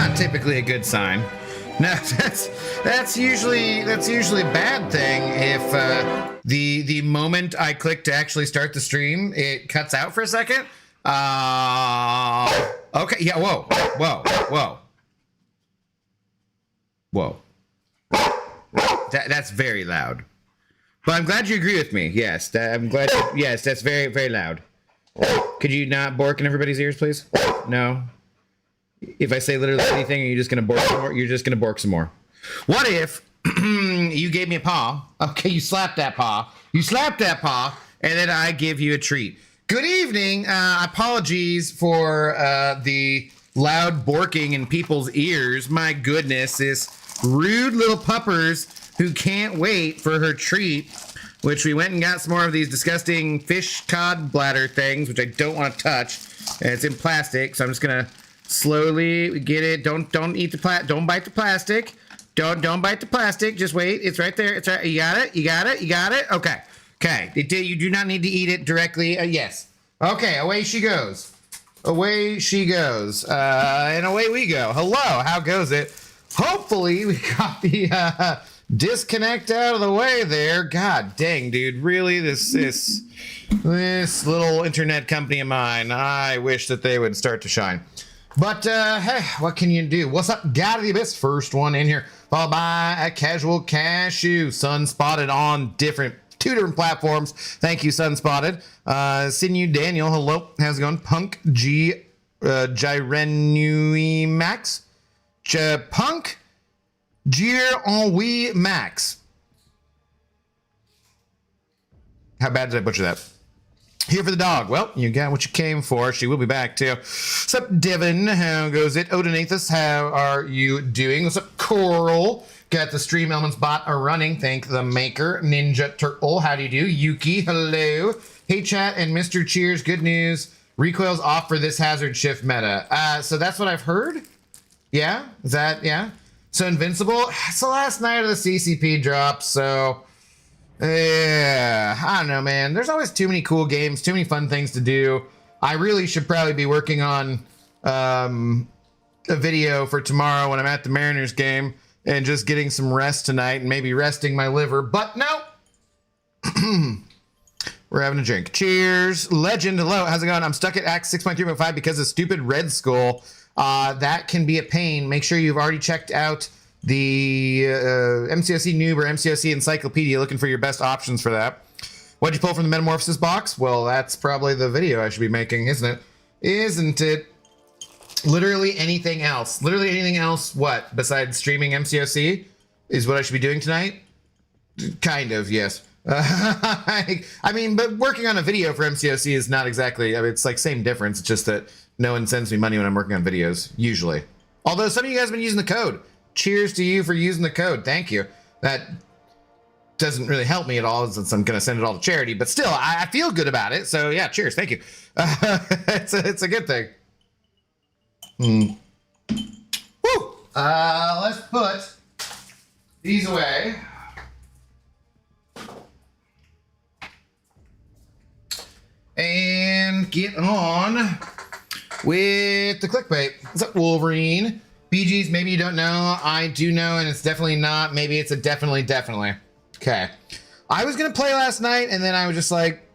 not typically a good sign. No, that's usually a bad thing if the moment I click to actually start the stream, it cuts out for a second. Okay, yeah, whoa. That's very loud. But I'm glad you agree with me. Yes, I'm glad. Yes, that's very, very loud. Could you not bork in everybody's ears, please? No. If I say literally anything, are you just gonna bork some more? You're just gonna bork some more. What if you gave me a paw? Okay, you slapped that paw. You slapped that paw, and then I give you a treat. Good evening. Apologies for the loud borking in people's ears. My goodness, this rude little puppers who can't wait for her treat, which we went and got some more of these disgusting fish cod bladder things, which I don't want to touch. And it's in plastic, so I'm just gonna slowly get it. Don't eat the don't bite the plastic. Don't bite the plastic. Just wait. It's right there. It's right. You got it. You got it. You got it. Okay. Okay. You do not need to eat it directly. Yes. Okay. Away she goes. Away she goes. And away we go. Hello. How goes it? Hopefully we got the disconnect out of the way there. God dang, dude. Really? This little internet company of mine. I wish that they would start to shine. But, hey, what can you do? What's up, guy to the abyss? First one in here, followed by a casual cashew. Sunspotted on two different platforms. Thank you, Sunspotted. Sinew Daniel, hello. How's it going? Punk G, Gyrenui Max. Punk Gier Ennui Max. How bad did I butcher that? Here for the dog. Well, you got what you came for. She will be back too. What's up, Devin? How goes it? Odonathus, how are you doing? What's up, Coral? Got the Stream Elements bot running. Thank the maker. Ninja Turtle, how do you do? Yuki, hello. Hey, chat and Mr. Cheers. Good news. Recoil's off for this hazard shift meta. So that's what I've heard? Yeah? Is that, yeah? So Invincible? It's the last night of the CCP drop, so... yeah, I don't know, man. There's always too many cool games, too many fun things to do. I really should probably be working on a video for tomorrow when I'm at the Mariners game and just getting some rest tonight and maybe resting my liver. But no, we're having a drink. Cheers. Legend, hello. How's it going? I'm stuck at Act 6.3.5 because of stupid Red Skull. That can be a pain. Make sure you've already checked out the MCOC Noob or MCOC Encyclopedia, looking for your best options for that. What'd you pull from the Metamorphosis box? Well, that's probably the video I should be making, isn't it? Isn't it? Literally anything else. Literally anything else, what? Besides streaming MCOC is what I should be doing tonight? Kind of, yes. I mean, but working on a video for MCOC is not exactly, I mean, it's like same difference. It's just that no one sends me money when I'm working on videos, usually. Although some of you guys have been using the code. Cheers to you for using the code. Thank you. That doesn't really help me at all since I'm going to send it all to charity, but still, I feel good about it. So yeah, cheers. Thank you. It's a good thing. Woo! Let's put these away. And get on with the clickbait. What's up, Wolverine? BGs, maybe you don't know. I do know, and it's definitely not. Maybe it's a definitely. Okay. I was going to play last night, and then I was just like,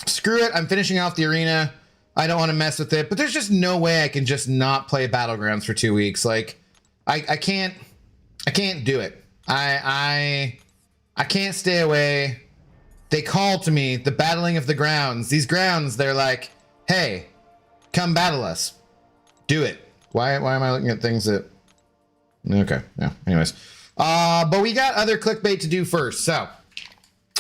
screw it. I'm finishing off the arena. I don't want to mess with it. But there's just no way I can just not play Battlegrounds for 2 weeks. Like, I can't do it. I can't stay away. They call to me, the battling of the grounds. These grounds, they're like, hey, come battle us. Do it. Why am I looking at things that... Okay, yeah, anyways. But we got other clickbait to do first, so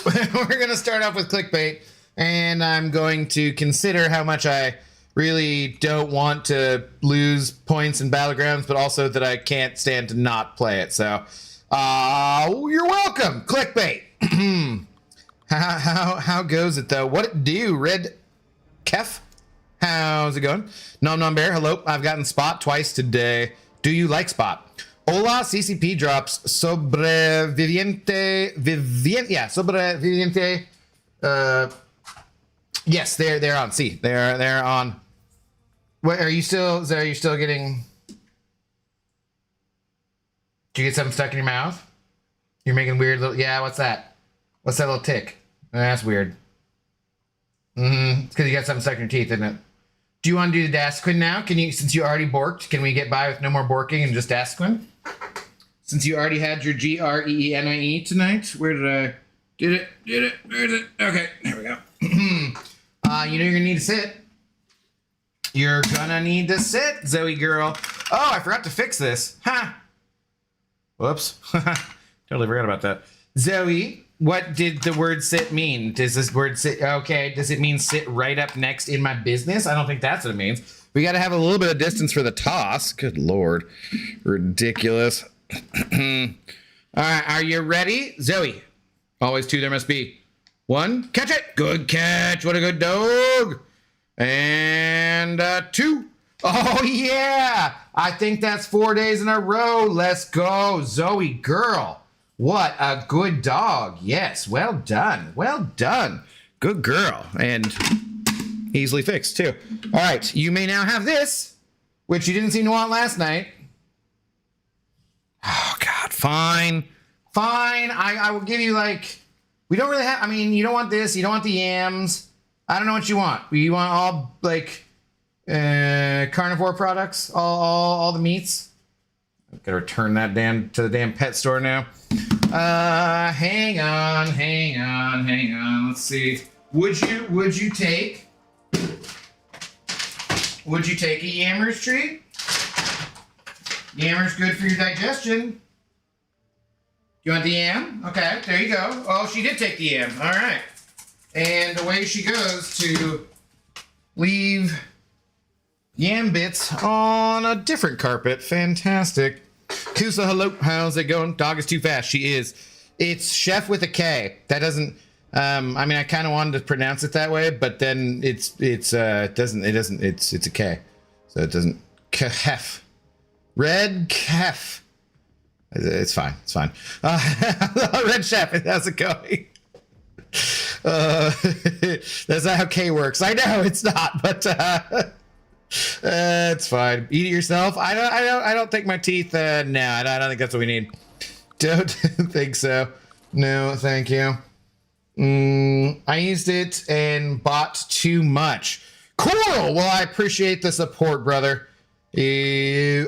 we're going to start off with clickbait, and I'm going to consider how much I really don't want to lose points in Battlegrounds, but also that I can't stand to not play it, so you're welcome, clickbait. How goes it, though? What it do, Red Kef? How's it going? Nom Nom Bear, hello. I've gotten Spot twice today. Do you like Spot? Hola, CCP drops Sobreviviente. Sobreviviente. Yes, they're on. See, they're on. Wait, are you still getting? Did you get something stuck in your mouth? You're making weird little... Yeah, what's that? What's that little tick? Oh, that's weird. It's because you got something stuck in your teeth, isn't it? Do you want to do the Dasquin now? Can you, since you already borked, can we get by with no more borking and just Dasquin? Since you already had your GREENIE tonight, where did I... Did it? Okay, there we go. You know you're gonna need to sit. You're gonna need to sit, Zoe girl. Oh, I forgot to fix this. Ha! Whoops. Totally forgot about that. Zoe, what did the word sit mean? Does this word sit... Okay, does it mean sit right up next in my business? I don't think that's what it means. We gotta have a little bit of distance for the toss. Good lord. Ridiculous. All right, are you ready? Zoe. Always two there must be. One, catch it. Good catch. What a good dog. And two. Oh, yeah. I think that's 4 days in a row. Let's go. Zoe, girl. What a good dog. Yes, well done. Well done. Good girl. And easily fixed, too. All right, you may now have this, which you didn't seem to want last night. Oh, God, fine. Fine, I will give you, like, we don't really have, I mean, you don't want this, you don't want the yams. I don't know what you want. You want all, like, carnivore products, all the meats. I'm gonna return that to the damn pet store now. Hang on. Let's see. Would you take a Yammer's treat? Yammer's good for your digestion. You want the yam? Okay, there you go. Oh, she did take the yam. All right. And away she goes to leave yam bits on a different carpet. Fantastic. Kusa, hello. How's it going? Dog is too fast. She is. It's Chef with a K. That doesn't... I mean, I kind of wanted to pronounce it that way, but then it's a K. So it doesn't... Kef. Red Kef. It's fine. It's fine. Red Chef, how's it going? That's not how K works. I know it's not, but it's fine. Eat it yourself. I don't think my teeth. No, I don't think that's what we need. Don't think so. No, thank you. I used it and bought too much. Cool. Well, I appreciate the support, brother. I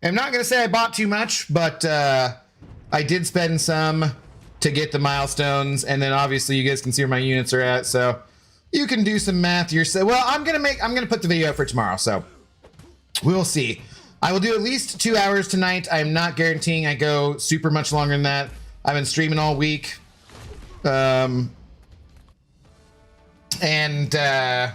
am not going to say I bought too much, but I did spend some to get the milestones, and then obviously you guys can see where my units are at, so you can do some math yourself. Well, I'm gonna put the video up for tomorrow, so we'll see. I will do at least 2 hours tonight. I'm not guaranteeing I go super much longer than that. I've been streaming all week, and yeah,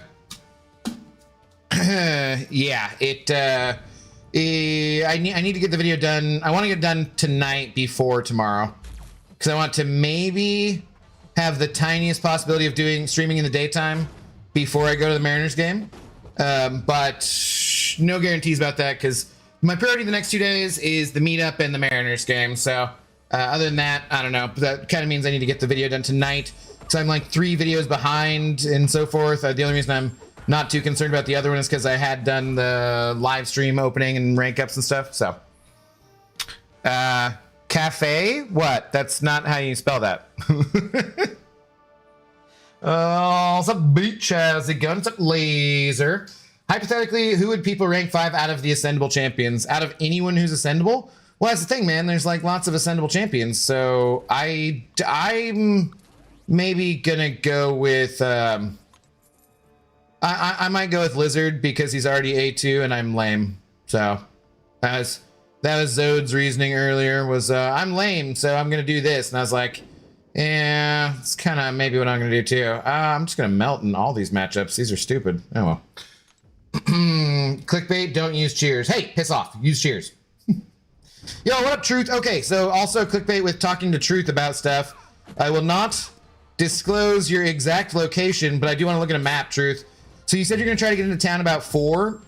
I need to get the video done. I want to get it done tonight before tomorrow, because I want to maybe have the tiniest possibility of streaming in the daytime before I go to the Mariners game. But no guarantees about that, because my priority the next 2 days is the meetup and the Mariners game. So other than that, I don't know. But that kind of means I need to get the video done tonight, because I'm like 3 videos behind and so forth. The only reason I'm not too concerned about the other one is because I had done the live stream opening and rank ups and stuff. So cafe? What? That's not how you spell that. Oh, what's up, Beach? How's it going? What's up, Laser? Hypothetically, who would people rank 5 out of the ascendable champions? Out of anyone who's ascendable? Well, that's the thing, man. There's like lots of ascendable champions. So I'm maybe gonna go with I might go with Lizard, because he's already A2 and I'm lame. So that was Zod's reasoning earlier, was I'm lame, so I'm gonna do this. And I was like, yeah, it's kind of maybe what I'm gonna do too. I'm just gonna melt in all these matchups. These are stupid. Oh well. Clickbait, don't use cheers. Hey, piss off. Use cheers. Yo, what up, Truth? Okay, so also clickbait with talking to Truth about stuff. I will not disclose your exact location, but I do want to look at a map, Truth. So you said you're gonna try to get into town about 4.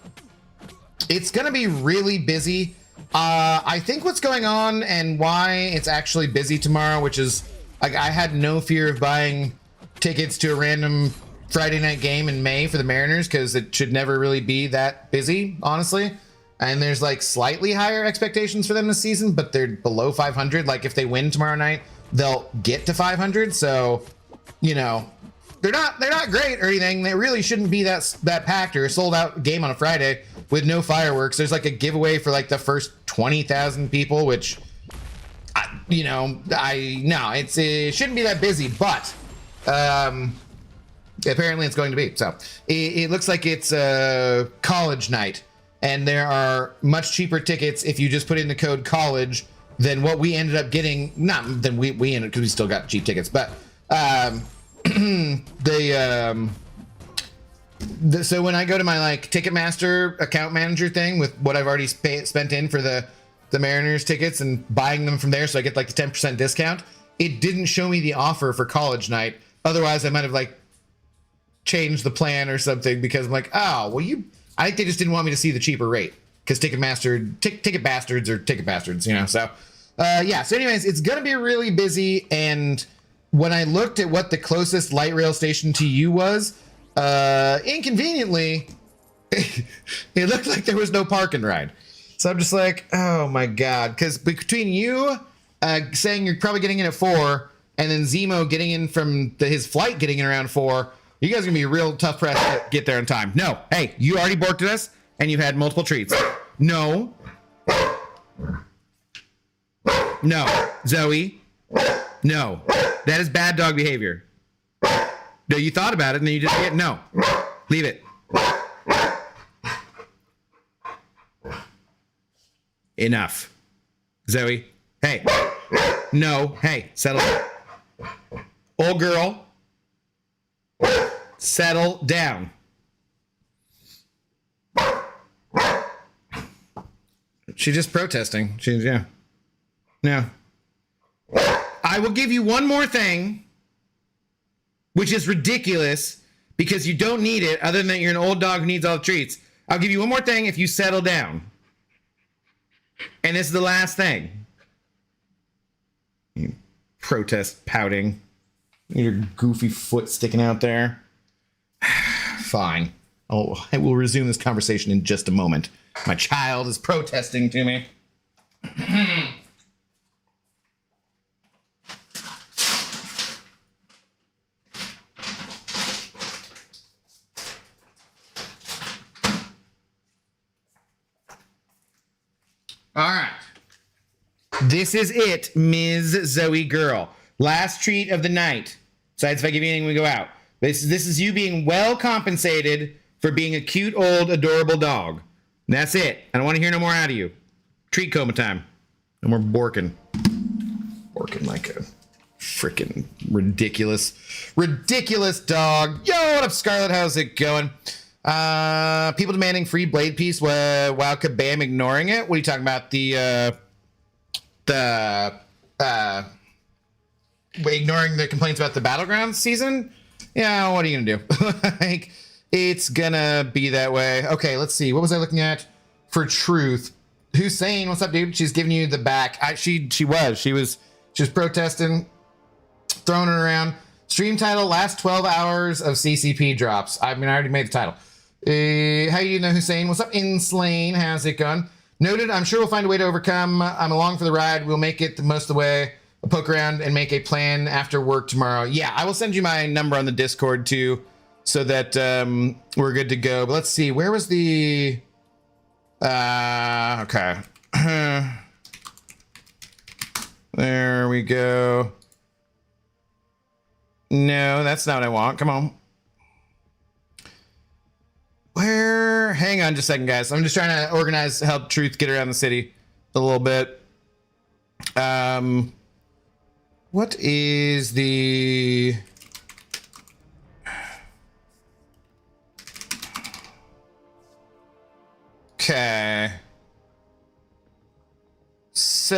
It's gonna be really busy. I think what's going on and why it's actually busy tomorrow, which is like, I had no fear of buying tickets to a random Friday night game in May for the Mariners, because it should never really be that busy, honestly. and there's like slightly higher expectations for them this season, but they're below 500. Like if they win tomorrow night, they'll get to 500. So, you know, they're not great or anything. They really shouldn't be that packed or a sold out game on a Friday with no fireworks. There's like a giveaway for like the first 20,000 people, which, you know, it shouldn't be that busy, but apparently it's going to be. So it looks like it's a college night, and there are much cheaper tickets if you just put in the code college than what we ended up getting. Not than we ended, because we still got cheap tickets, but so when I go to my like Ticketmaster account manager thing with what I've already spent in for the Mariners tickets and buying them from there, so I get like the 10% discount, it didn't show me the offer for college night. Otherwise I might have like changed the plan or something, because I'm like, oh well, I think they just didn't want me to see the cheaper rate, because ticket bastards are ticket bastards, you know. So yeah, so anyways, it's gonna be really busy. And when I looked at what the closest light rail station to you was, inconveniently, it looked like there was no park and ride. So I'm just like, oh my God. Because between you saying you're probably getting in at 4, and then Zemo getting in from his flight getting in around 4, you guys are going to be real tough press to get there in time. No. Hey, you already borked at us, and you've had multiple treats. No. No. Zoe. No. That is bad dog behavior. No, you thought about it and then you just get no. Leave it. Enough. Zoe. Hey. No. Hey, settle down. Old girl. Settle down. She's just protesting. She's, yeah. No. I will give you one more thing, which is ridiculous because you don't need it, other than that you're an old dog who needs all the treats. I'll give you one more thing if you settle down. And this is the last thing. You protest pouting. Your goofy foot sticking out there. Fine. I will resume this conversation in just a moment. My child is protesting to me. All right. This is it, Ms. Zoe Girl. Last treat of the night. Besides if I give you anything when we go out. This is you being well compensated for being a cute, old, adorable dog. And that's it. I don't want to hear no more out of you. Treat coma time. No more borking. Borking like a freaking ridiculous dog. Yo, what up, Scarlett? How's it going? People demanding free blade piece while Kabam ignoring it. What are you talking about? Ignoring the complaints about the Battlegrounds season? Yeah, what are you gonna do? Like, it's gonna be that way. Okay, let's see. What was I looking at for truth? Hussein, what's up, dude? She's giving you the back. She was protesting, throwing it around. Stream title: last 12 hours of CCP drops. I mean, I already made the title. How you know, Hussein? What's up, Inslane? How's it going? Noted. I'm sure we'll find a way to overcome. I'm along for the ride. We'll make it the most of the way. I'll poke around and make a plan after work tomorrow. Yeah, I will send you my number on the Discord too, so that we're good to go. But let's see. Where was the? Okay. There we go. No, that's not what I want. Come on. Where? Hang on just a second, guys. I'm just trying to organize, help Truth get around the city a little bit. What is the... Okay. So,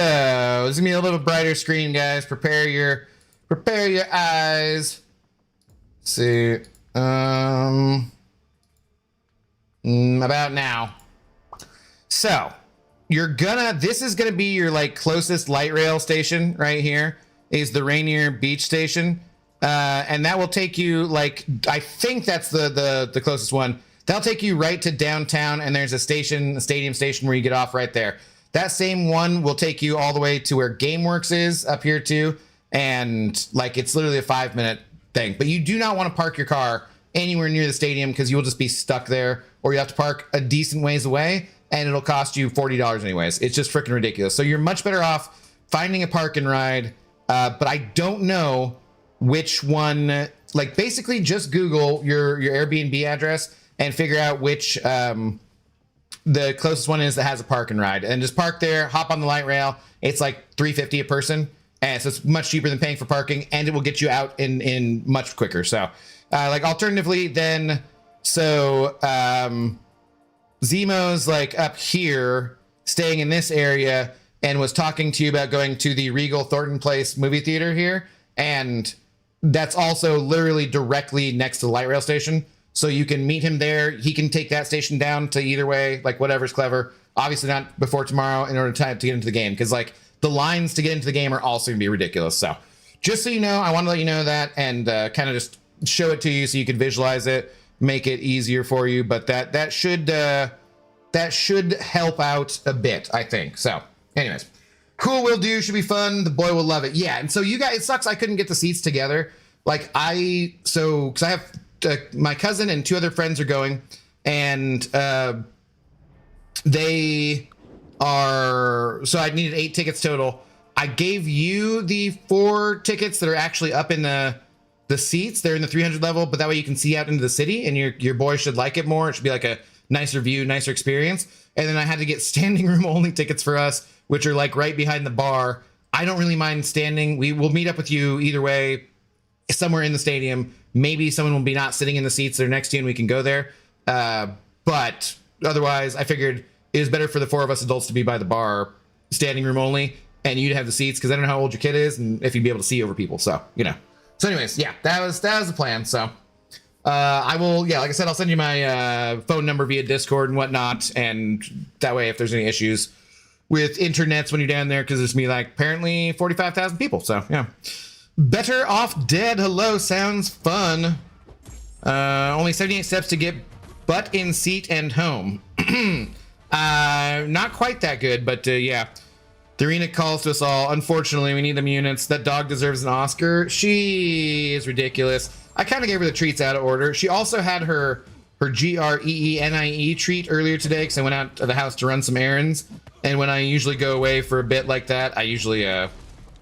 this is gonna be a little brighter screen, guys. Prepare your eyes. Let's see. About now. So, this is gonna be your like closest light rail station right here, is the Rainier Beach station. And that will take you like, I think that's the closest one. That'll take you right to downtown, and there's a stadium station where you get off right there. That same one will take you all the way to where GameWorks is up here too, and like it's literally a 5-minute thing. But you do not want to park your car anywhere near the stadium because you'll just be stuck there, or you have to park a decent ways away, and it'll cost you $40 anyways. It's just freaking ridiculous. So you're much better off finding a park and ride. But I don't know which one. Like basically, just Google your Airbnb address and figure out which the closest one is that has a park and ride, and just park there, hop on the light rail. It's like $3.50 a person, and so it's much cheaper than paying for parking, and it will get you out in much quicker. So like alternatively then, so Zemo's like up here staying in this area and was talking to you about going to the Regal Thornton Place movie theater here, and that's also literally directly next to the light rail station. So you can meet him there. He can take that station down to either way, like whatever's clever. Obviously not before tomorrow in order to get into the game, because like the lines to get into the game are also gonna be ridiculous. So just so you know, I want to let you know that, and kind of just show it to you so you can visualize it, make it easier for you. But that should help out a bit, I think. So anyways, cool, will do, should be fun. The boy will love it. Yeah, and so you guys, it sucks I couldn't get the seats together. Like because I have my cousin and 2 other friends are going, and they are, so I needed 8 tickets total. I gave you the 4 tickets that are actually up in the seats. They're in the 300 level, but that way you can see out into the city, and your boy should like it more. It should be like a nicer view, nicer experience. And then I had to get standing room only tickets for us, which are like right behind the bar. I don't really mind standing. We will meet up with you either way, somewhere in the stadium. Maybe someone will be not sitting in the seats that are next to you and we can go there. But otherwise, I figured it was better for the 4 of us adults to be by the bar, standing room only, and you'd have the seats, because I don't know how old your kid is and if you'd be able to see over people. So, you know. So anyways, yeah, that was the plan. So I will, yeah, like I said, I'll send you my phone number via Discord and whatnot. And that way, if there's any issues with internets when you're down there, because there's me like apparently 45,000 people. So, yeah. Better Off Dead, hello, sounds fun. Only 78 steps to get butt in seat and home. Not quite that good, but yeah. The arena calls to us all. Unfortunately, we need them units. That dog deserves an Oscar. She is ridiculous. I kind of gave her the treats out of order. She also had her GREENIE treat earlier today, because I went out to the house to run some errands. And when I usually go away for a bit like that, I usually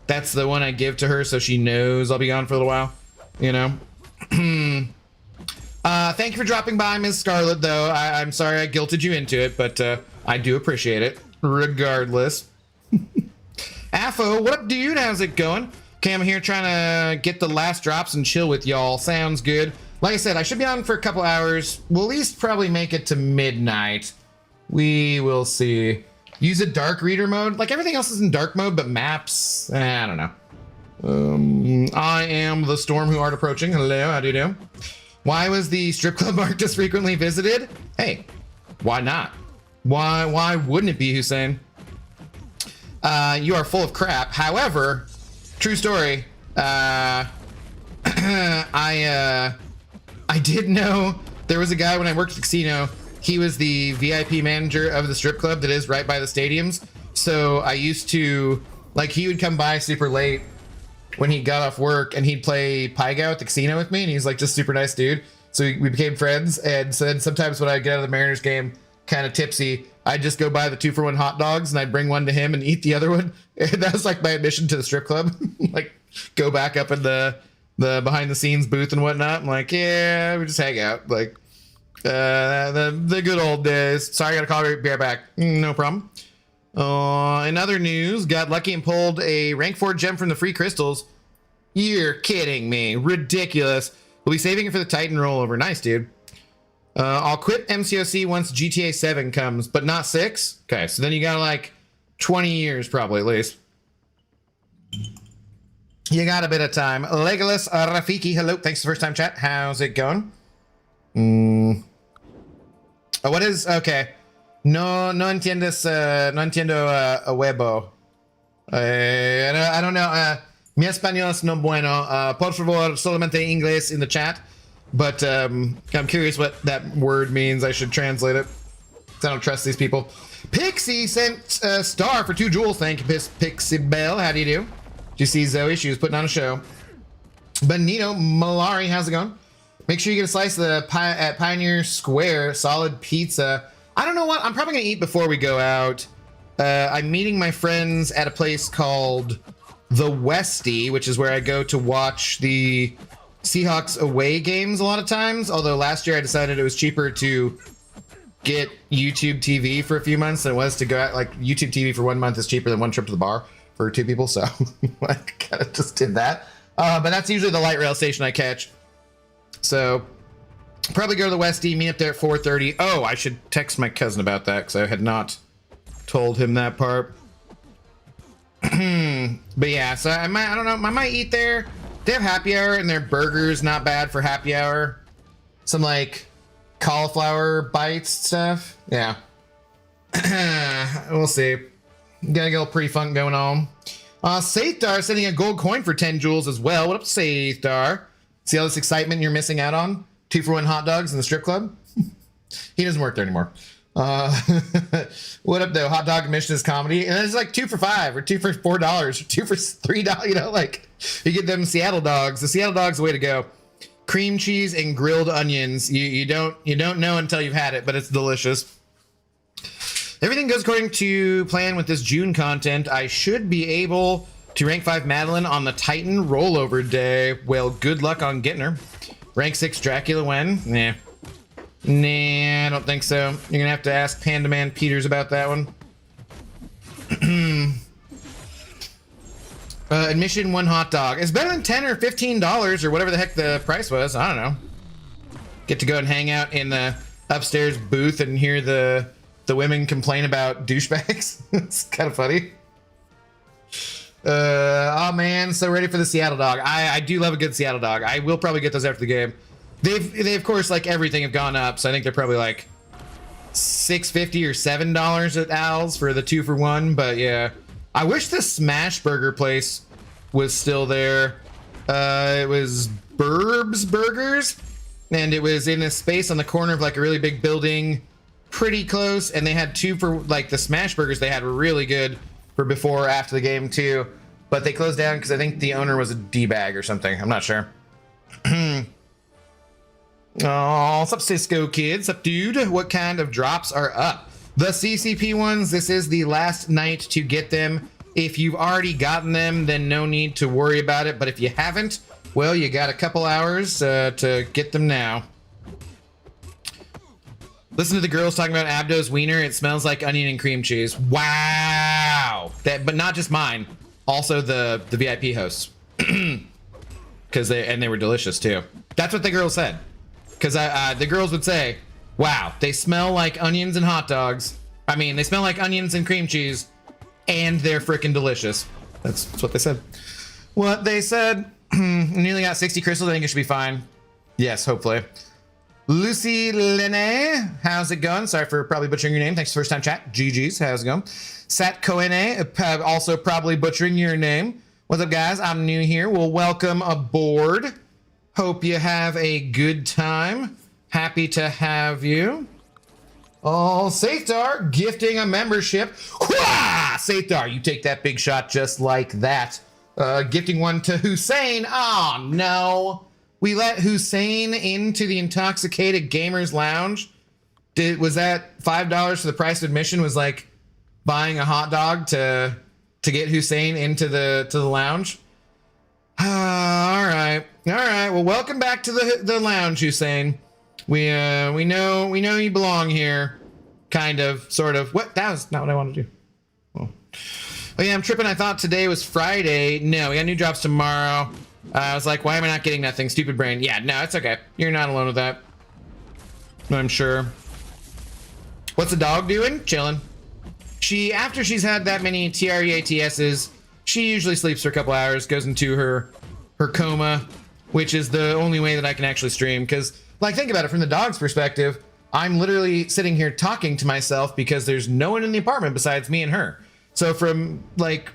that's the one I give to her, so she knows I'll be gone for a little while, you know? Thank you for dropping by, Ms. Scarlett, though. I'm sorry I guilted you into it, but I do appreciate it, regardless. Affo, what up, dude? How's it going? Okay, I'm here trying to get the last drops and chill with y'all. Sounds good. Like I said, I should be on for a couple hours. We'll at least probably make it to midnight. We will see. Use a dark reader mode. Like everything else is in dark mode, but maps, I don't know. I am the storm who art approaching. Hello, how do you do? Why was the strip club marked as frequently visited? Hey, why not? Why wouldn't it be, Hussein? You are full of crap. However, true story. I did know there was a guy when I worked at the casino. He was the VIP manager of the strip club that is right by the stadiums. So I used to, like, he would come by super late when he got off work, and he'd play Pygo at the casino with me, and he's like just super nice dude. So we became friends, and so then sometimes when I'd get out of the Mariners game kind of tipsy, I'd just go buy the 2-for-1 hot dogs, and I'd bring one to him and eat the other one. And that was like my admission to the strip club. Like, go back up in the behind the scenes booth and whatnot. I'm like, yeah, we just hang out. Like, the good old days. Sorry, I gotta call you, be right back. No problem. In other news, got lucky and pulled a rank 4 gem from the free crystals. You're kidding me. Ridiculous. We'll be saving it for the Titan rollover. Nice, dude. I'll quit MCOC once GTA 7 comes, but not 6? Okay, so then you got like 20 years probably at least. You got a bit of time. Legolas Rafiki, hello. Thanks for the first time chat. How's it going? Oh, what is... Okay. No entiendes... no entiendo a huevo. I don't know. Mi español es no bueno. Por favor, solamente inglés in the chat. But I'm curious what that word means. I should translate it. I don't trust these people. Pixie sent a star for 2 jewels. Thank you, Pixie Bell. How do you do? Did you see Zoe? She was putting on a show. Benito Malari, how's it going? Make sure you get a slice of the at Pioneer Square solid pizza. I don't know what. I'm probably going to eat before we go out. I'm meeting my friends at a place called The Westie, which is where I go to watch the Seahawks away games a lot of times. Although last year I decided it was cheaper to get YouTube TV for a few months than it was to go out. Like YouTube TV for 1 month is cheaper than one trip to the bar for 2 people. So I kind of just did that. But that's usually the light rail station I catch. So probably go to the Westie, meet up there at 4:30. Oh, I should text my cousin about that because I had not told him that part. But yeah, so I don't know, I might eat there. They have happy hour and their burgers not bad for happy hour. Some like cauliflower bites stuff. Yeah. We'll see. Gotta get a little pre-funk going on. Saithar sending a gold coin for 10 jewels as well. What up, Saithar? See all this excitement you're missing out on? 2 for 1 hot dogs in the strip club? He doesn't work there anymore. What up though? Hot dog admission is comedy. And it's like 2 for $5 or 2 for $4 or 2 for $3. You know, like you get them Seattle dogs. The Seattle dog's the way to go. Cream cheese and grilled onions. You don't know until you've had it, but it's delicious. Everything goes according to plan with this June content. I should be able to rank 5 Madeline on the Titan rollover day. Well, good luck on getting her. Rank 6 Dracula when? Nah, I don't think so. You're gonna have to ask Panda Man Peters about that one. Admission 1 hot dog. It's better than $10 or $15 or whatever the heck the price was. I don't know. Get to go and hang out in the upstairs booth and hear the women complain about douchebags. It's kind of funny. Oh man, so ready for the Seattle dog. I do love a good Seattle dog. I will probably get those after the game. They of course, like everything, have gone up, so I think they're probably like $6.50 or $7 at Al's for the 2 for 1. But yeah, I wish the Smash Burger place was still there. It was Burbs Burgers, and it was in a space on the corner of like a really big building, pretty close. And they had 2 for like the Smash Burgers they had were really good for before or after the game too. But they closed down because I think the owner was a D-bag or something. I'm not sure. Oh, what's up, Cisco kids? What's up, dude? What kind of drops are up? The CCP ones, this is the last night to get them. If you've already gotten them, then no need to worry about it. But if you haven't, well, you got a couple hours to get them now. Listen to the girls talking about Abdo's wiener. It smells like onion and cream cheese. Wow. But not just mine. Also the VIP hosts. Because they were delicious too. That's what the girls said. Because the girls would say, wow, they smell like onions and hot dogs. I mean, they smell like onions and cream cheese, and they're freaking delicious. That's what they said. What they said. Nearly got 60 crystals. I think it should be fine. Yes, hopefully. Lucy Lene, how's it going? Sorry for probably butchering your name. Thanks for the first time chat. GG's, how's it going? Sat Koene, also probably butchering your name. What's up, guys? I'm new here. Well, welcome aboard. Hope you have a good time. Happy to have you. Oh, Saithar gifting a membership. Hwah! Saithar, you take that big shot just like that. Gifting one to Hussein. Oh, no. We let Hussein into the Intoxicated Gamers Lounge. Was that $5 for the price of admission? Was like buying a hot dog to get Hussein into the lounge? All right. Well, welcome back to the lounge, Hussein. We know you belong here, kind of, sort of. What? That was not what I wanted to do. Oh yeah, I'm tripping. I thought today was Friday. No, we got new drops tomorrow. I was like, why am I not getting nothing? Stupid brain. Yeah, no, it's okay. You're not alone with that. I'm sure. What's the dog doing? Chilling. After she's had that many TREATSs, she usually sleeps for a couple hours, goes into her coma, which is the only way that I can actually stream. Because, like, think about it from the dog's perspective. I'm literally sitting here talking to myself because there's no one in the apartment besides me and her. So from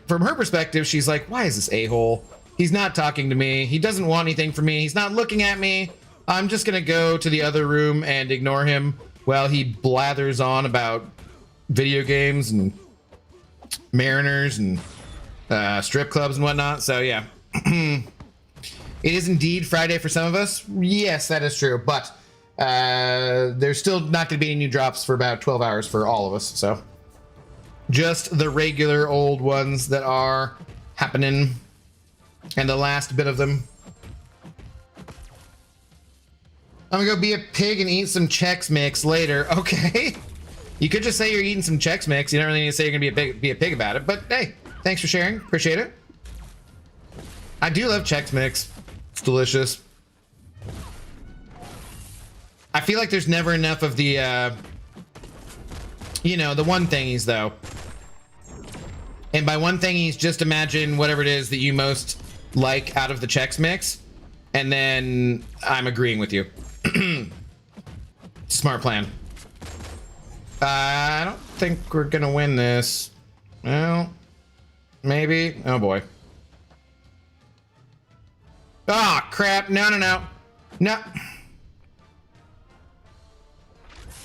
her perspective, she's like, why is this a-hole? He's not talking to me. He doesn't want anything from me. He's not looking at me. I'm just gonna go to the other room and ignore him while he blathers on about video games and Mariners and strip clubs and whatnot. So yeah, it is indeed Friday for some of us. Yes, that is true, but there's still not gonna be any new drops for about 12 hours for all of us. So just the regular old ones that are happening and the last bit of them. I'm gonna go be a pig and eat some Chex Mix later. Okay. You could just say you're eating some Chex Mix. You don't really need to say you're gonna be a pig about it. But hey, thanks for sharing. Appreciate it. I do love Chex Mix. It's delicious. I feel like there's never enough of the, you know, the one thingies though. And by one thingies, just imagine whatever it is that you most like out of the Chex Mix, and then I'm agreeing with you. Smart plan. I don't think we're gonna win this. Well, maybe. Oh boy. Ah, crap. No.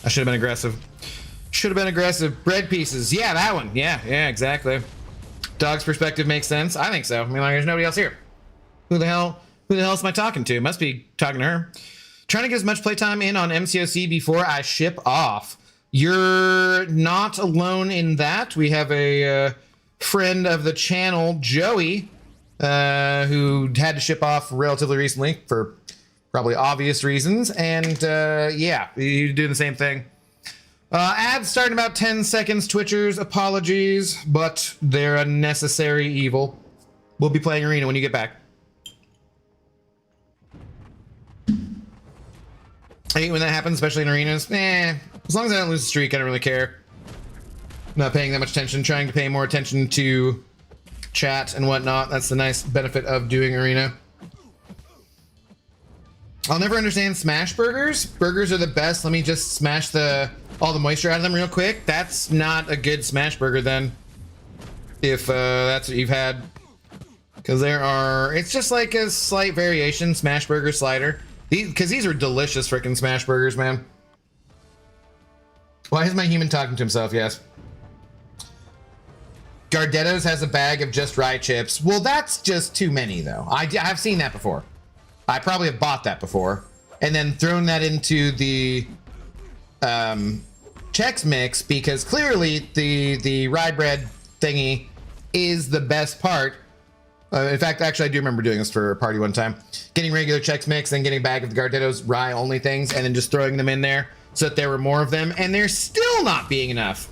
I should have been aggressive. Bread pieces. Yeah, that one. Yeah, exactly. Dog's perspective makes sense. I think so. I mean, like, there's nobody else here. Who the hell am I talking to? Must be talking to her. Trying to get as much playtime in on MCOC before I ship off. You're not alone in that. We have a friend of the channel, Joey, who had to ship off relatively recently for probably obvious reasons. And yeah, you're doing the same thing. Ads start in about 10 seconds. Twitchers, apologies, but they're a necessary evil. We'll be playing Arena when you get back. I hate when that happens, especially in arenas. As long as I don't lose the streak, I don't really care. I'm not paying that much attention, trying to pay more attention to chat and whatnot. That's the nice benefit of doing arena. I'll never understand smash burgers. Burgers are the best. Let me just smash all the moisture out of them real quick. That's not a good smash burger then, if that's what you've had. Because it's just like a slight variation, smash burger slider. Because these are delicious freaking smash burgers, man. Why is my human talking to himself? Yes. Gardetto's has a bag of just rye chips. Well, that's just too many, though. I've seen that before. I probably have bought that before. And then thrown that into the Chex Mix, because clearly the rye bread thingy is the best part. In fact, actually, I do remember doing this for a party one time. Getting regular Chex Mix and getting a bag of the Gardetto's rye-only things, and then just throwing them in there so that there were more of them, and they're still not being enough.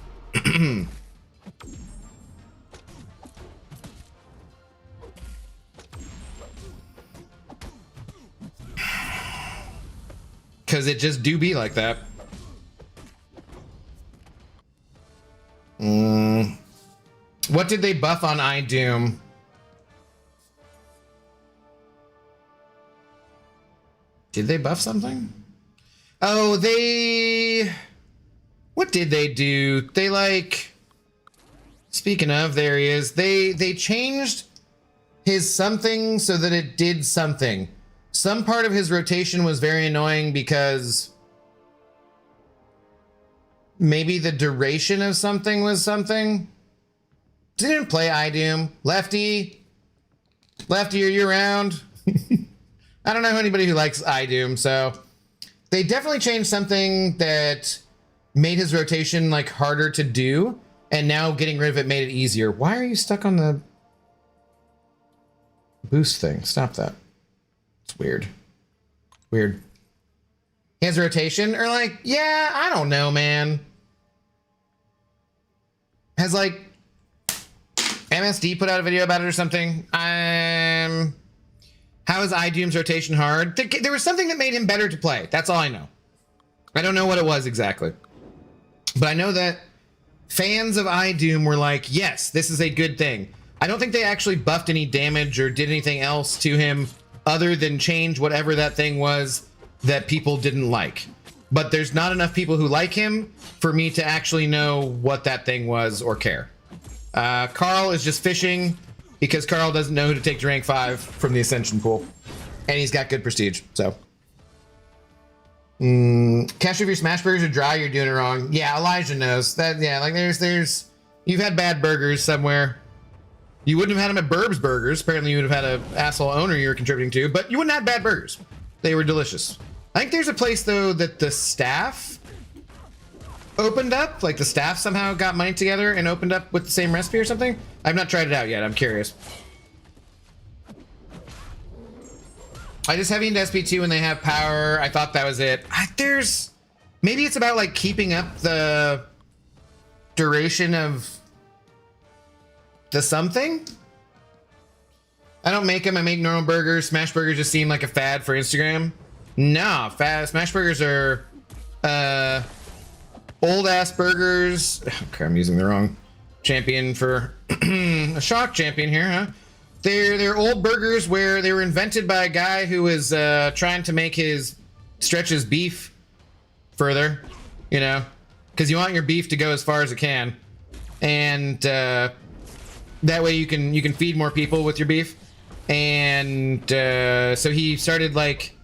Because it just do be like that. What did they buff on iDoom? Did they buff something? Oh, what did they do? They like, speaking of, there he is. They changed his something so that it did something. Some part of his rotation was very annoying because maybe the duration of something was something. Didn't play iDoom. Lefty, are you around? I don't know anybody who likes iDoom, so they definitely changed something that made his rotation like harder to do, and now getting rid of it made it easier. Why are you stuck on the boost thing? Stop that. It's weird. Weird. His rotation, or like, yeah, I don't know, man. Has like MSD put out a video about it or something? How is iDoom's rotation hard? There was something that made him better to play. That's all I know. I don't know what it was exactly. But I know that fans of iDoom were like, yes, this is a good thing. I don't think they actually buffed any damage or did anything else to him other than change whatever that thing was that people didn't like. But there's not enough people who like him for me to actually know what that thing was or care. Carl is just fishing because Carl doesn't know who to take to rank 5 from the Ascension pool. And he's got good prestige, so. Cash, if your smash burgers are dry, you're doing it wrong. Yeah, Elijah knows that. Yeah, like you've had bad burgers somewhere. You wouldn't have had them at Burb's Burgers. Apparently, you would have had an asshole owner you were contributing to, but you wouldn't have bad burgers. They were delicious. I think there's a place though that the staff opened up. Like the staff somehow got money together and opened up with the same recipe or something. I've not tried it out yet. I'm curious. I just have eaten SP2 when they have power. I thought that was it. Maybe it's about like keeping up the duration of the something. I don't make them. I make normal burgers. Smash burgers just seem like a fad for Instagram. No, smash burgers are old ass burgers. Okay, I'm using the wrong champion for a shock champion here, huh? They're old burgers where they were invented by a guy who was trying to stretch his beef further, you know, because you want your beef to go as far as it can, and that way you can feed more people with your beef. And so he started like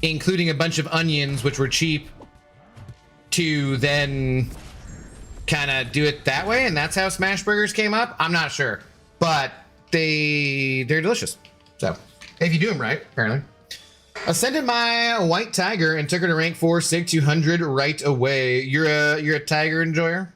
including a bunch of onions, which were cheap, to then kind of do it that way, and that's how smash burgers came up. I'm not sure, but they're delicious. So if you do them right, apparently. Ascended my white tiger and took her to rank 4 sig 200 right away. You're a tiger enjoyer.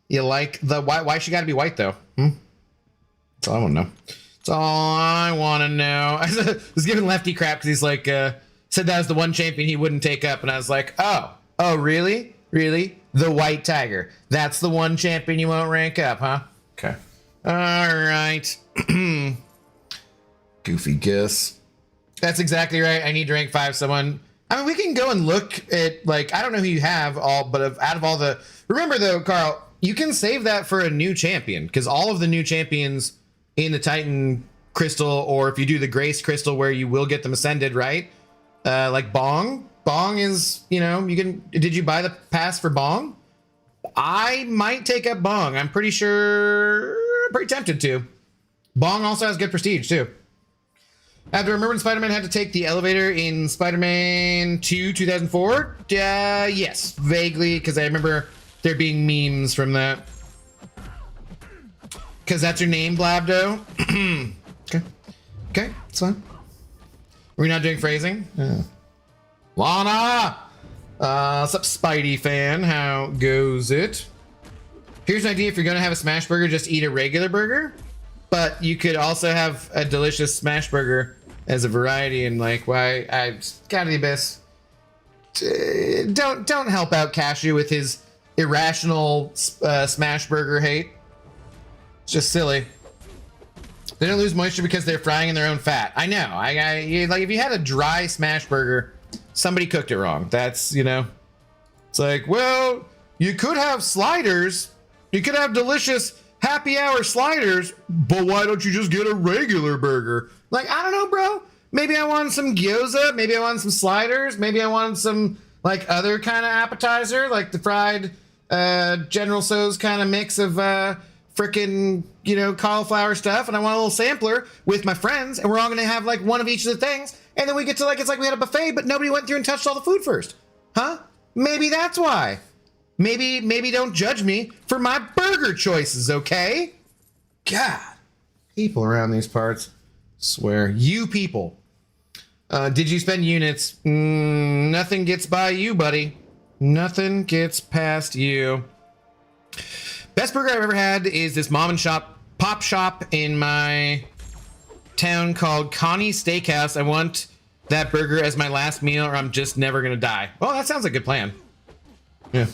You like the why she got to be white though? That's all I want to know. That's all I want to know. I was giving Lefty crap because he's like said that was the one champion he wouldn't take up, and I was like, oh really, the white tiger? That's the one champion you won't rank up, huh? Okay. All right. Goofy guess. That's exactly right. I need to rank 5 someone. I mean, we can go and look at, like, I don't know who you have but out of all the... Remember, though, Carl, you can save that for a new champion, because all of the new champions in the Titan Crystal, or if you do the Grace Crystal where you will get them ascended, right? Like Bong. Bong is, you know, you can... Did you buy the pass for Bong? I might take up Bong. I'm pretty sure... Pretty tempted to. Bong also has good prestige, too. I have to remember when Spider-Man had to take the elevator in Spider-Man 2, 2004? Yes, vaguely, because I remember there being memes from that. Because that's your name, Blabdo? Okay, it's fine. Are we not doing phrasing? Lana! What's up, Spidey fan? How goes it? Here's an idea. If you're going to have a smash burger, just eat a regular burger. But you could also have a delicious smash burger as a variety, and like, why I gotta be best. Don't help out Cashew with his irrational smash burger hate. It's just silly. They don't lose moisture because they're frying in their own fat. I know. Like if you had a dry smash burger, somebody cooked it wrong. That's, you know, it's like, well, you could have sliders. You could have delicious happy hour sliders, but why don't you just get a regular burger? Like, I don't know, bro. Maybe I want some gyoza. Maybe I want some sliders. Maybe I want some, like, other kind of appetizer, like the fried General Tso's kind of mix of frickin', you know, cauliflower stuff. And I want a little sampler with my friends, and we're all going to have, like, one of each of the things. And then we get to, like, it's like we had a buffet, but nobody went through and touched all the food first. Huh? Maybe that's why. Maybe don't judge me for my burger choices, okay? God, people around these parts, swear. You people. Did you spend units? Nothing gets by you, buddy. Nothing gets past you. Best burger I've ever had is this mom and pop shop in my town called Connie's Steakhouse. I want that burger as my last meal, or I'm just never gonna die. Well, that sounds like a good plan. Yeah.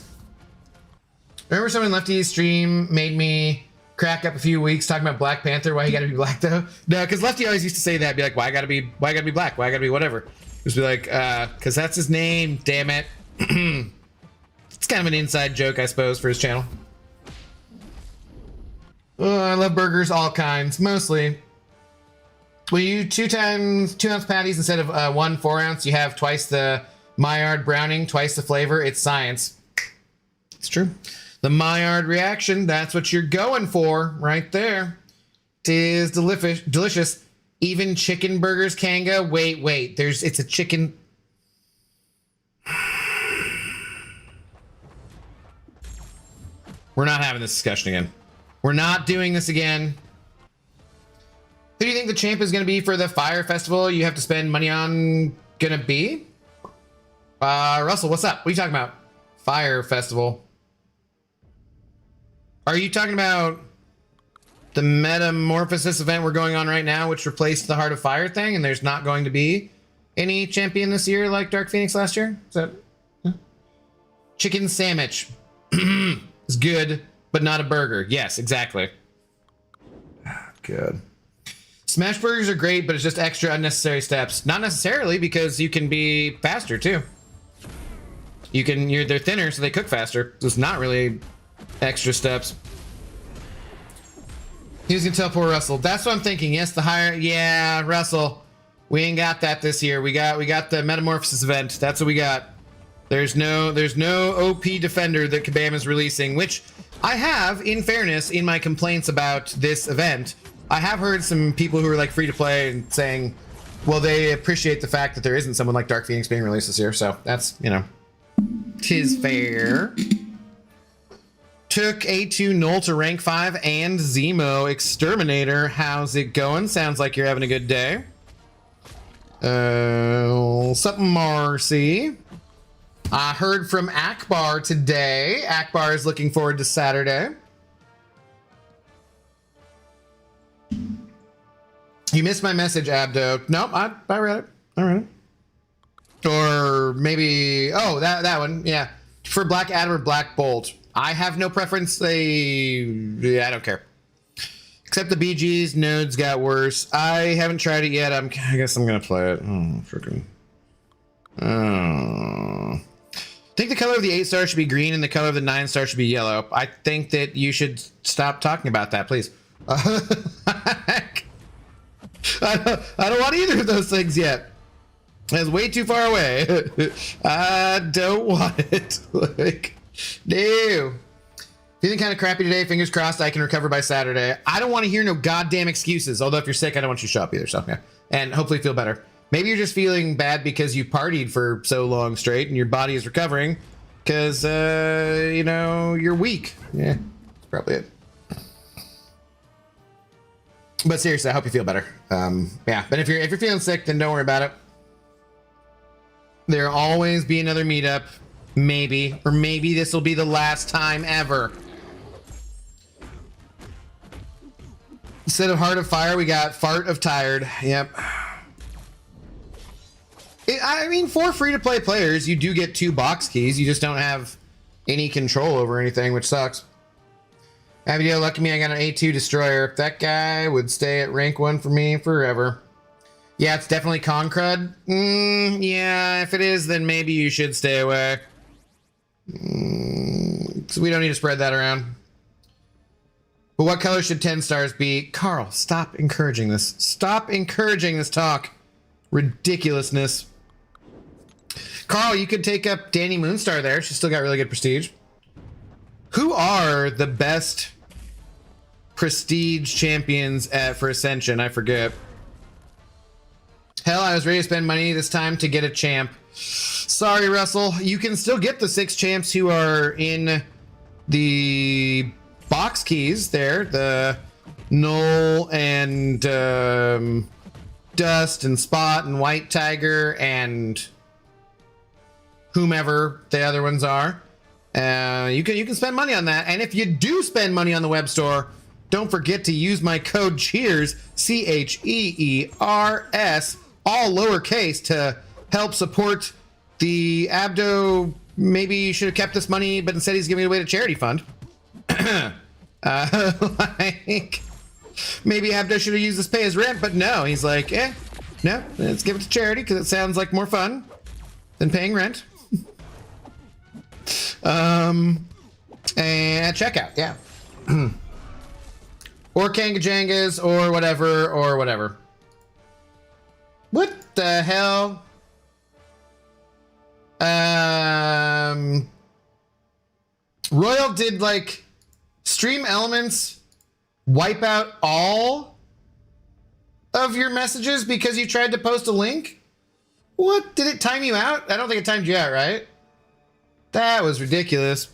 Remember someone Lefty's stream made me crack up a few weeks talking about Black Panther, why he gotta be black though? No, because Lefty always used to say that, be like, why I gotta be black? Why I gotta be whatever? Just be like, because that's his name, damn it. It's kind of an inside joke, I suppose, for his channel. I love burgers, all kinds, mostly. When you 2 ounce patties instead of 1 4 ounce, you have twice the Maillard browning, twice the flavor. It's science. It's true. The Maillard reaction, that's what you're going for right there. Tis delicious. Even chicken burgers can go. Wait, it's a chicken. We're not having this discussion again. We're not doing this again. Who do you think the champ is going to be for the Fire Festival you have to spend money on going to be? Russell, what's up? What are you talking about? Fire Festival. Are you talking about the Metamorphosis event we're going on right now, which replaced the Heart of Fire thing, and there's not going to be any champion this year like Dark Phoenix last year? Is that... Huh? Chicken sandwich. It's good, but not a burger. Yes, exactly. Good. Smash burgers are great, but it's just extra unnecessary steps. Not necessarily, because you can be faster too. They're thinner, so they cook faster. So it's not really extra steps. He was gonna tell poor Russell. That's what I'm thinking. Yes, the higher. Yeah, Russell. We ain't got that this year. We got the Metamorphosis event. That's what we got. There's no OP defender that Kabam is releasing, which I have, in fairness, in my complaints about this event. I have heard some people who are like free to play and saying, well, they appreciate the fact that there isn't someone like Dark Phoenix being released this year. So that's, you know, 'tis fair. Took A2 Null to rank 5 and Zemo Exterminator. How's it going? Sounds like you're having a good day. Something Marcy. I heard from Akbar today. Akbar is looking forward to Saturday. You missed my message, Abdo. Nope, I read it. I read it. Or maybe, oh, that one. Yeah. For Black Adam or Black Bolt. I have no preference. I don't care. Except the BGs nodes got worse. I haven't tried it yet. I guess I'm gonna play it. Oh, freaking. I think the color of the 8-star should be green and the color of the 9-star should be yellow. I think that you should stop talking about that, please. I don't want either of those things yet. It's way too far away. I don't want it. Like, no. Feeling kind of crappy today. Fingers crossed I can recover by Saturday. I don't want to hear no goddamn excuses. Although if you're sick, I don't want you to show up either. So yeah, and hopefully feel better. Maybe you're just feeling bad because you partied for so long straight and your body is recovering because you know, you're weak. Yeah, that's probably it. But seriously, I hope you feel better. Yeah, but if you're feeling sick, then don't worry about it. There'll always be another meetup, maybe, or maybe this will be the last time ever. Instead of Heart of Fire, we got Fart of Tired. Yep. I mean, for free-to-play players, you do get 2 box keys. You just don't have any control over anything, which sucks. Abigail, lucky me, I got an A2 Destroyer. That guy would stay at rank 1 for me forever. Yeah, it's definitely con crud. Yeah, if it is, then maybe you should stay away. So we don't need to spread that around. But what color should 10 stars be? Carl, stop encouraging this. Stop encouraging this talk. Ridiculousness. Carl, you could take up Danny Moonstar there. She's still got really good prestige. Who are the best prestige champions for Ascension? I forget. Hell, I was ready to spend money this time to get a champ. Sorry, Russell. You can still get the 6 champs who are in the box keys there. The Null and Dust and Spot and White Tiger and whomever the other ones are. You can spend money on that. And if you do spend money on the web store, don't forget to use my code CHEERS, CHEERS, all lowercase, to help support the Abdo. Maybe you should have kept this money, but instead he's giving it away to charity fund. Like, maybe Abdo should have used this pay as rent, but no, he's like, no, let's give it to charity because it sounds like more fun than paying rent. And checkout, yeah. Or Kangajangas, or whatever. What the hell? Royal did like Stream Elements wipe out all of your messages because you tried to post a link? What? Did it time you out? I don't think it timed you out, right? That was ridiculous.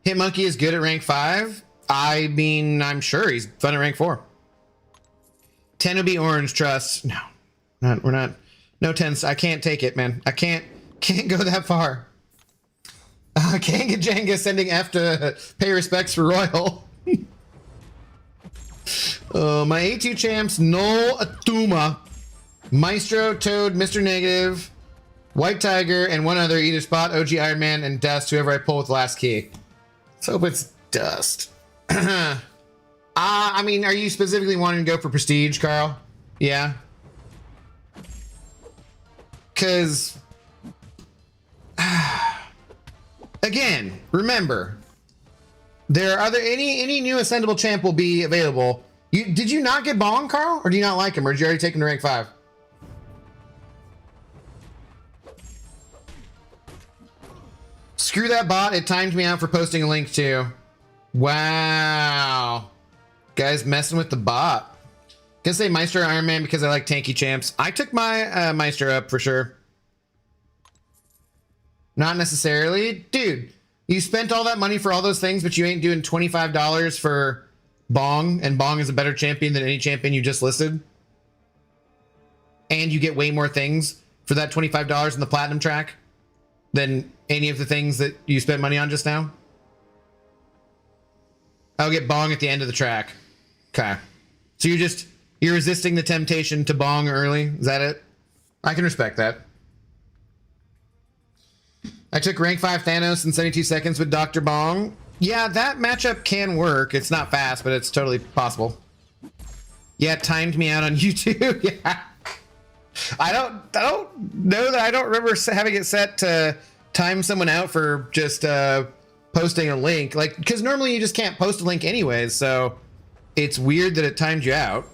Hitmonkey is good at rank 5. I mean, I'm sure he's fun at rank 4. 10 would be orange, trust. No, we're not. No 10s. I can't take it, man. I can't go that far. I can't get Jenga sending F to pay respects for Royal. My A2 champs, Null Atuma, Maestro, Toad, Mr. Negative, White Tiger, and one other, either Spot, OG Iron Man, and Dust, whoever I pull with the last key. Let's hope it's Dust. I mean, are you specifically wanting to go for Prestige, Carl? Yeah. Because... again, remember, there are any new ascendable champ will be available. Did you not get Bong, Carl? Or do you not like him? Or did you already take him to rank 5? Screw that bot. It timed me out for posting a link too. Wow. Guys messing with the bot. Gonna say Maestro Iron Man because I like tanky champs. I took my Maestro up for sure. Not necessarily. Dude, you spent all that money for all those things, but you ain't doing $25 for Bong, and Bong is a better champion than any champion you just listed. And you get way more things for that $25 in the platinum track than any of the things that you spent money on just now. I'll get Bong at the end of the track. Okay. So you're resisting the temptation to Bong early? Is that it? I can respect that. I took rank 5 Thanos in 72 seconds with Dr. Bong. Yeah, that matchup can work. It's not fast, but it's totally possible. Yeah, it timed me out on YouTube. Yeah. I don't know that I don't remember having it set to time someone out for just posting a link. Like, because normally you just can't post a link anyways, so it's weird that it timed you out.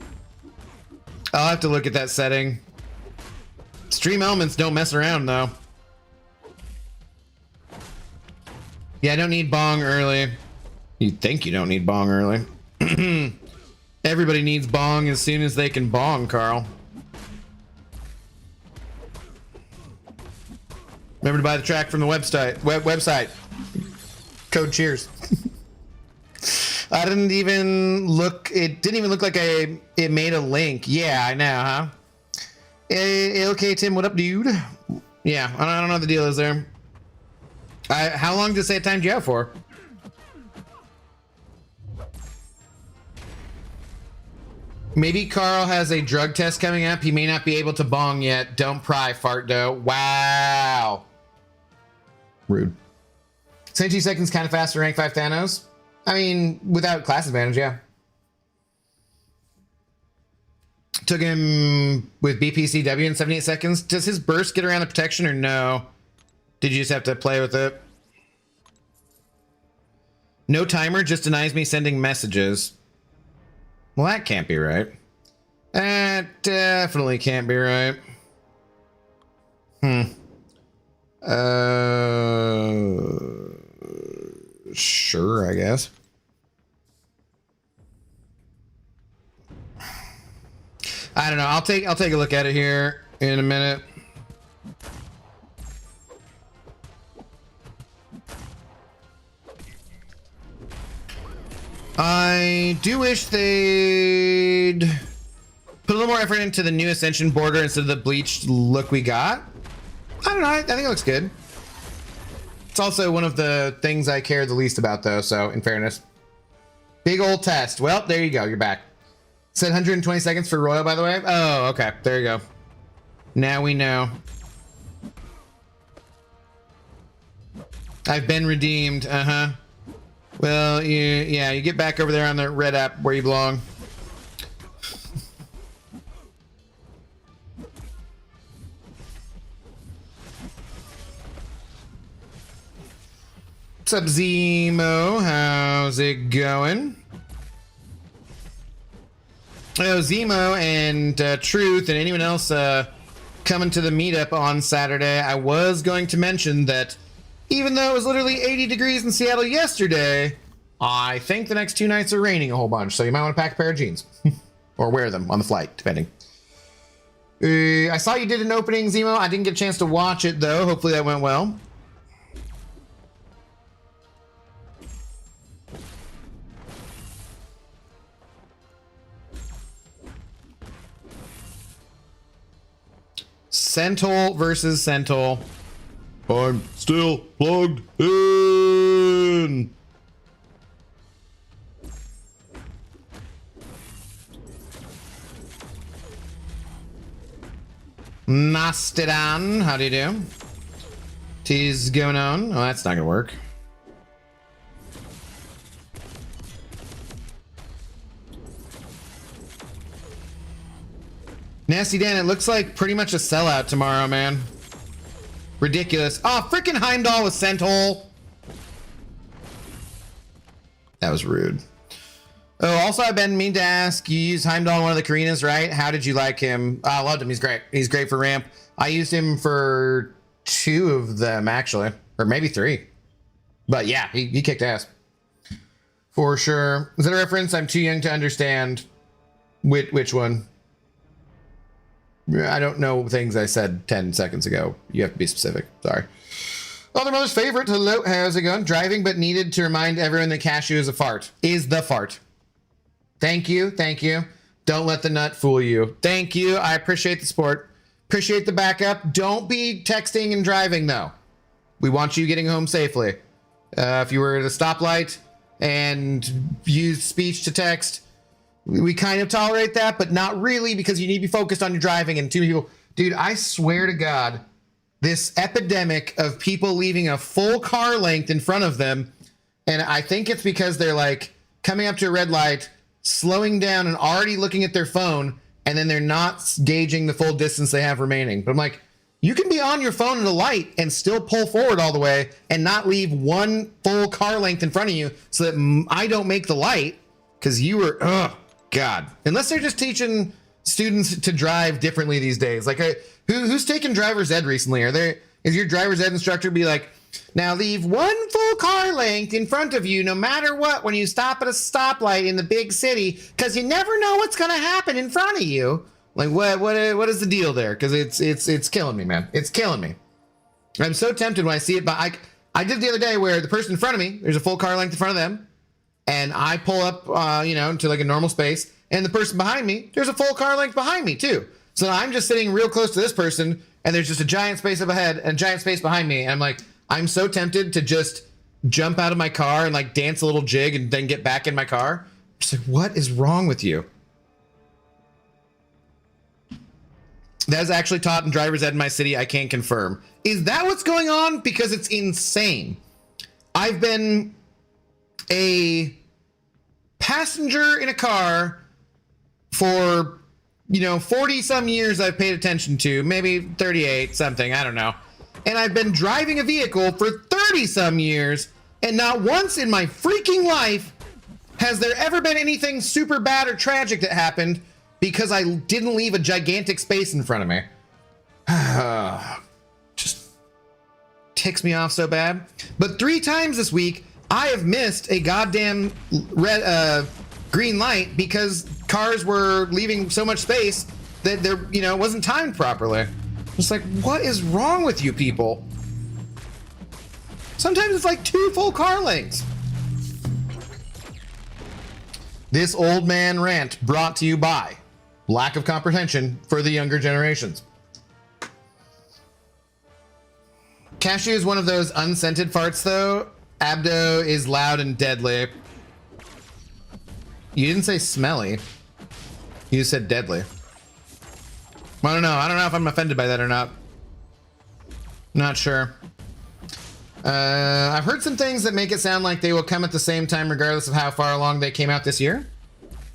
I'll have to look at that setting. Stream elements don't mess around though. Yeah, I don't need Bong early. You think you don't need Bong early. Everybody needs Bong as soon as they can Bong, Carl. Remember to buy the track from the website. Code cheers. I didn't even look. It didn't even look like it made a link. Yeah, I know, huh? Okay, Tim, what up, dude? Yeah, I don't know what the deal is there. How long did it say it timed you out for? Maybe Carl has a drug test coming up. He may not be able to Bong yet. Don't pry, fart dough. Wow. Rude. 72 seconds kind of fast for rank 5 Thanos. I mean, without class advantage, yeah. Took him with BPCW in 78 seconds. Does his burst get around the protection or no? Did you just have to play with it? No timer just denies me sending messages. Well, that can't be right. That definitely can't be right. Sure, I guess. I don't know. I'll take a look at it here in a minute. I do wish they'd put a little more effort into the new Ascension border instead of the bleached look we got. I don't know. I think it looks good. It's also one of the things I care the least about, though, so in fairness. Big old test. Well, there you go. You're back. Said 120 seconds for Royal, by the way. Oh, okay. There you go. Now we know. I've been redeemed. Uh-huh. Well, you get back over there on the red app where you belong. What's up, Zemo? How's it going? Oh, Zemo and Truth and anyone else coming to the meetup on Saturday. I was going to mention that even though it was literally 80 degrees in Seattle yesterday, I think the next 2 nights are raining a whole bunch, so you might want to pack a pair of jeans. Or wear them on the flight, depending. I saw you did an opening, Zemo. I didn't get a chance to watch it, though. Hopefully that went well. Centol versus Centol. I'm still plugged in. Mastodon, how do you do? T's going on. Oh, that's not gonna work. Nasty Dan, it looks like pretty much a sellout tomorrow, man. Ridiculous. Oh, freaking Heimdall with Centol. That was rude. Oh, also, I've been meaning to ask, you used Heimdall in one of the Karinas, right? How did you like him? Oh, I loved him. He's great. He's great for ramp. I used him for 2 of them, actually. Or maybe 3. But yeah, he kicked ass. For sure. Is that a reference? I'm too young to understand. Which one? I don't know things I said 10 seconds ago. You have to be specific. Sorry. Other mother's favorite. Hello, how's it going? Driving, but needed to remind everyone that cashew is a fart. Is the fart. Thank you. Thank you. Don't let the nut fool you. Thank you. I appreciate the support. Appreciate the backup. Don't be texting and driving, though. We want you getting home safely. If you were at a stoplight and used speech to text, we kind of tolerate that, but not really, because you need to be focused on your driving. And 2 people, dude, I swear to God, this epidemic of people leaving a full car length in front of them, and I think it's because they're like coming up to a red light, slowing down and already looking at their phone, and then they're not gauging the full distance they have remaining. But I'm like, you can be on your phone at a light and still pull forward all the way and not leave one full car length in front of you so that I don't make the light, because you were, oh God. Unless they're just teaching students to drive differently these days. Like, who's taken driver's ed recently? Is your driver's ed instructor be like, now leave one full car length in front of you no matter what when you stop at a stoplight in the big city, because you never know what's going to happen in front of you. Like, what is the deal there? Because it's killing me, man. It's killing me. I'm so tempted when I see it, but I did the other day where the person in front of me, there's a full car length in front of them, and I pull up, into like a normal space, and the person behind me, there's a full car length behind me too. So I'm just sitting real close to this person, and there's just a giant space up ahead and a giant space behind me, and I'm like, I'm so tempted to just jump out of my car and like dance a little jig and then get back in my car. Just like, what is wrong with you? That is actually taught in driver's ed in my city. I can't confirm. Is that what's going on? Because it's insane. I've been a passenger in a car for, 40 some years I've paid attention to, maybe 38 something, I don't know. And I've been driving a vehicle for 30 some years, and not once in my freaking life has there ever been anything super bad or tragic that happened because I didn't leave a gigantic space in front of me. Just ticks me off so bad. But 3 times this week, I have missed a goddamn green light because cars were leaving so much space that there, it wasn't timed properly. It's like, what is wrong with you people? Sometimes it's like 2 full car lengths. This old man rant brought to you by lack of comprehension for the younger generations. Cashew is one of those unscented farts, though. Abdo is loud and deadly. You didn't say smelly. You said deadly. I don't know. I don't know if I'm offended by that or not. Not sure. I've heard some things that make it sound like they will come at the same time regardless of how far along they came out this year.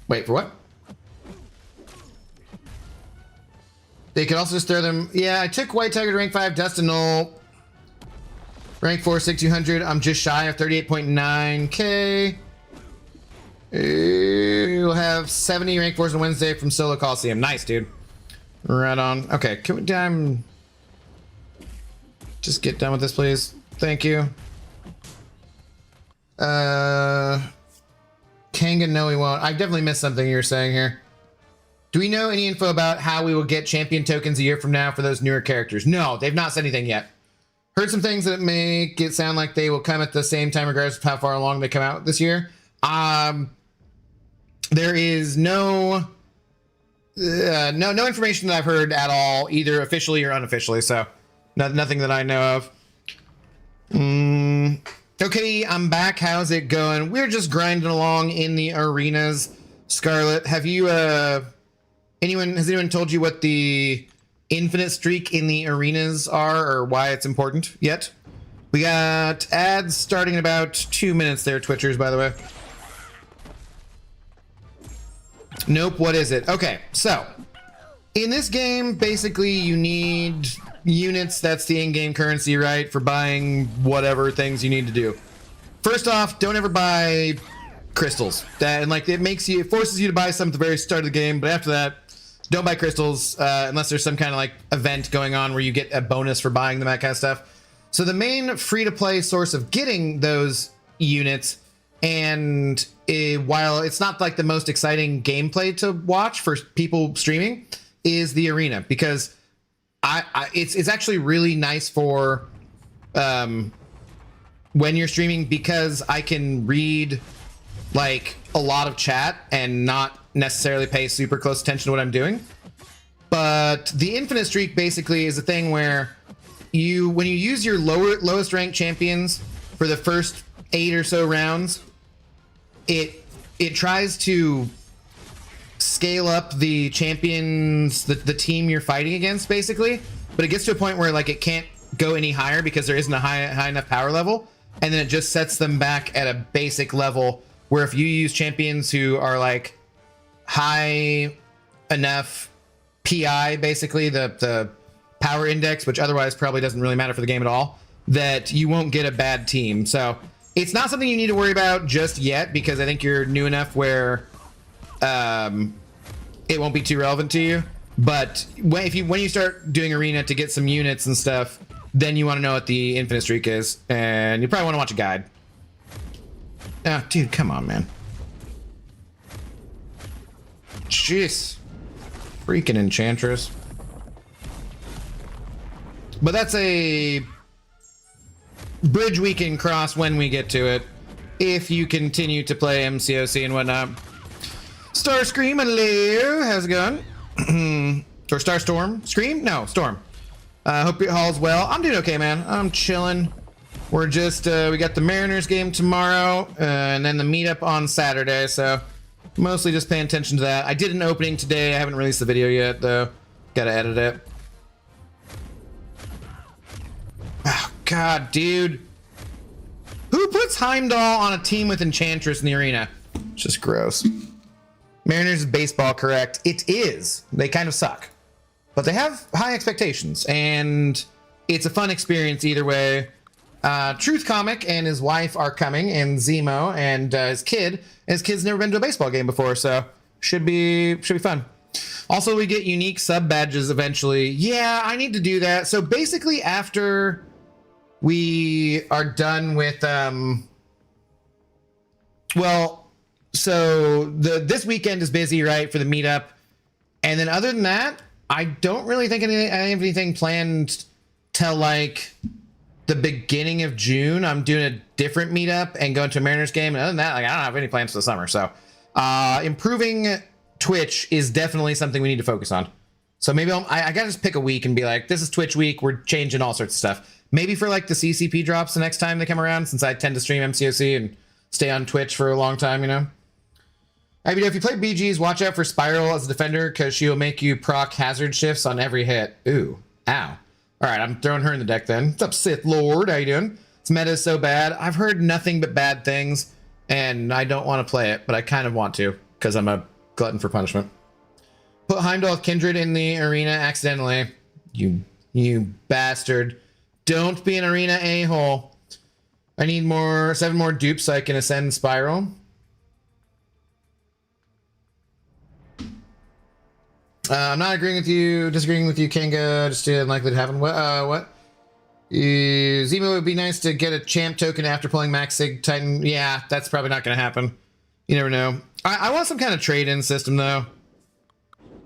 Wait, for what? They could also just throw them. Yeah, I took White Tiger to rank 5, Dust and Null. Rank 4, 6200. I'm just shy of 38.9k. We'll have 70 rank 4s on Wednesday from Solo Coliseum. Nice, dude. Right on. Okay, can we just get done with this, please? Thank you. Kanga, no, we won't. I've definitely missed something you're saying here. Do we know any info about how we will get champion tokens a year from now for those newer characters? No, they've not said anything yet. Heard some things that make it sound like they will come at the same time regardless of how far along they come out this year. There is no no information that I've heard at all, either officially or unofficially. So, nothing that I know of. Okay, I'm back. How's it going? We're just grinding along in the arenas. Scarlet, have you has anyone told you what the infinite streak in the arenas are or why it's important yet? We got ads starting in about 2 minutes there, Twitchers, by the way. Nope, what is it? Okay, so in this game, basically you need units. That's the in-game currency, right, for buying whatever things you need to do. First off, don't ever buy crystals. It forces you to buy some at the very start of the game, but after that, don't buy crystals unless there's some kind of like event going on where you get a bonus for buying them, that kind of stuff. So the main free-to-play source of getting those units, and while it's not like the most exciting gameplay to watch for people streaming, is the arena, because it's actually really nice for when you're streaming, because I can read like a lot of chat and not necessarily pay super close attention to what I'm doing. But the infinite streak basically is a thing where when you use your lowest ranked champions for the first 8 or so rounds, it tries to scale up the champions, the team you're fighting against, basically. But it gets to a point where like it can't go any higher because there isn't a high enough power level, and then it just sets them back at a basic level where if you use champions who are like high enough PI, basically the power index, which otherwise probably doesn't really matter for the game at all, that you won't get a bad team. So it's not something you need to worry about just yet, because I think you're new enough where it won't be too relevant to you. But when you start doing arena to get some units and stuff, then you want to know what the infinite streak is, and you probably want to watch a guide. Ah, dude, come on, man. Jeez. Freaking Enchantress. But that's a bridge we can cross when we get to it, if you continue to play MCOC and whatnot. Starscream, hello. How's it going? Or Starstorm? Scream? No, Storm. Hope your all's well. I'm doing okay, man. I'm chilling. We're just, we got the Mariners game tomorrow, and then the meetup on Saturday, so mostly just paying attention to that. I did an opening today. I haven't released the video yet, though. Gotta edit it. Oh, God, dude. Who puts Heimdall on a team with Enchantress in the arena? It's just gross. Mariners is baseball, correct? It is. They kind of suck. But they have high expectations, and it's a fun experience either way. Truth Comic and his wife are coming, and Zemo and his kid. And his kid's never been to a baseball game before, so should be fun. Also, we get unique sub badges eventually. Yeah, I need to do that. So basically, after we are done with this weekend is busy, right, for the meetup, and then other than that, I don't really think I have anything planned till like the beginning of June. I'm doing a different meetup and going to a Mariners game, and other than that, like, I don't have any plans for the summer. So improving Twitch is definitely something we need to focus on. So maybe I gotta just pick a week and be like, this is Twitch week, we're changing all sorts of stuff. Maybe for like the CCP drops the next time they come around, since I tend to stream MCOC and stay on Twitch for a long time, you know. I mean, if you play BGs, watch out for Spiral as a defender, because she'll make you proc hazard shifts on every hit. Ooh, ow. All right, I'm throwing her in the deck then. What's up, Sith Lord? How you doing? This meta is so bad. I've heard nothing but bad things, and I don't want to play it, but I kind of want to, because I'm a glutton for punishment. Put Heimdall with Kindred in the arena accidentally. You bastard. Don't be an arena a-hole. I need 7 more dupes so I can ascend Spiral. I'm not disagreeing with you, Kanga. Just unlikely to happen. What? Zemo would be nice to get a champ token after pulling Max Sig Titan. Yeah, that's probably not going to happen. You never know. I want some kind of trade-in system, though.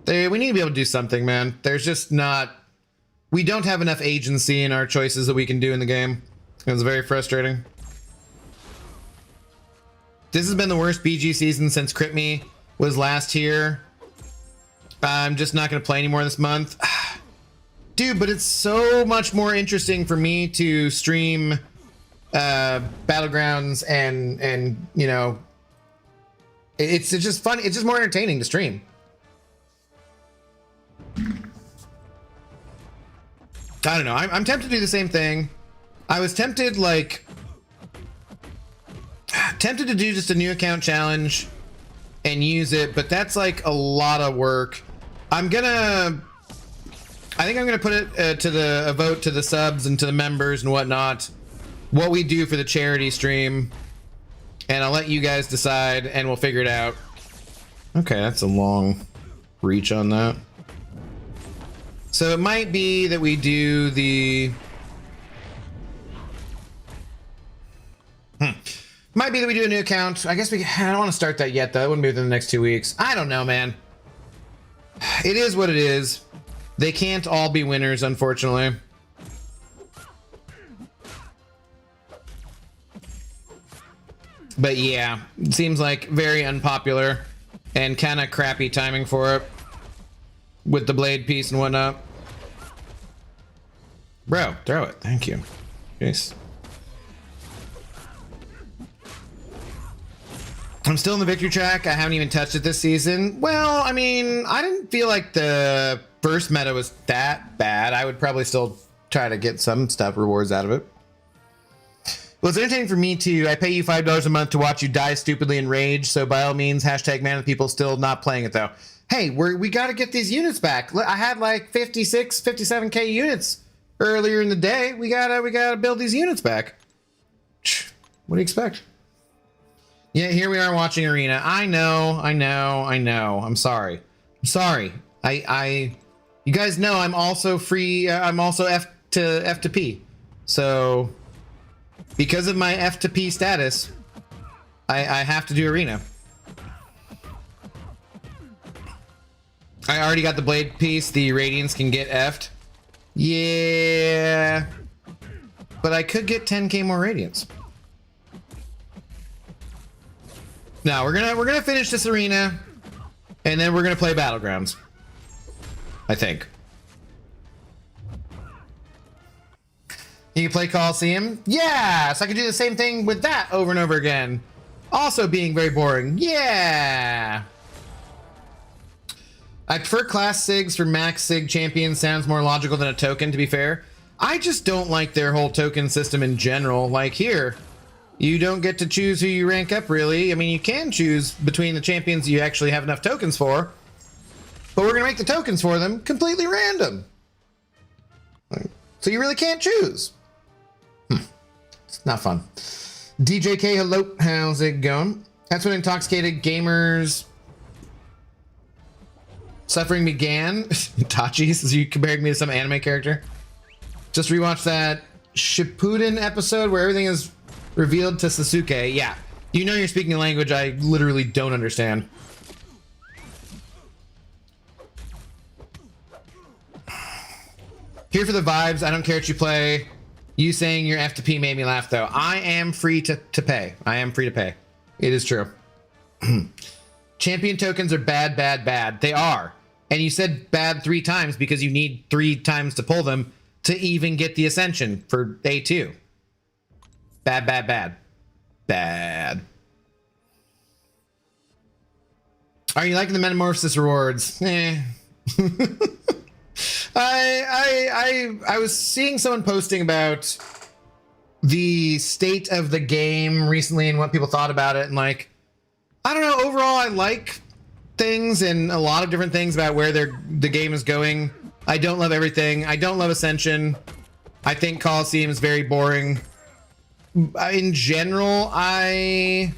We need to be able to do something, man. There's just not... We don't have enough agency in our choices that we can do in the game. It's very frustrating. This has been the worst BG season since Crit Me was last here. I'm just not going to play anymore this month. Dude, but it's so much more interesting for me to stream Battlegrounds and you know, it's just fun. It's just more entertaining to stream. I don't know. I'm tempted to do the same thing. I was tempted, like, tempted to do just a new account challenge and use it, but that's like a lot of work. I think I'm gonna put it to a vote to the subs and to the members and whatnot, what we do for the charity stream, and I'll let you guys decide and we'll figure it out. Okay, that's a long reach on that. So it might be that we do the might be that we do a new account. I guess I don't want to start that yet though. It wouldn't be within the next 2 weeks. I don't know, man. It is what it is. They can't all be winners, unfortunately. But yeah, it seems like very unpopular and kind of crappy timing for it with the blade piece and whatnot. Bro, throw it. Thank you. Jeez. I'm still in the victory track. I haven't even touched it this season. Well, I mean, I didn't feel like the first meta was that bad. I would probably still try to get some stuff, rewards out of it. Well, it's entertaining for me too. I pay you $5 a month to watch you die stupidly in rage. So by all means, hashtag man of the people. Still not playing it though. Hey, we got to get these units back. I had like 56, 57k units earlier in the day. We gotta build these units back. What do you expect? Yeah, here we are watching Arena. I know. I'm sorry. You guys know I'm also free. I'm also F to P. So because of my F to P status, I have to do Arena. I already got the blade piece. The Radiants can get F'd. Yeah. But I could get 10k more Radiants. Now we're gonna finish this arena, and then we're gonna play Battlegrounds. I think. You can play Coliseum? Yeah! So I can do the same thing with that over and over again. Also being very boring. Yeah! I prefer class SIGs for max SIG champions. Sounds more logical than a token, to be fair. I just don't like their whole token system in general. Like here, you don't get to choose who you rank up, really. I mean, you can choose between the champions you actually have enough tokens for, but we're gonna make the tokens for them completely random. So you really can't choose. It's not fun. DJK, hello, how's it going? That's when intoxicated gamers suffering began. Tachi says you compared me to some anime character. Just rewatched that Shippuden episode where everything is revealed to Sasuke. Yeah, you know you're speaking a language I literally don't understand. Here for the vibes. I don't care what you play. You saying your F to P made me laugh though. I am free to pay. I am free to pay. It is true. Champion tokens are bad, bad, bad. They are. And you said bad 3 times because you need 3 times to pull them to even get the ascension for A2. Bad, bad, bad. Bad. Are you liking the metamorphosis rewards? Eh. I was seeing someone posting about the state of the game recently and what people thought about it, and like, I don't know, overall I like things and a lot of different things about where the game is going. I don't love everything. I don't love Ascension. I think Coliseum is very boring. In general, I'm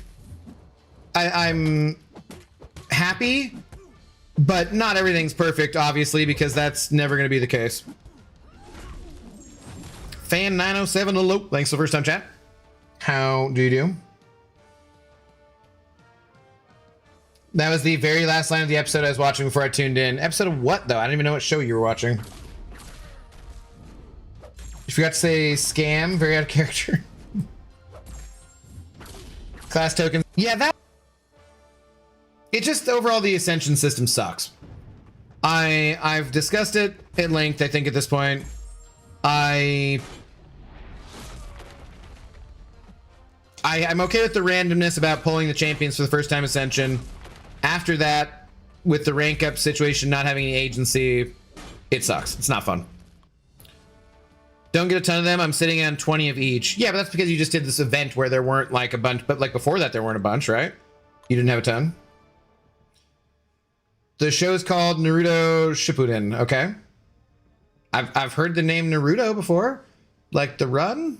happy, but not everything's perfect, obviously, because that's never going to be the case. Fan 907, hello. Thanks for the first time chat. How do you do? That was the very last line of the episode I was watching before I tuned in. Episode of what, though? I don't even know what show you were watching. You forgot to say scam. Very out of character. Class tokens. Yeah, that... It just, overall, the Ascension system sucks. I've discussed it at length, I think, at this point. I'm okay with the randomness about pulling the champions for the first time Ascension. After that, with the rank up situation not having any agency, it sucks. It's not fun. Don't get a ton of them. I'm sitting on 20 of each. Yeah, but that's because you just did this event where there weren't like a bunch, but like before that there weren't a bunch, right? You didn't have a ton. The show is called Naruto Shippuden. Okay. I've heard the name Naruto before, like the run.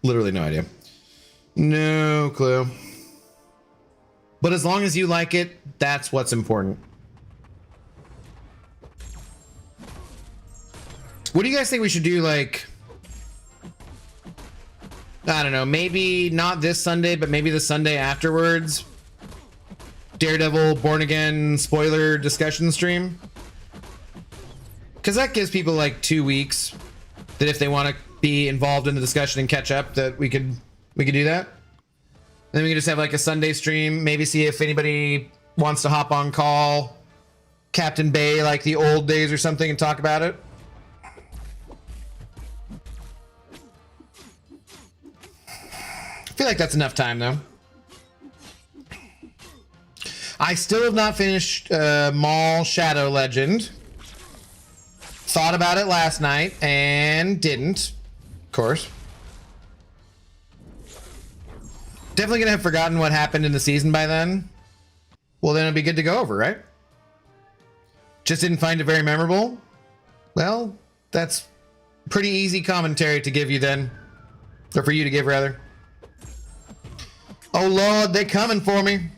Literally no idea. No clue. But as long as you like it, that's what's important. What do you guys think we should do? Like, I don't know, maybe not this Sunday, but maybe the Sunday afterwards. Daredevil Born Again spoiler discussion stream. Because that gives people like 2 weeks that if they want to be involved in the discussion and catch up, that we could do that. Then we can just have like a Sunday stream, maybe see if anybody wants to hop on call Captain Bay like the old days or something and talk about it. I feel like that's enough time though. I still have not finished Maul Shadow Legend. Thought about it last night and didn't, of course. Definitely gonna have forgotten what happened in the season by then. Well, then it'll be good to go over, right? Just didn't find it very memorable. Well, that's pretty easy commentary to give you then. Or for you to give, rather. Oh Lord, they're coming for me.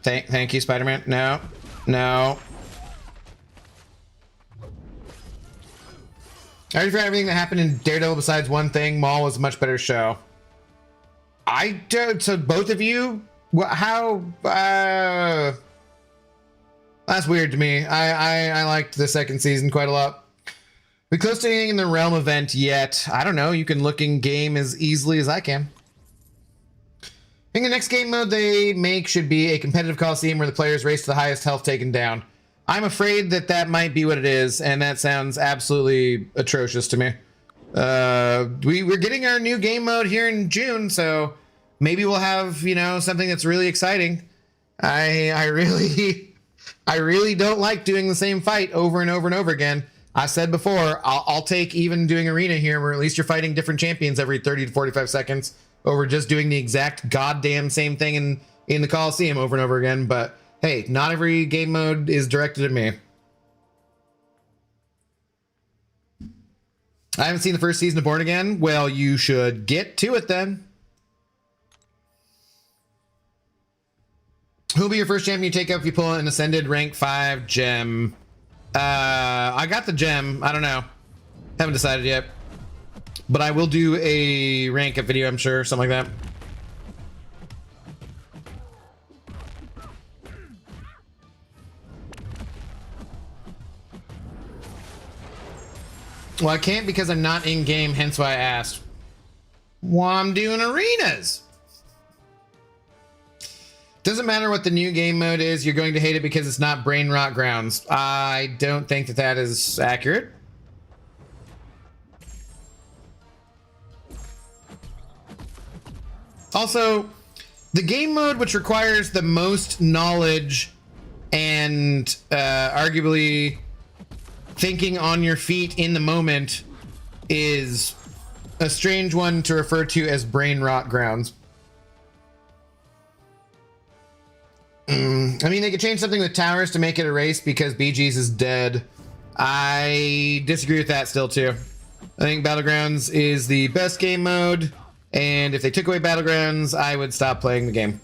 Thank you, Spider-Man. No. I already forgot everything that happened in Daredevil besides one thing. Maul was a much better show. I don't. So both of you, how? That's weird to me. I liked the second season quite a lot. We close to anything in the Realm event yet? I don't know. You can look in game as easily as I can. I think the next game mode they make should be a competitive Coliseum where the players race to the highest health taken down. I'm afraid that might be what it is, and that sounds absolutely atrocious to me. We're getting our new game mode here in June, so maybe we'll have, you know, something that's really exciting. I really don't like doing the same fight over and over and over again. I said before, I'll take even doing arena here where at least you're fighting different champions every 30 to 45 seconds over just doing the exact goddamn same thing in the Coliseum over and over again. But hey, not every game mode is directed at me. I haven't seen the first season of Born Again. Well, you should get to it then. Who'll be your first champion you take up if you pull an Ascended rank 5 gem? I got the gem. I don't know. Haven't decided yet. But I will do a rank up video, I'm sure. Something like that. Well, I can't because I'm not in game, hence why I asked. Well, I'm doing arenas. Doesn't matter what the new game mode is, you're going to hate it because it's not brain rot grounds. I don't think that is accurate. Also, the game mode which requires the most knowledge and arguably thinking on your feet in the moment is a strange one to refer to as brain rot grounds. I mean, they could change something with towers to make it a race because BGs is dead. I disagree with that still too. I think Battlegrounds is the best game mode, and if they took away Battlegrounds, I would stop playing the game.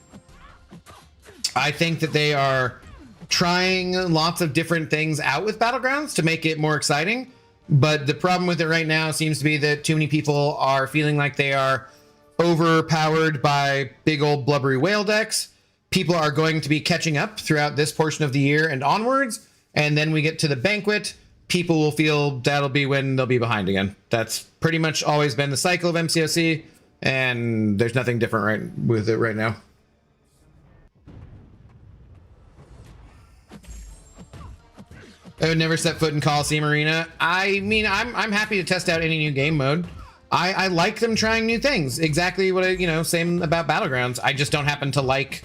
I think that they are trying lots of different things out with Battlegrounds to make it more exciting, but the problem with it right now seems to be that too many people are feeling like they are overpowered by big old blubbery whale decks. people are going to be catching up throughout this portion of the year and onwards. And then we get to the banquet. People will feel that'll be when they'll be behind again. That's pretty much always been the cycle of MCOC. And there's nothing different right with it right now. I would never set foot in Coliseum Arena. I mean, I'm happy to test out any new game mode. I like them trying new things. Exactly what I, same about Battlegrounds. I just don't happen to like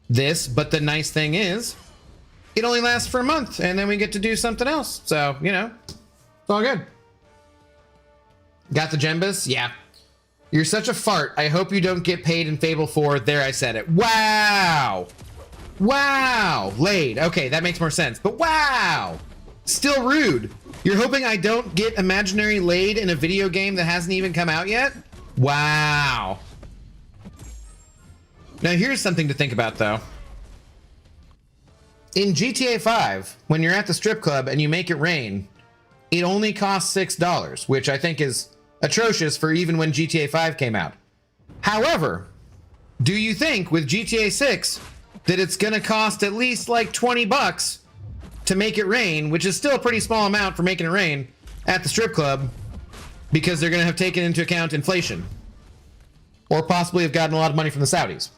this, but the nice thing is it only lasts for a month and then we get to do something else. So, it's all good. Got the Gembus? Yeah. You're such a fart. I hope you don't get paid in Fable 4. There, I said it. Wow. Wow. Laid. Okay, that makes more sense. But wow. Still rude. You're hoping I don't get imaginary laid in a video game that hasn't even come out yet? Wow. Now here's something to think about though. In GTA 5, when you're at the strip club and you make it rain, it only costs $6, which I think is atrocious for even when GTA 5 came out. However, do you think with GTA 6 that it's gonna cost at least like 20 bucks to make it rain, which is still a pretty small amount for making it rain at the strip club, because they're gonna have taken into account inflation or possibly have gotten a lot of money from the Saudis.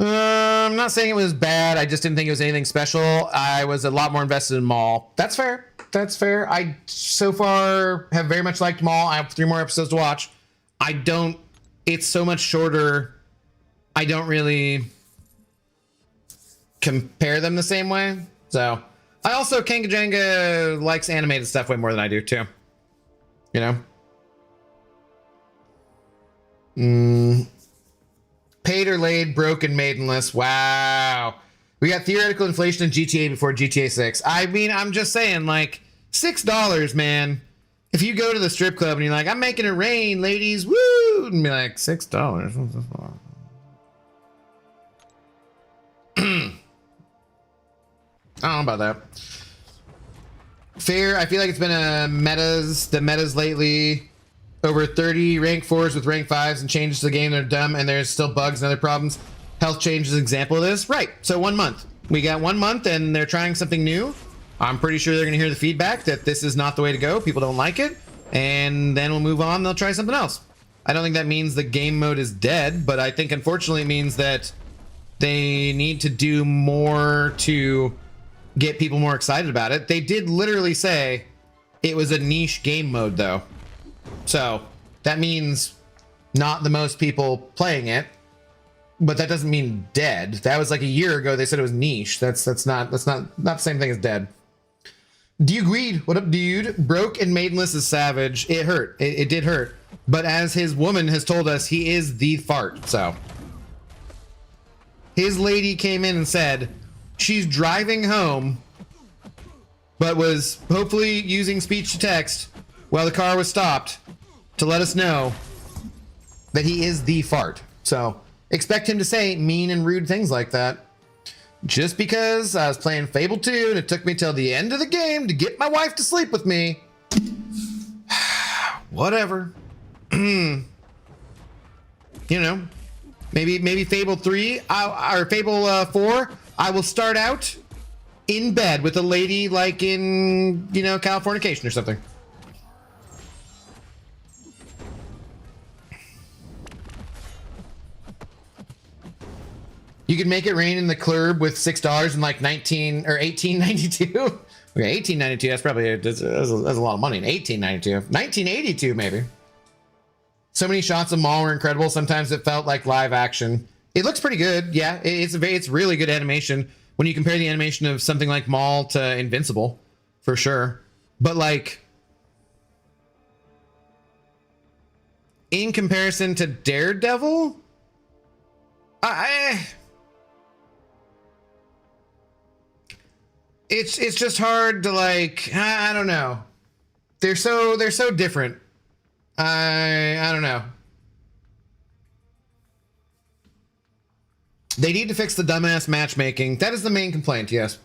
I'm not saying it was bad. I just didn't think it was anything special. I was a lot more invested in Maul. That's fair. That's fair. I so far have very much liked Maul. I have 3 more episodes to watch. It's so much shorter. I don't really compare them the same way. So I also, Kanga Jenga likes animated stuff way more than I do too. Paid or laid, broken, maidenless. Wow. We got theoretical inflation in GTA before GTA 6. I mean, I'm just saying, like, $6, man. If you go to the strip club and you're like, I'm making it rain, ladies, woo! And be like, $6. I don't know about that. Fair. I feel like it's been the metas lately. Over 30 rank 4s with rank 5s and changes to the game that are dumb, and there's still bugs and other problems. Health change is an example of this. Right. So 1 month. We got 1 month and they're trying something new. I'm pretty sure they're going to hear the feedback that this is not the way to go. People don't like it. And then we'll move on. They'll try something else. I don't think that means the game mode is dead, but I think unfortunately it means that they need to do more to get people more excited about it. They did literally say it was a niche game mode though. So that means not the most people playing it, but that doesn't mean dead. That was like a year ago. They said it was niche. That's not the same thing as dead. Do you agree? What up, dude? Broke and maidenless is savage. It hurt. It did hurt. But as his woman has told us, he is the fart. So his lady came in and said she's driving home, but was hopefully using speech to text while the car was stopped to let us know that he is the fart. So expect him to say mean and rude things like that. Just because I was playing Fable 2 and it took me till the end of the game to get my wife to sleep with me. Whatever. Maybe Fable 3 or Fable 4, I will start out in bed with a lady like in, Californication or something. You could make it rain in the club with $6 in like 19 or 1892. Okay, 1892. That's probably that's a lot of money. In 1892, 1982 maybe. So many shots of Maul were incredible. Sometimes it felt like live action. It looks pretty good. Yeah, it's really good animation when you compare the animation of something like Maul to Invincible, for sure. But like in comparison to Daredevil, it's just hard to like, I don't know. They're so different. I don't know. They need to fix the dumbass matchmaking. That is the main complaint, yes.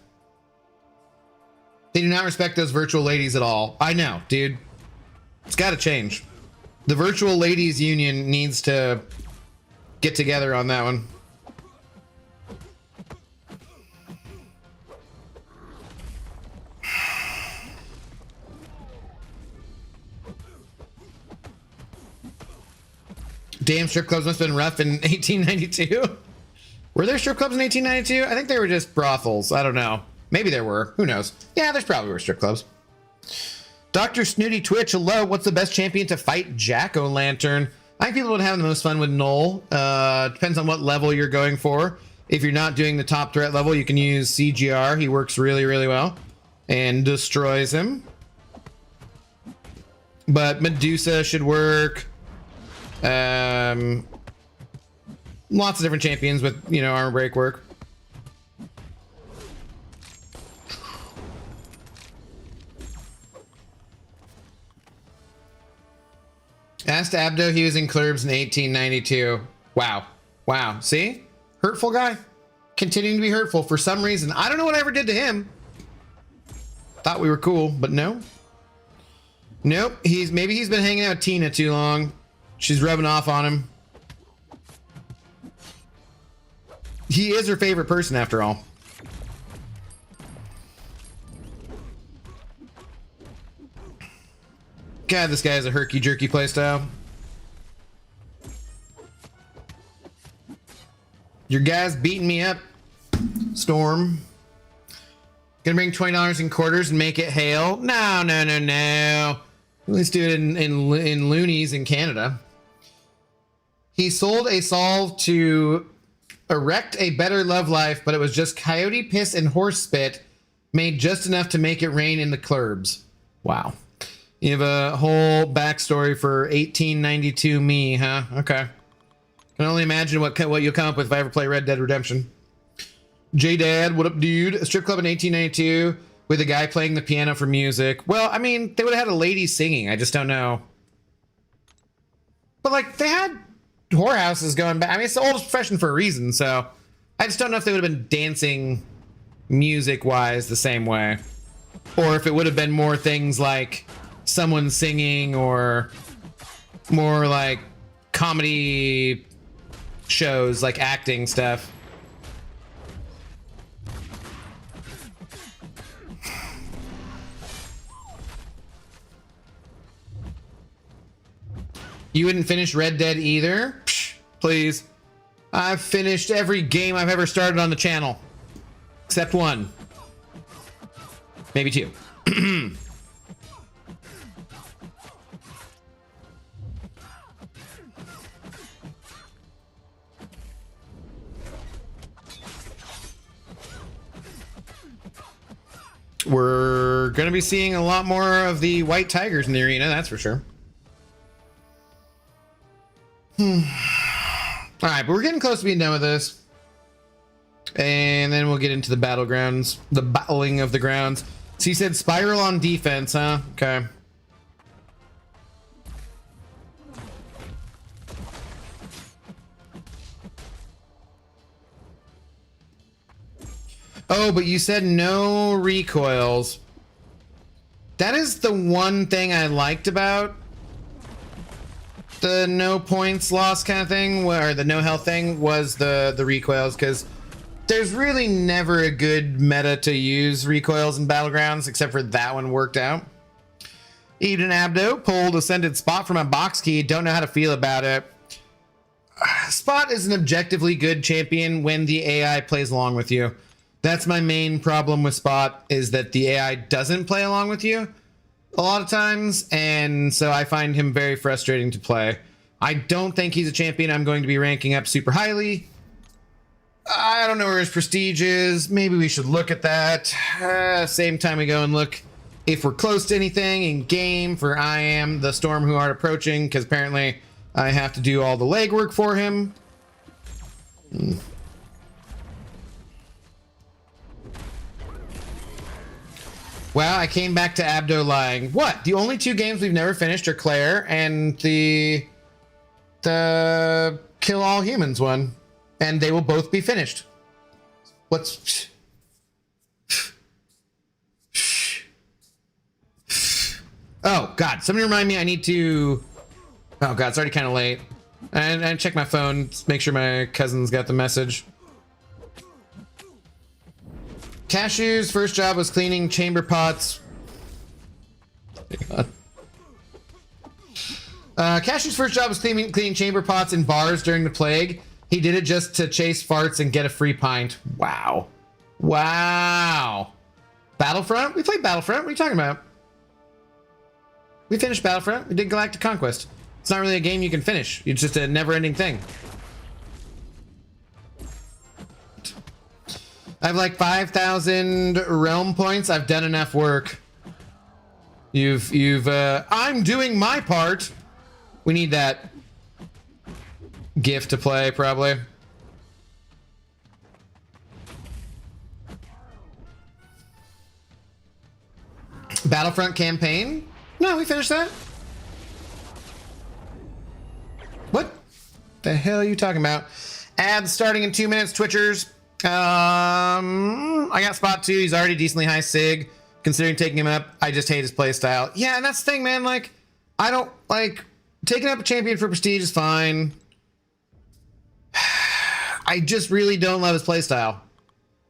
They do not respect those virtual ladies at all. I know, dude. It's got to change. The virtual ladies union needs to get together on that one. Damn, strip clubs must have been rough in 1892. Were there strip clubs in 1892? I think they were just brothels. I don't know. Maybe there were. Who knows? Yeah, there's probably were strip clubs. Dr. Snooty Twitch, hello. What's the best champion to fight Jack-O-Lantern? I think people would have the most fun with Null. Depends on what level you're going for. If you're not doing the top threat level, you can use CGR. He works really, really well and destroys him. But Medusa should work. Lots of different champions with, you know, armor break work. Asked Abdo, he was in clubs in 1892. Wow. Wow. See? Hurtful guy. Continuing to be hurtful for some reason. I don't know what I ever did to him. Thought we were cool, but no. Nope. Maybe he's been hanging out with Tina too long. She's rubbing off on him. He is her favorite person after all. God, this guy has a herky-jerky playstyle. Your guy's beating me up, Storm. Gonna bring $20 in quarters and make it hail? No, no, no, no. Let's do it in loonies in Canada. He sold a solve to erect a better love life, but it was just coyote piss and horse spit made just enough to make it rain in the clubs. Wow. You have a whole backstory for 1892 me, huh? Okay. Can only imagine what you'll come up with if I ever play Red Dead Redemption. J-Dad, what up, dude? A strip club in 1892 with a guy playing the piano for music. Well, I mean, they would have had a lady singing. I just don't know. But, like, they had whorehouses going back. I mean, it's the oldest profession for a reason, so I just don't know if they would have been dancing music-wise the same way. Or if it would have been more things like someone singing or more like comedy shows, like acting stuff. You wouldn't finish Red Dead either? Psh, please. I've finished every game I've ever started on the channel. Except one. Maybe two. We're going to be seeing a lot more of the white tigers in the arena, that's for sure. All right, but we're getting close to being done with this. And then we'll get into the battlegrounds, the battling of the grounds. So you said spiral on defense, huh? Okay. Oh, but you said no recoils. That is the one thing I liked about the no points lost kind of thing, or the no health thing, was the recoils, because there's really never a good meta to use recoils in battlegrounds, except for that one worked out. Eden Abdo, pulled ascended Spot from a box key, don't know how to feel about it. Spot is an objectively good champion when the AI plays along with you. That's my main problem with Spot, is that the AI doesn't play along with you a lot of times, and so I find him very frustrating to play. I don't think he's a champion I'm going to be ranking up super highly. I don't know where his prestige is. Maybe we should look at that. Same time we go and look if we're close to anything in game for I am the Storm who are approaching, because apparently I have to do all the legwork for him. Well, I came back to Abdo lying. What? The only two games we've never finished are Claire and the Kill All Humans one. And they will both be finished. What's... Oh, God. Somebody remind me I need to... Oh, God. It's already kind of late. And check my phone, make sure my cousin's got the message. Cashew's first job was cleaning chamber pots. Cashew's first job was cleaning chamber pots in bars during the plague. He did it just to chase farts and get a free pint. Wow. Wow. Battlefront? We played Battlefront. What are you talking about? We finished Battlefront. We did Galactic Conquest. It's not really a game you can finish. It's just a never-ending thing. I have like 5,000 realm points. I've done enough work. I'm doing my part. We need that gift to play, probably. Battlefront campaign? No, we finished that. What the hell are you talking about? Ads starting in 2 minutes, Twitchers. I got Spot 2. He's already decently high sig. Considering taking him up, I just hate his playstyle. Yeah, and that's the thing, man. Like, I don't, like, taking up a champion for prestige is fine. I just really don't love his playstyle.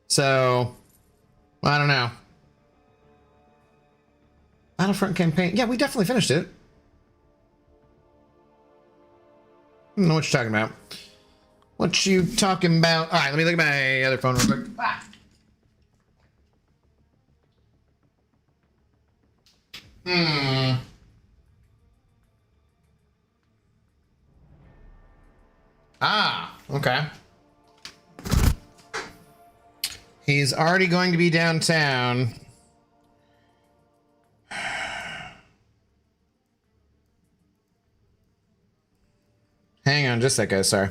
So, I don't know. Battlefront campaign. Yeah, we definitely finished it. I don't know what you're talking about. What you talking about? All right, let me look at my other phone real quick. Okay. He's already going to be downtown. Hang on just a sec, guys. Sorry.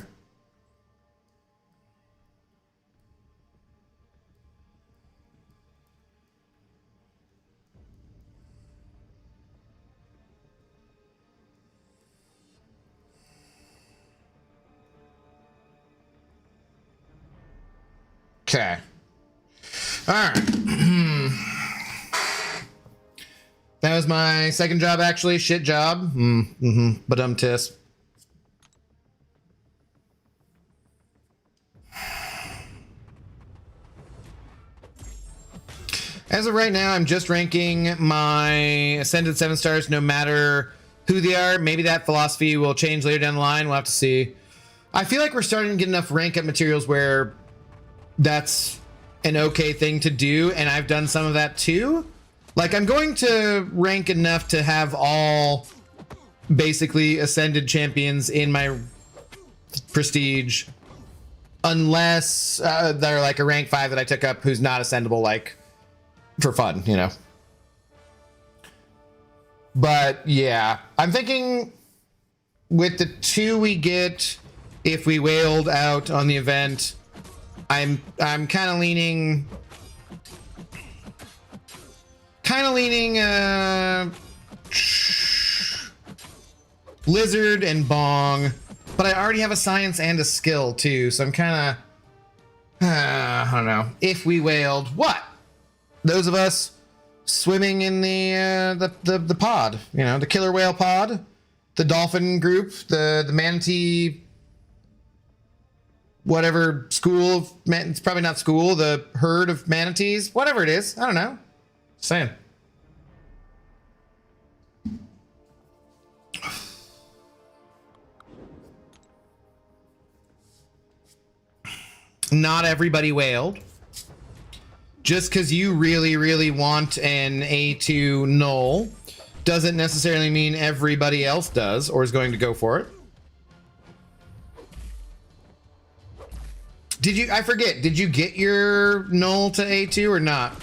Okay. All right. That was my second job, actually. Shit job. But tisk. As of right now, I'm just ranking my Ascended 7 stars no matter who they are. Maybe that philosophy will change later down the line. We'll have to see. I feel like we're starting to get enough rank up materials where that's an okay thing to do, and I've done some of that too. Like, I'm going to rank enough to have all basically Ascended champions in my prestige, unless they're like a rank 5 that I took up who's not ascendable, like, for fun, you know. But yeah, I'm thinking with the 2 we get if we wailed out on the event, I'm kind of leaning Lizard and Bong, but I already have a science and a skill too, so I'm kind of I don't know. If we wailed, what? Those of us swimming in the pod, you know, the killer whale pod, the dolphin group, the manatee, whatever school of it's probably not school, the herd of manatees, whatever it is, I don't know. Just saying. Not everybody wailed. Just because you really, really want an A2 null doesn't necessarily mean everybody else does or is going to go for it. Did you, I forget, did you get your null to A2 or not?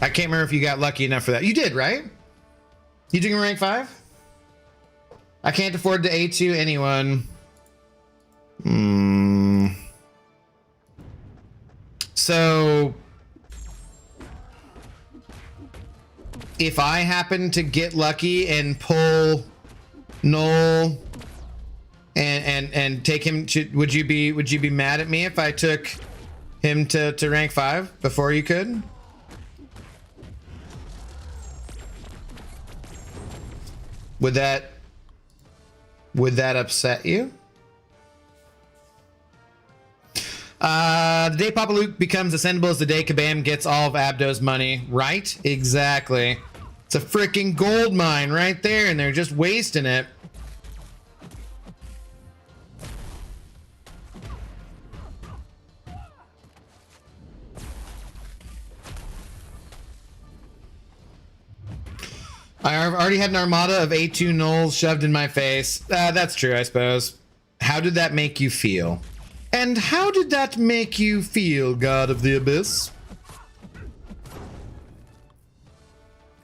I can't remember if you got lucky enough for that. You did, right? You doing rank 5? I can't afford to A2 anyone. So if I happen to get lucky and pull Null and take him to, would you be mad at me if I took him to rank 5 before you could? Would that upset you? The day Papa Luke becomes ascendable is the day Kabam gets all of Abdo's money. Right? Exactly. It's a freaking gold mine right there, and they're just wasting it. I've already had an armada of A2 gnolls shoved in my face. That's true, I suppose. How did that make you feel? And how did that make you feel, God of the Abyss?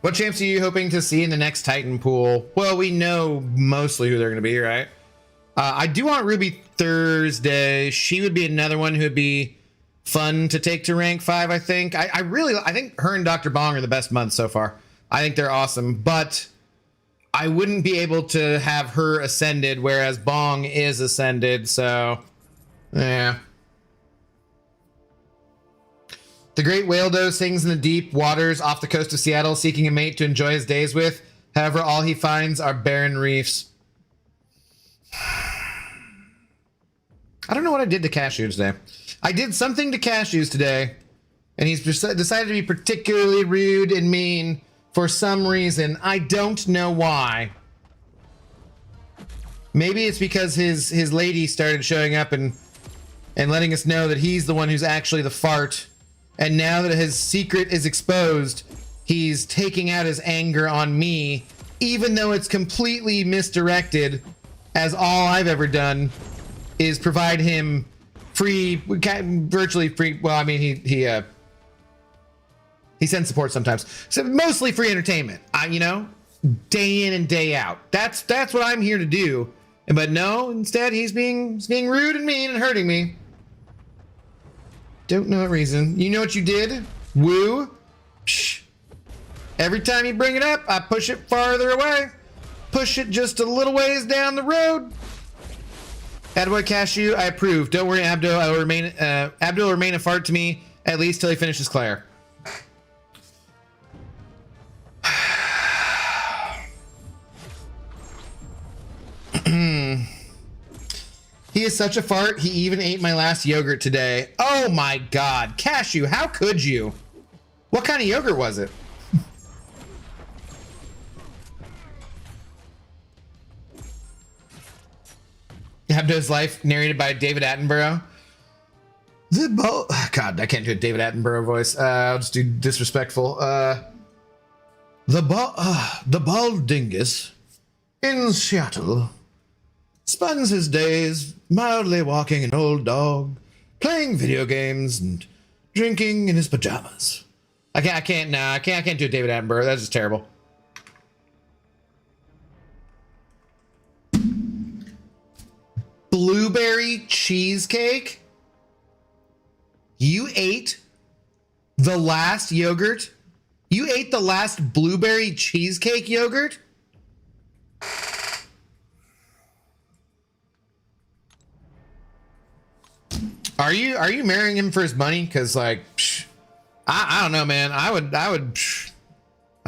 What champs are you hoping to see in the next Titan pool? Well, we know mostly who they're going to be, right? I do want Ruby Thursday. She would be another one who would be fun to take to rank 5, I think. I think her and Dr. Bong are the best months so far. I think they're awesome, but I wouldn't be able to have her ascended, whereas Bong is ascended, so yeah. The great whale doe sings in the deep waters off the coast of Seattle, seeking a mate to enjoy his days with. However, all he finds are barren reefs. I don't know what I did to cashews today. I did something to cashews today, and he's decided to be particularly rude and mean for some reason. I don't know why. Maybe it's because his lady started showing up and letting us know that he's the one who's actually the fart. And now that his secret is exposed, he's taking out his anger on me, even though it's completely misdirected, as all I've ever done is provide him free, virtually free. Well, I mean, he sends support sometimes, so mostly free entertainment. You know, day in and day out. That's what I'm here to do. But no, instead he's being rude and mean and hurting me. Don't know what reason. You know what you did? Woo. Psh. Every time you bring it up, I push it farther away. Push it just a little ways down the road. Attaboy Cashew, I approve. Don't worry, Abdo. Abdo will remain a fart to me at least till he finishes Claire. He is such a fart, he even ate my last yogurt today. Oh my god. Cashew, how could you? What kind of yogurt was it? Abdo's Life, narrated by David Attenborough. God, I can't do a David Attenborough voice. I'll just do disrespectful. The bald dingus in Seattle spends his days mildly walking an old dog, playing video games, and drinking in his pajamas. I can't do David Attenborough. That's just terrible. Blueberry cheesecake? You ate the last yogurt? You ate the last blueberry cheesecake yogurt? Are you marrying him for his money? Because like, I don't know, man. I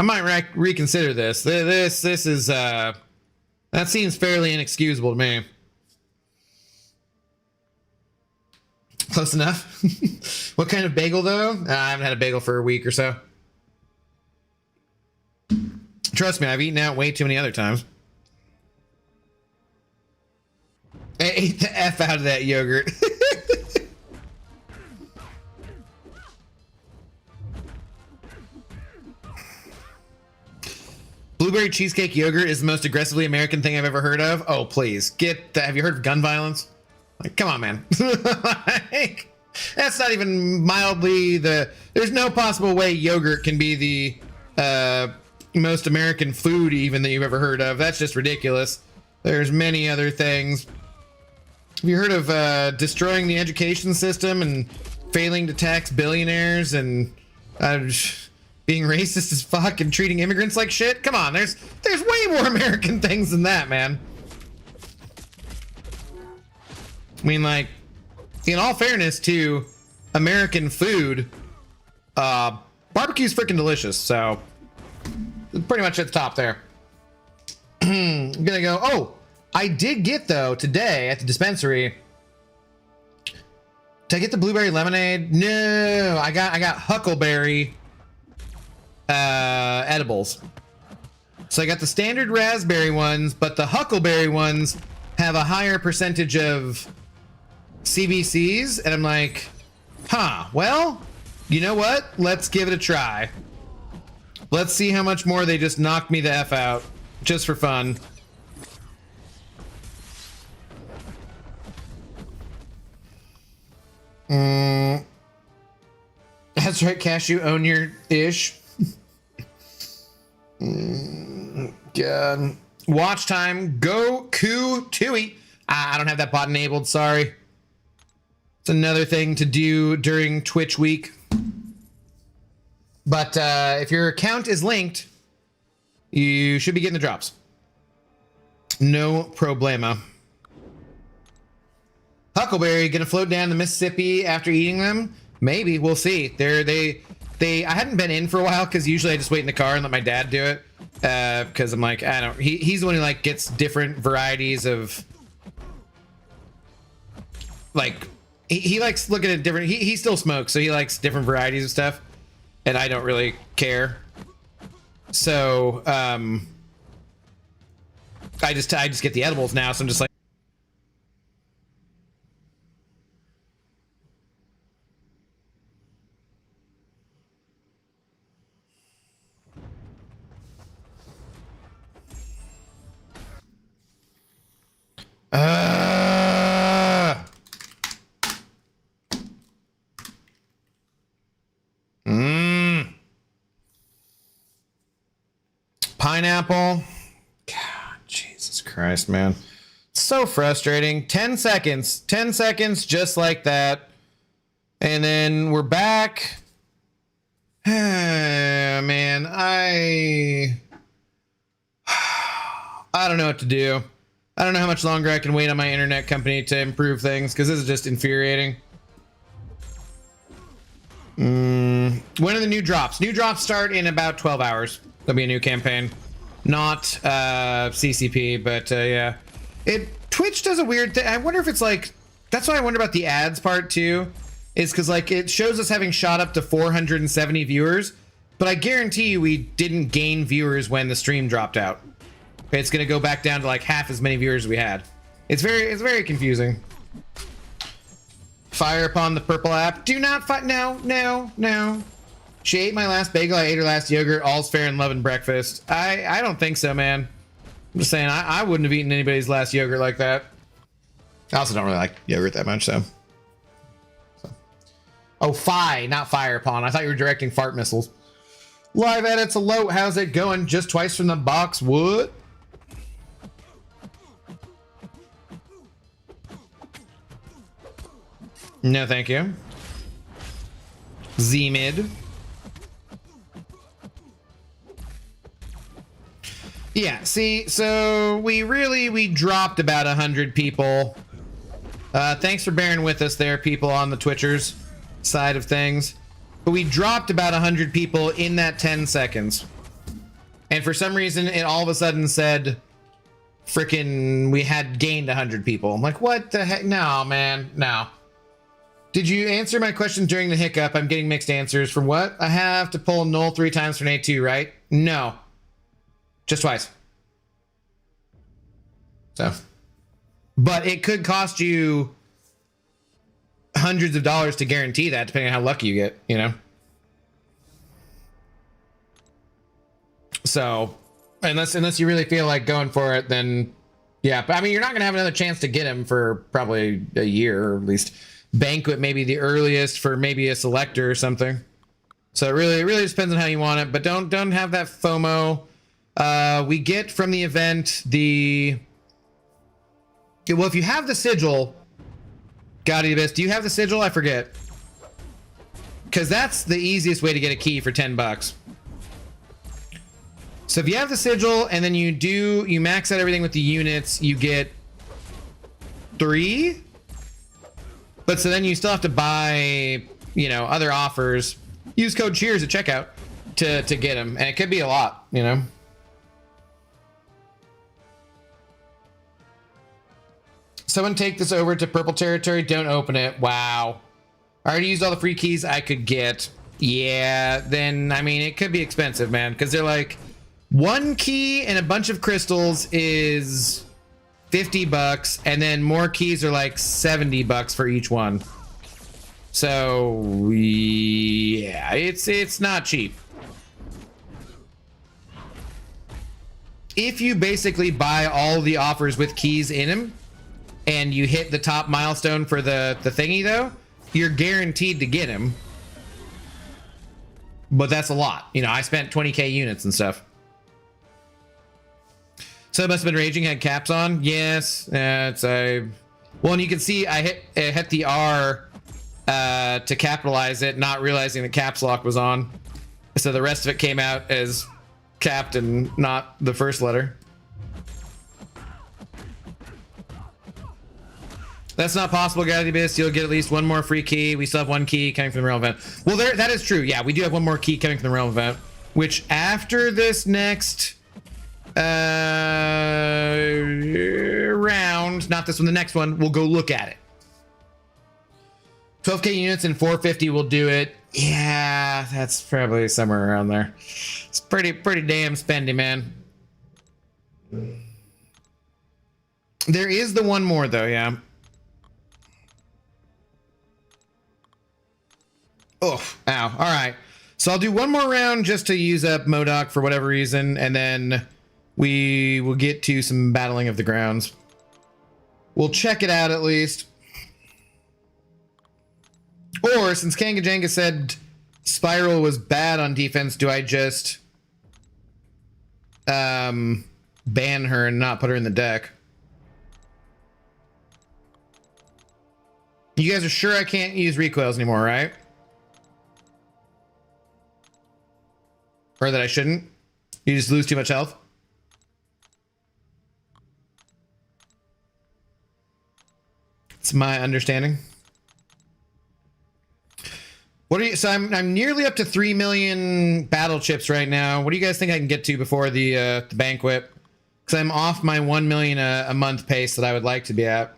might reconsider this. This is that seems fairly inexcusable to me. Close enough. What kind of bagel though? I haven't had a bagel for a week or so. Trust me, I've eaten out way too many other times. I ate the F out of that yogurt. Blueberry cheesecake yogurt is the most aggressively American thing I've ever heard of. Oh, please. Have you heard of gun violence? Like, come on, man. Like, that's not even mildly there's no possible way yogurt can be the most American food even that you've ever heard of. That's just ridiculous. There's many other things. Have you heard of destroying the education system and failing to tax billionaires and being racist as fuck and treating immigrants like shit? Come on, there's way more American things than that, man. I mean, like, in all fairness to American food, barbecue's freaking delicious, so pretty much at the top there. I'm gonna go. Oh, I did get though today at the dispensary. Did I get the blueberry lemonade? No, I got huckleberry edibles. So I got the standard raspberry ones, but the huckleberry ones have a higher percentage of CBCs, and I'm like, huh, well, you know what? Let's give it a try. Let's see how much more they just knock me the F out, just for fun. That's right, Cashew, own your ish. God. Watch time, Goku Tui. I don't have that bot enabled, sorry. It's another thing to do during Twitch week. But if your account is linked, you should be getting the drops. No problema. Huckleberry gonna float down the Mississippi after eating them? Maybe, we'll see. I hadn't been in for a while because usually I just wait in the car and let my dad do it. Because I'm like, I don't. He's the one who like gets different varieties of. Like, he likes looking at different. He still smokes, so he likes different varieties of stuff, and I don't really care. So I just get the edibles now. So I'm just like. Pineapple. God, Jesus Christ, man. So frustrating. 10 seconds. 10 seconds just like that. And then we're back. Man, I don't know what to do. I don't know how much longer I can wait on my internet company to improve things, because this is just infuriating. When are the new drops? New drops start in about 12 hours. There'll be a new campaign. Not CCP, but yeah. Twitch does a weird thing. I wonder if it's like... That's why I wonder about the ads part too. Is because like it shows us having shot up to 470 viewers, but I guarantee you we didn't gain viewers when the stream dropped out. It's gonna go back down to like half as many viewers as we had. It's very confusing. Fire upon the purple app. Do not fight. No. She ate my last bagel. I ate her last yogurt. All's fair in love and breakfast. I don't think so, man. I'm just saying I wouldn't have eaten anybody's last yogurt like that. I also don't really like yogurt that much, so. Oh, not fire upon. I thought you were directing fart missiles. Live edits alert. How's it going? Just twice from the box. What? No, thank you. Z-mid. Yeah, see, so we dropped about 100 people. Thanks for bearing with us there, people on the Twitchers side of things. But we dropped about 100 people in that 10 seconds. And for some reason, it all of a sudden said, frickin' we had gained 100 people. I'm like, what the heck? No, man, no. Did you answer my question during the hiccup? I'm getting mixed answers. From what? I have to pull null 3 times for an A2, right? No. Just twice. So. But it could cost you hundreds of dollars to guarantee that, depending on how lucky you get, you know? So, unless you really feel like going for it, then yeah. But I mean, you're not going to have another chance to get him for probably a year, or at least banquet, maybe the earliest for maybe a selector or something. So it really just depends on how you want it, but don't have that FOMO. We get from the event well, if you have the sigil, Gaudy Abyss, do you have the sigil? I forget. Because that's the easiest way to get a key for 10 bucks. So if you have the sigil and then you max out everything with the units, you get 3. But so then you still have to buy, you know, other offers. Use code CHEERS at checkout to get them. And it could be a lot, you know. Someone take this over to purple territory. Don't open it. Wow. I already used all the free keys I could get. Yeah, then, I mean, it could be expensive, man, because they're like, one key and a bunch of crystals is $50, and then more keys are like $70 for each one. So, yeah, it's not cheap. If you basically buy all the offers with keys in them, and you hit the top milestone for the thingy, though, you're guaranteed to get him. But that's a lot. You know, I spent 20k units and stuff. So it must have been raging, had caps on. Yes. It's a... Well, and you can see I hit the R to capitalize it, not realizing the caps lock was on. So the rest of it came out as capped and not the first letter. That's not possible, Galaxy Abyss. You'll get at least one more free key. We still have one key coming from the realm event. Well, that is true. Yeah, we do have one more key coming from the realm event, which after this next round, not this one, the next one, we'll go look at it. 12k units and 450 will do it. Yeah, that's probably somewhere around there. It's pretty damn spendy, man. There is the one more though, yeah. Oh, ow. All right. So I'll do one more round just to use up MODOK for whatever reason, and then we will get to some battling of the grounds. We'll check it out at least. Or, since Kanga Jenga said Spiral was bad on defense, do I just ban her and not put her in the deck? You guys are sure I can't use recoils anymore, right? Or that I shouldn't? You just lose too much health? It's my understanding. What are you? So I'm nearly up to 3 million battle chips right now. What do you guys think I can get to before the banquet? Because I'm off my 1 million a month pace that I would like to be at.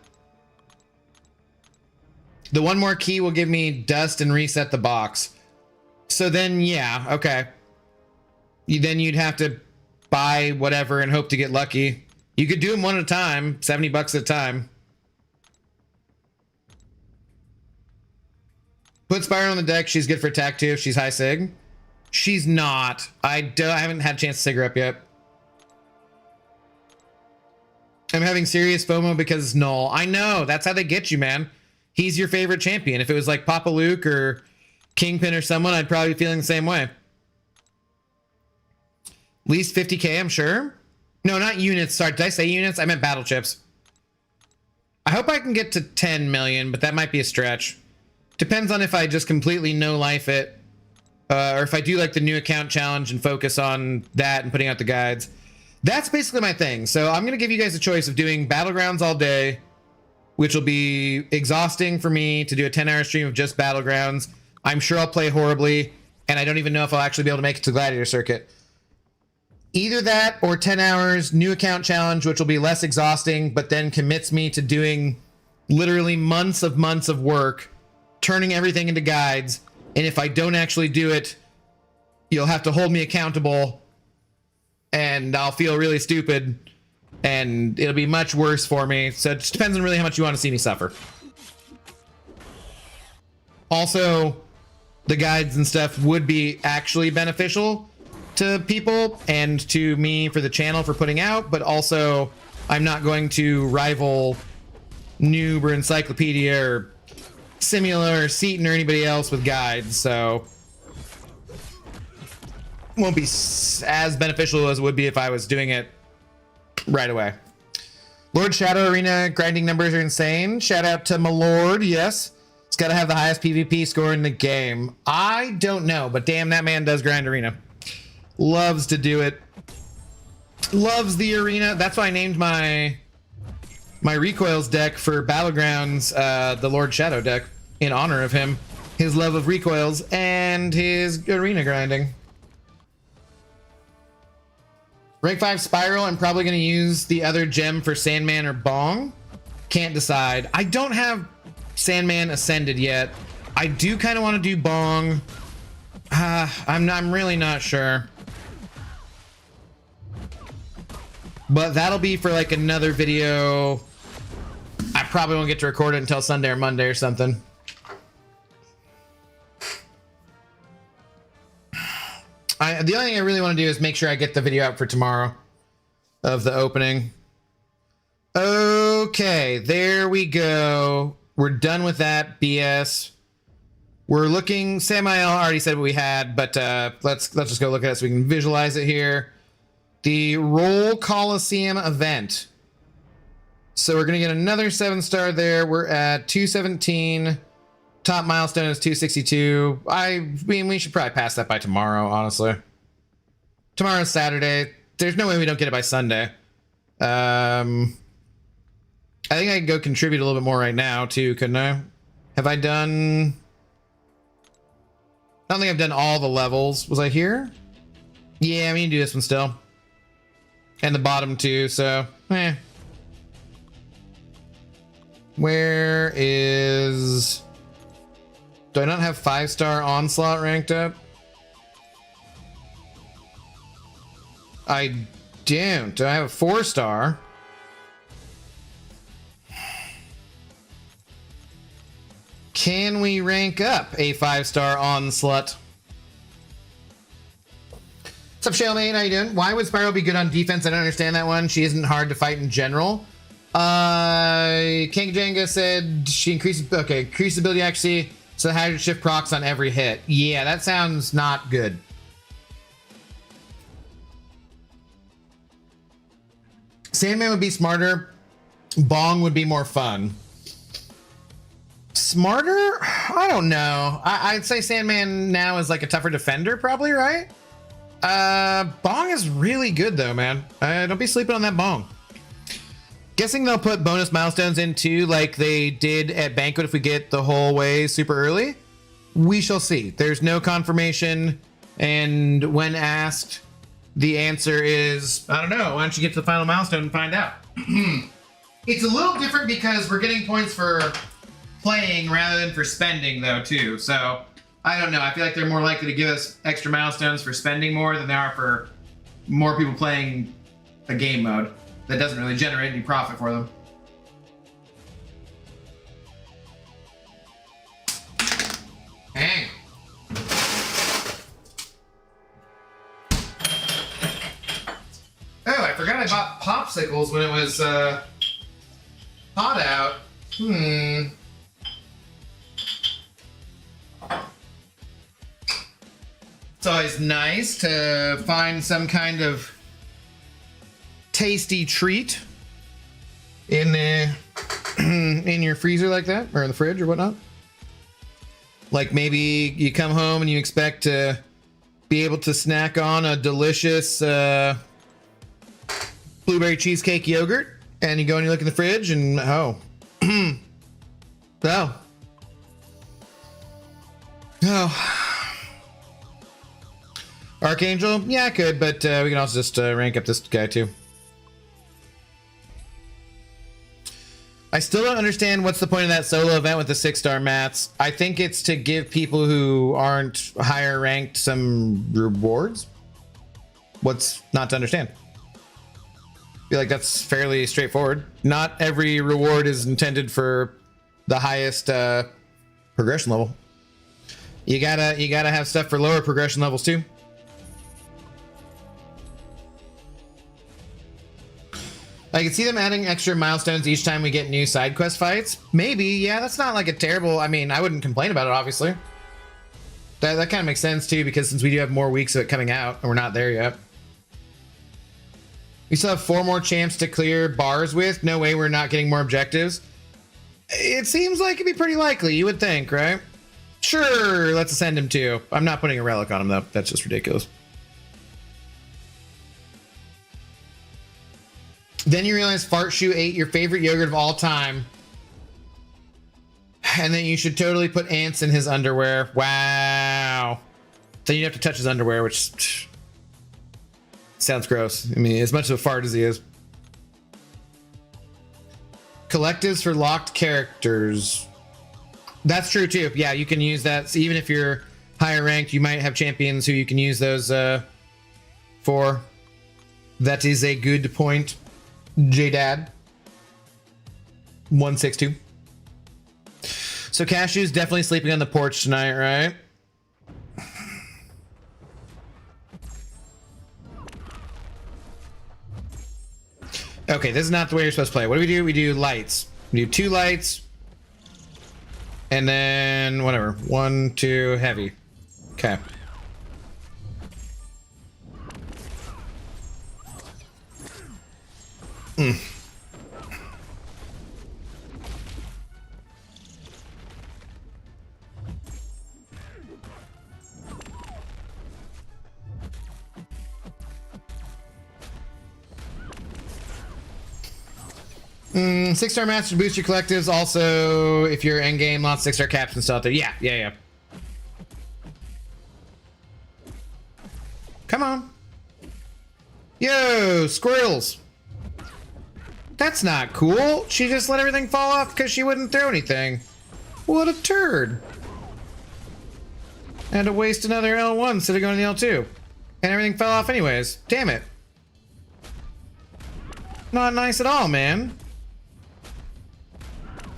The one more key will give me dust and reset the box. So then, yeah, okay. Then you'd have to buy whatever and hope to get lucky. You could do them one at a time, $70 at a time. Put Spiral on the deck. She's good for attack too if she's high sig. She's not. I haven't had a chance to sig her up yet. I'm having serious FOMO because it's Null. I know. That's how they get you, man. He's your favorite champion. If it was like Papa Luke or Kingpin or someone, I'd probably be feeling the same way. At least 50k, I'm sure. No, not units. Sorry, did I say units? I meant battle chips. I hope I can get to 10 million, but that might be a stretch. Depends on if I just completely no life it, or if I do like the new account challenge and focus on that and putting out the guides. That's basically my thing. So I'm going to give you guys a choice of doing Battlegrounds all day, which will be exhausting for me to do a 10-hour stream of just Battlegrounds. I'm sure I'll play horribly, and I don't even know if I'll actually be able to make it to Gladiator Circuit. Either that or 10 hours new account challenge, which will be less exhausting, but then commits me to doing literally months of work, turning everything into guides. And if I don't actually do it, you'll have to hold me accountable and I'll feel really stupid and it'll be much worse for me. So it just depends on really how much you want to see me suffer. Also, the guides and stuff would be actually beneficial to people and to me for the channel for putting out, but also I'm not going to rival Noob or Encyclopedia or Simula or Seaton or anybody else with guides, so won't be as beneficial as it would be if I was doing it right away. Lord Shadow Arena grinding numbers are insane. Shout out to my lord. Yes, it's got to have the highest PvP score in the game. I don't know, but damn, that man does grind arena. Loves to do it. Loves the arena. That's why I named my recoils deck for Battlegrounds the Lord Shadow deck in honor of him, his love of recoils and his arena grinding. Rank 5 Spiral, I'm probably going to use the other gem for Sandman or Bong. Can't decide. I don't have Sandman Ascended yet. I do kind of want to do Bong. I'm really not sure. But that'll be for like another video. I probably won't get to record it until Sunday or Monday or something. The only thing I really want to do is make sure I get the video out for tomorrow of the opening. Okay, there we go. We're done with that BS. We're looking. Samael already said what we had, but let's just go look at it so we can visualize it here. The Roll Coliseum event. So we're gonna get another 7-star there. We're at 217. Top milestone is 262. I mean, we should probably pass that by tomorrow, honestly. Tomorrow's Saturday. There's no way we don't get it by Sunday. I think I can go contribute a little bit more right now, too, couldn't I? Have I done... I don't think I've done all the levels. Was I here? Yeah, I mean, do this one still. And the bottom two, so... Where is... Do I not have 5-star Onslaught ranked up? I don't. Do I have a 4-star? Can we rank up a 5-star Onslaught? What's up, Shalemate? How you doing? Why would Spiral be good on defense? I don't understand that one. She isn't hard to fight in general. King Jenga said she increases... Okay, increases ability accuracy. So the hazard shift procs on every hit. Yeah, that sounds not good. Sandman would be smarter. Bong would be more fun. Smarter? I don't know. I'd say Sandman now is like a tougher defender, probably, right? Bong is really good though, man. Don't be sleeping on that Bong. Guessing they'll put bonus milestones in too, like they did at Banquet if we get the whole way super early. We shall see. There's no confirmation, and when asked, the answer is, I don't know. Why don't you get to the final milestone and find out? It's a little different because we're getting points for playing rather than for spending though too. So I don't know. I feel like they're more likely to give us extra milestones for spending more than they are for more people playing a game mode that doesn't really generate any profit for them. Hang. Oh, I forgot I bought popsicles when it was hot out. It's always nice to find some kind of tasty treat in in your freezer like that, or in the fridge or whatnot. Like maybe you come home and you expect to be able to snack on a delicious blueberry cheesecake yogurt, and you go and you look in the fridge and oh Archangel, yeah, I could, but we can also just rank up this guy too. I still don't understand what's the point of that solo event with the 6-star mats. I think it's to give people who aren't higher ranked some rewards. What's not to understand? I feel like that's fairly straightforward. Not every reward is intended for the highest progression level. You gotta have stuff for lower progression levels too. I can see them adding extra milestones each time we get new side quest fights. Maybe, yeah, that's not like a terrible... I mean, I wouldn't complain about it, obviously. That kind of makes sense, too, because since we do have more weeks of it coming out, and we're not there yet. We still have 4 more champs to clear bars with. No way we're not getting more objectives. It seems like it'd be pretty likely, you would think, right? Sure, let's ascend him, too. I'm not putting a relic on him, though. That's just ridiculous. Then you realize Fart Shoe ate your favorite yogurt of all time. And then you should totally put ants in his underwear. Wow. Then you have to touch his underwear, which sounds gross. I mean, as much of a fart as he is. collectives for locked characters. That's true too. Yeah, you can use that. So even if you're higher ranked, you might have champions who you can use those for. That is a good point. J-Dad 162. So Cashew's definitely sleeping on the porch tonight, right? Okay, this is not the way you're supposed to play. What do? We do lights. We do 2 lights. And then whatever. 1, 2, heavy. Okay. Mm. Six-star master boost your collectives. Also, if you're endgame, lots of 6-star caps and stuff there. Yeah. Come on. Yo, squirrels. That's not cool. She just let everything fall off because she wouldn't throw anything. What a turd. I had to waste another L1 instead of going to the L2. And everything fell off anyways. Damn it. Not nice at all, man.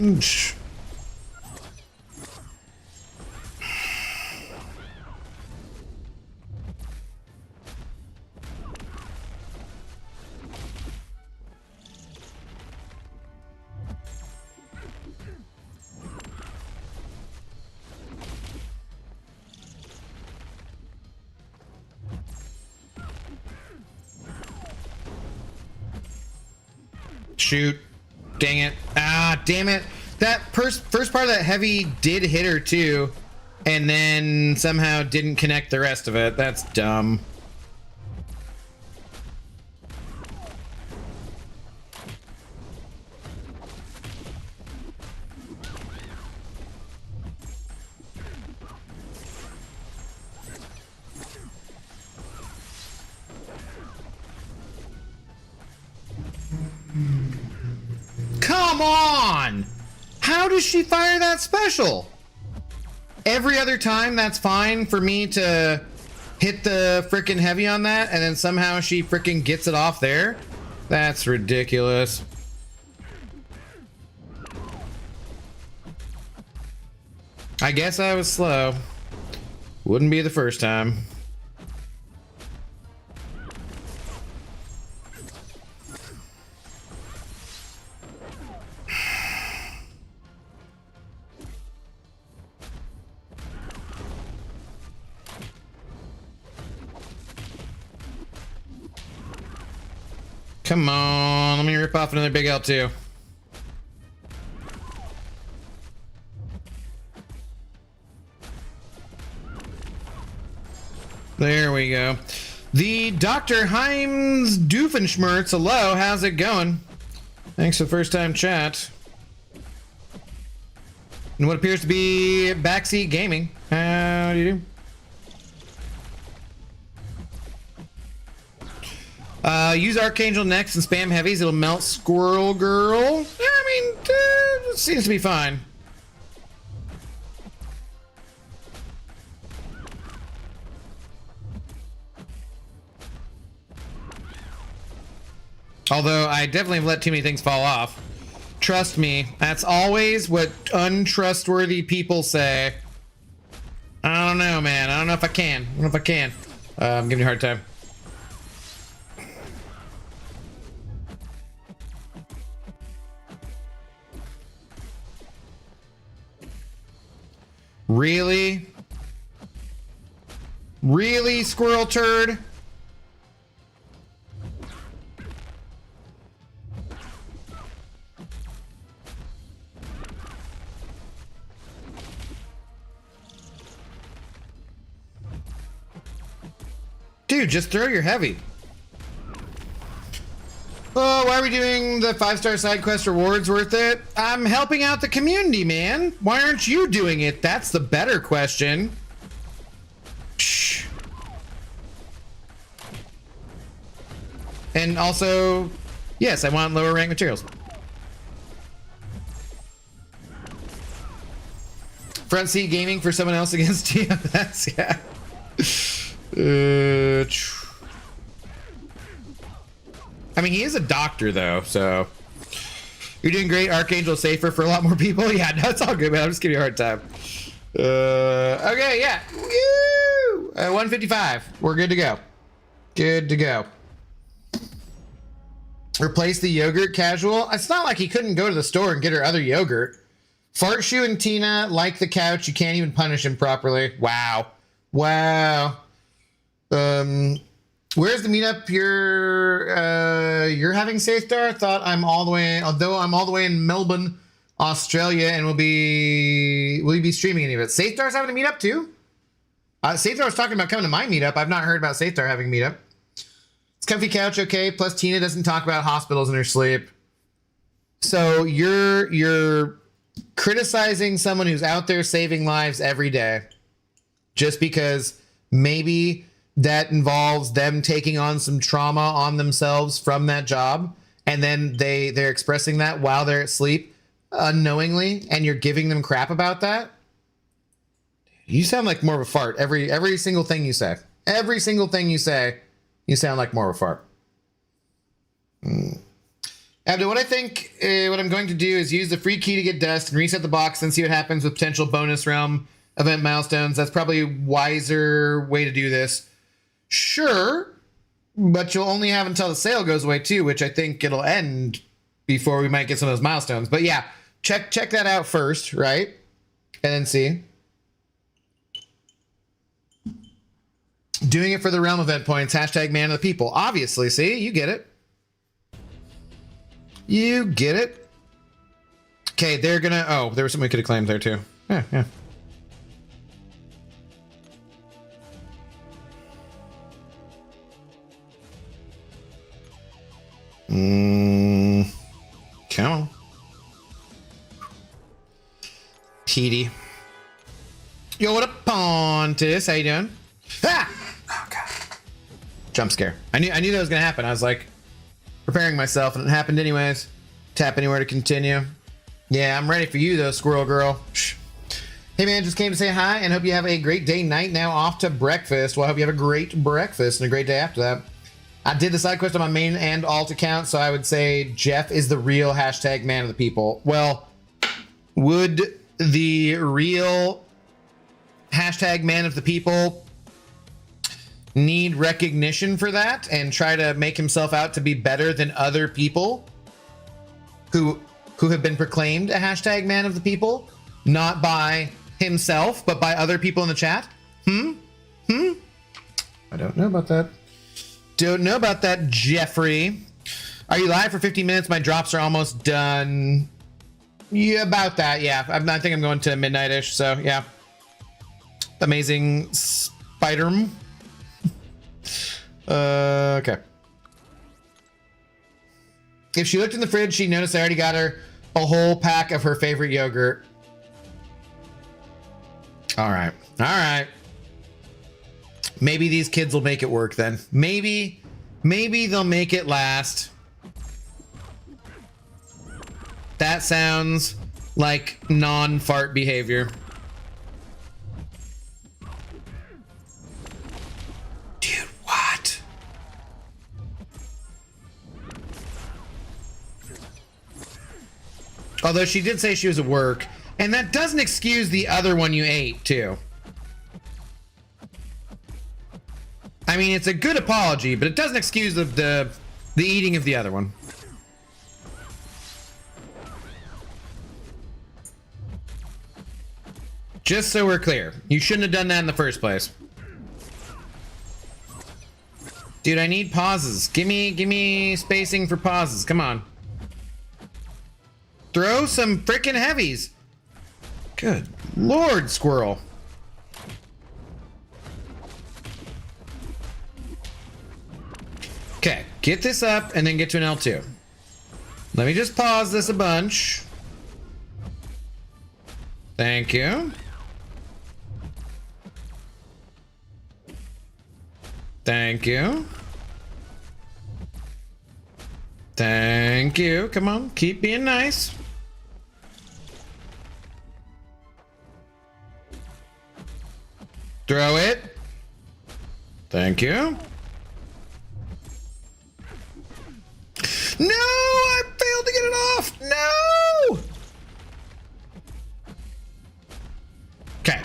Oosh. Shoot. Dang it. Ah, damn it. That first part of that heavy did hit her too, and then somehow didn't connect the rest of it. That's dumb. Come on! How does she fire that special? Every other time that's fine for me to hit the frickin' heavy on that, and then somehow she frickin' gets it off there? That's ridiculous. I guess I was slow. Wouldn't be the first time. Come on, let me rip off another big L2. There we go. The Dr. Heinz Doofenshmirtz, hello, how's it going? Thanks for the first time chat. And what appears to be backseat gaming. How do you do? Use Archangel next and spam heavies. It'll melt Squirrel Girl. Yeah, I mean, it seems to be fine. Although I definitely have let too many things fall off. Trust me, that's always what untrustworthy people say. I don't know, man. I don't know if I can. I don't know if I can. I'm giving you a hard time. Really? Really, squirrel turd? Dude, just throw your heavy. Oh, why are we doing the 5-star side quest rewards worth it? I'm helping out the community, man. Why aren't you doing it? That's the better question. Shh. And also, yes, I want lower rank materials. Front seat gaming for someone else against TMS. Yeah. I mean, he is a doctor though, so you're doing great. Archangel safer for a lot more people. Yeah, no, it's all good, man. I'm just giving you a hard time. Okay, yeah. Woo! 155. We're good to go. Good to go. Replace the yogurt casual. It's not like he couldn't go to the store and get her other yogurt. Fart Shoe and Tina like the couch. You can't even punish him properly. Wow. Wow. Where's the meetup you're having, Safedar? Thought I'm all the way, although I'm all the way in Melbourne, Australia, and will you be streaming any of it? Safedar's having a meetup too? Safedar was talking about coming to my meetup. I've not heard about Safedar having a meetup. It's comfy couch, okay. Plus Tina doesn't talk about hospitals in her sleep. So you're criticizing someone who's out there saving lives every day just because maybe that involves them taking on some trauma on themselves from that job, and then they're expressing that while they're asleep unknowingly, and you're giving them crap about that. You sound like more of a fart every single thing you say. Every single thing you say, you sound like more of a fart. Abdo, what I think, what I'm going to do is use the free key to get dust and reset the box and see what happens with potential bonus realm event milestones. That's probably a wiser way to do this. Sure, but you'll only have until the sale goes away too, which I think it'll end before we might get some of those milestones. But yeah, check that out first, right? And then see. Doing it for the realm event points. Hashtag man of the people. Obviously, see? You get it. You get it. Okay, they're gonna... Oh, there was something we could have claimed there too. Yeah, yeah. Come on. Petey. Yo, what up, Pontus? How you doing? Ah! Oh, God. Jump scare. I knew that was gonna happen. I was like preparing myself, and it happened anyways. Tap anywhere to continue. Yeah, I'm ready for you though, Squirrel Girl. Shh. Hey man, just came to say hi and hope you have a great day. Night now off to breakfast. Well, I hope you have a great breakfast and a great day after that. I did the side quest on my main and alt account, so I would say Jeff is the real hashtag man of the people. Well, would the real hashtag man of the people need recognition for that and try to make himself out to be better than other people who have been proclaimed a hashtag man of the people, not by himself, but by other people in the chat? I don't know about that. Don't know about that, Jeffrey. Are you live for 15 minutes? My drops are almost done. Yeah, about that. Yeah, I think I'm going to midnight-ish. So yeah, amazing Spider-Man. Okay. If she looked in the fridge, she'd notice I already got her a whole pack of her favorite yogurt. All right. All right. Maybe these kids will make it work then. Maybe they'll make it last. That sounds like non-fart behavior. Dude, what? Although she did say she was at work, and that doesn't excuse the other one you ate too. I mean, it's a good apology, but it doesn't excuse the eating of the other one. Just so we're clear, you shouldn't have done that in the first place. Dude, I need pauses. Give me spacing for pauses. Come on. Throw some freaking heavies. Good Lord, squirrel. Okay, get this up and then get to an L2. Let me just pause this a bunch. Thank you. Thank you. Thank you. Come on, keep being nice. Throw it. Thank you. No, I failed to get it off. No. Okay.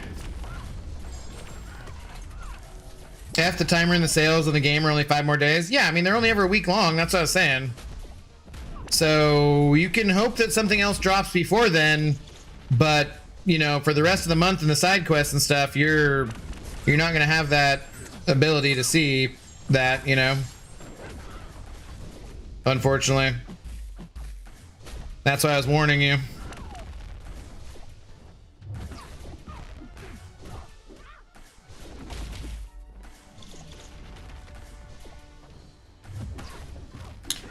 F, the timer and the sales of the game are only 5 more days. Yeah, I mean, they're only ever a week long. That's what I was saying. So you can hope that something else drops before then, but you know, for the rest of the month and the side quests and stuff, you're not gonna have that ability to see that, you know. Unfortunately. That's why I was warning you.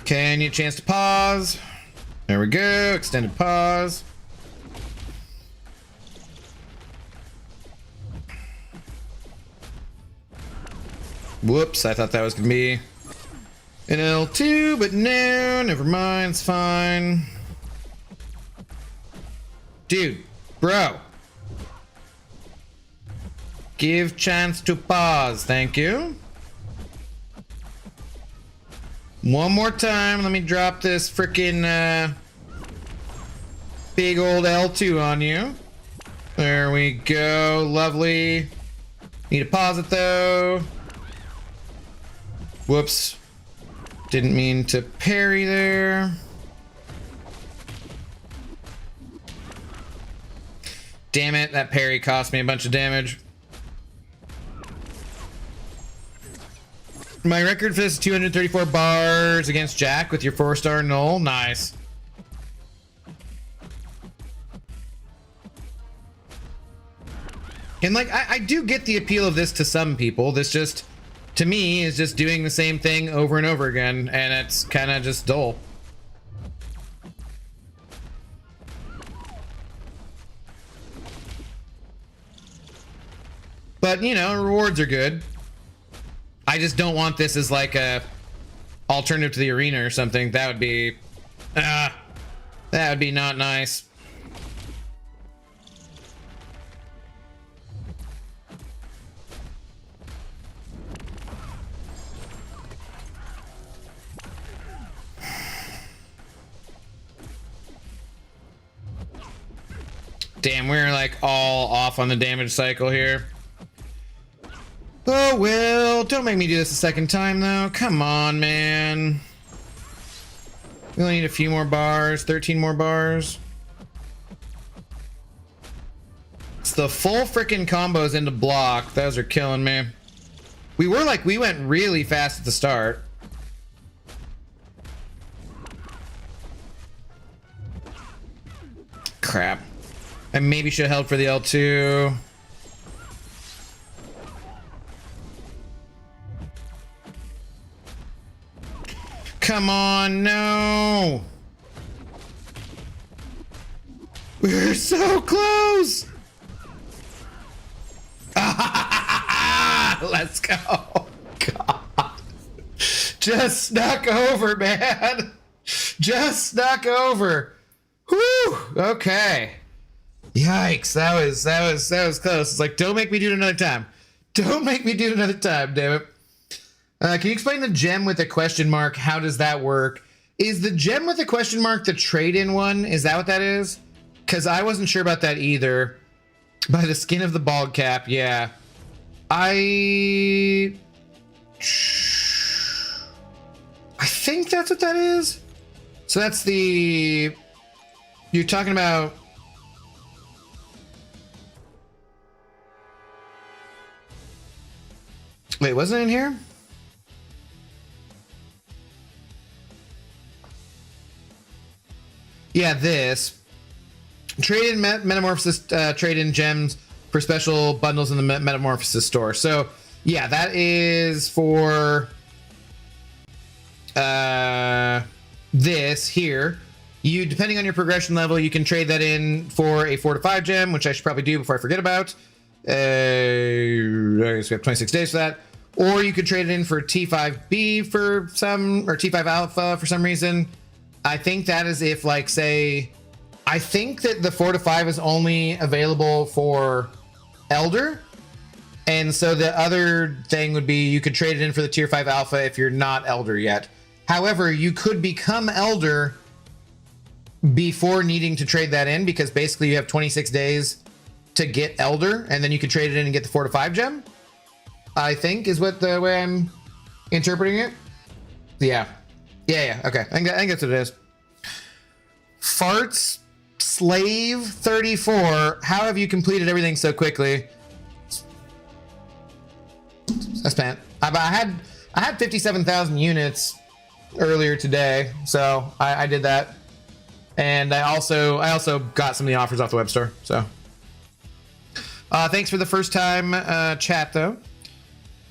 Okay, I need a chance to pause. There we go, extended pause. Whoops, I thought that was gonna be an L2, but no, never mind, it's fine. Dude, bro. Give chance to pause, thank you. One more time, let me drop this freaking big old L2 on you. There we go, lovely. Need to pause it though. Whoops. Didn't mean to parry there. Damn it, that parry cost me a bunch of damage. My record for this is 234 bars against Jack with your 4-star null. Nice. And like, I do get the appeal of this to some people. This just, to me, is just doing the same thing over and over again, and it's kind of just dull. But, you know, rewards are good. I just don't want this as like a alternative to the arena or something. That would be not nice. Damn, we're like all off on the damage cycle here. Oh, well, don't make me do this a second time, though. Come on, man. We only need a few more bars, 13 more bars. It's the full freaking combos into block. Those are killing me. We went really fast at the start. Crap. I maybe should have held for the L2. Come on, no! We're so close! Let's go! God. Just snuck over, man! Just snuck over! Whew! Okay. Yikes, that was close. It's like, don't make me do it another time. Don't make me do it another time, damn it. Can you explain the gem with a question mark? How does that work? Is the gem with a question mark the trade-in one? Is that what that is? Because I wasn't sure about that either. By the skin of the bald cap, yeah. I think that's what that is. So that's the... You're talking about... Wait, wasn't it in here? Yeah, this. Trade-in Metamorphosis, trade-in gems for special bundles in the Metamorphosis store. So, yeah, that is for this here. You, depending on your progression level, you can trade that in for a 4 to 5 gem, which I should probably do before I forget about. I guess we have 26 days for that. Or you could trade it in for T5B for some, or T5 Alpha for some reason. I think that is if, like, say, I think that the 4 to 5 is only available for Elder. And so the other thing would be you could trade it in for the tier 5 alpha if you're not elder yet. However, you could become elder before needing to trade that in, because basically you have 26 days to get elder, and then you can trade it in and get the 4 to 5 gem, I think is what the way I'm interpreting it. Yeah. Okay. I think that's what it is. Farts Slave 34. How have you completed everything so quickly? I spent. I had 57,000 units earlier today, so I did that, and I also got some of the offers off the web store. So, thanks for the first time chat though.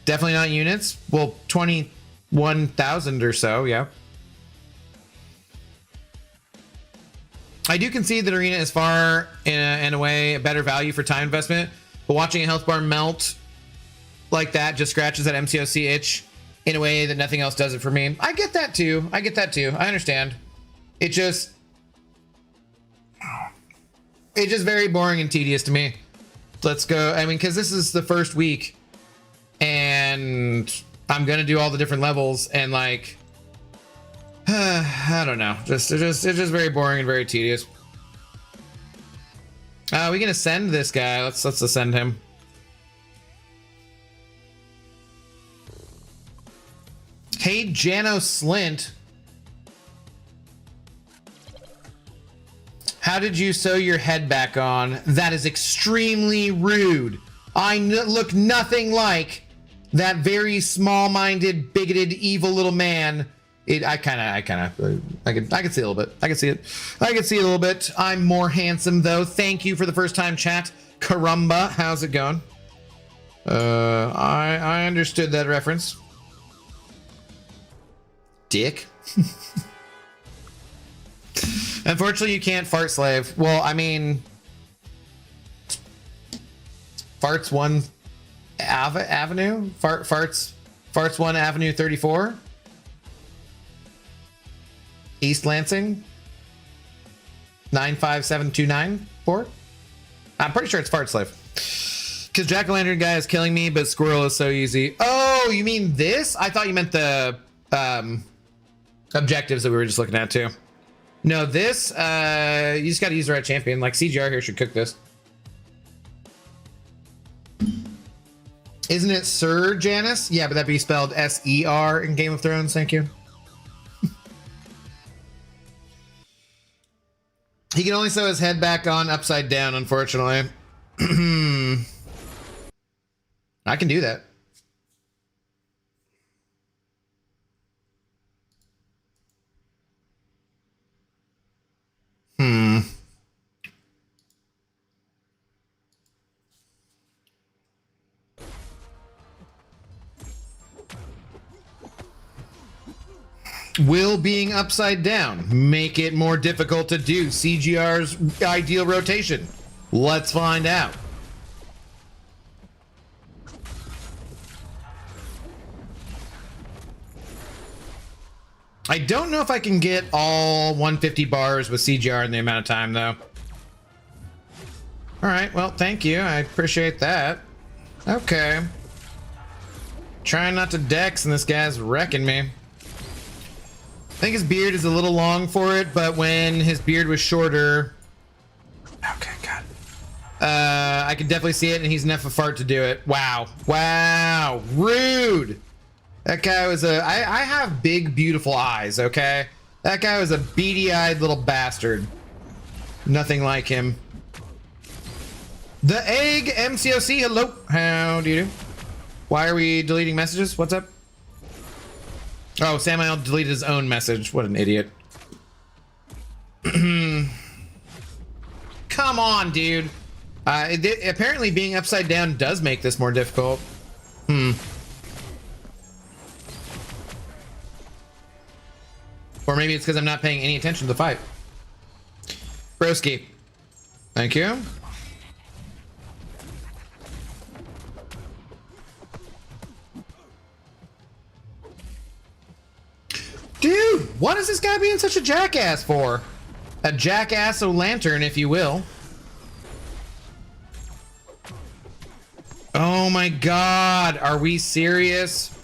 Definitely not units. Well, 21,000 or so. Yeah. I do concede that Arena is far in a way a better value for time investment, but watching a health bar melt like that just scratches that MCOC itch in a way that nothing else does it for me. I get that too. I understand. It's just very boring and tedious to me. Let's go. I mean, because this is the first week, and I'm gonna do all the different levels, and like, I don't know. It's just very boring and very tedious. We can ascend this guy. Let's ascend him. Hey, Jano Slint. How did you sew your head back on? That is extremely rude. I look nothing like that very small-minded, bigoted, evil little man. I can see a little bit. I can see it a little bit. I'm more handsome though. Thank you for the first time chat. Caramba, how's it going? I understood that reference. Dick. Unfortunately, you can't fart slave. Well, I mean, farts 1 avenue. Farts 1 avenue 34. East Lansing. 95729 I'm pretty sure it's fart slave. Because jack-o'-lantern guy is killing me, but squirrel is so easy. Oh, you mean this? I thought you meant the objectives that we were just looking at too. No, this you just got to use the right champion. Like CGR here should cook this. Isn't it Sir Janice? Yeah, but that'd be spelled S-E-R in Game of Thrones. Thank you. He can only sew his head back on upside down, unfortunately. I can do that. Will being upside down make it more difficult to do CGR's ideal rotation? Let's find out. I don't know if I can get all 150 bars with CGR in the amount of time, though. All right, well, thank you. I appreciate that. Okay. Trying not to dex, and this guy's wrecking me. I think his beard is a little long for it, but when his beard was shorter... Okay, God. I could definitely see it, and he's enough of a fart to do it. Wow. Wow. Rude! That guy was a... I have big, beautiful eyes, okay? That guy was a beady-eyed little bastard. Nothing like him. The Egg MCOC, hello. How do you do? Why are we deleting messages? What's up? Oh, Samuel deleted his own message. What an idiot. Come on, dude. Apparently being upside down does make this more difficult. Or maybe it's because I'm not paying any attention to the fight. Broski. Thank you. Dude, what is this guy being such a jackass for? A jackass-o-lantern, if you will. Oh my God. Are we serious?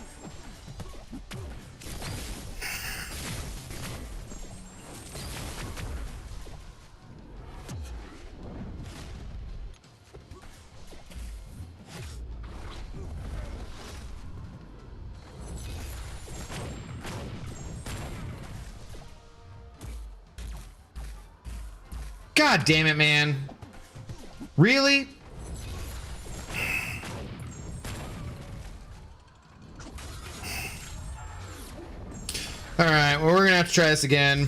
God damn it, man. Really? All right, well, we're gonna have to try this again.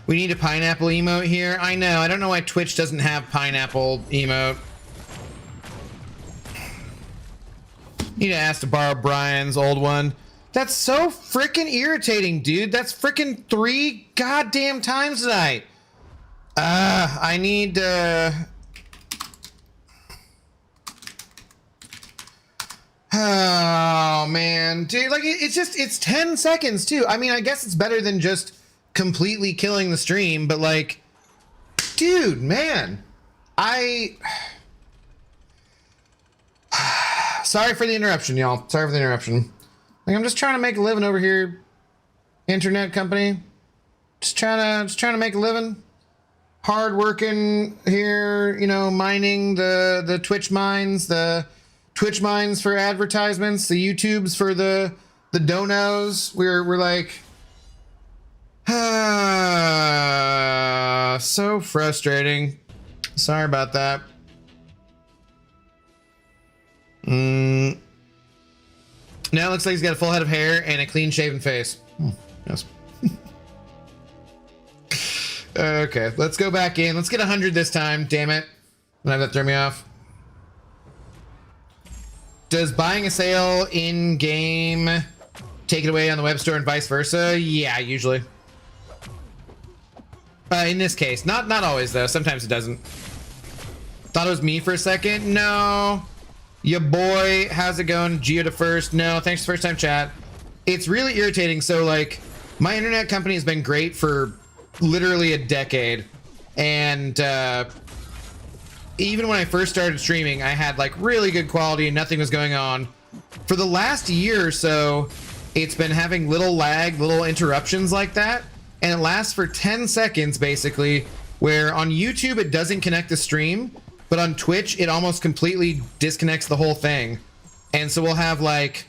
We need a pineapple emote here. I know, I don't know why Twitch doesn't have pineapple emote. Need to ask to borrow Brian's old one. That's so freaking irritating, dude. That's freaking 3 goddamn times tonight. I need oh man, dude, like it's 10 seconds too. I mean, I guess it's better than just completely killing the stream, but like, dude, man, sorry for the interruption, y'all. Sorry for the interruption. Like, I'm just trying to make a living over here, internet company. Just trying to make a living. Hard working here, you know, mining the Twitch mines, the Twitch mines for advertisements, the YouTubes for the donos. We're like, so frustrating. Sorry about that. Now it looks like he's got a full head of hair and a clean shaven face. Yes. Okay, let's go back in. Let's get 100 this time. Damn it. Don't have that throw me off. Does buying a sale in game take it away on the web store and vice versa? Yeah, usually. In this case, not always though. Sometimes it doesn't. Thought it was me for a second. No. Your boy, how's it going? Geo to first. No, thanks for first time chat. It's really irritating. So like, my internet company has been great for literally a decade, and even when I first started streaming, I had like really good quality and nothing was going on. For the last year or so, it's been having little lag, little interruptions like that, and it lasts for 10 seconds basically, where on YouTube it doesn't connect the stream, but on Twitch it almost completely disconnects the whole thing. And so we'll have like,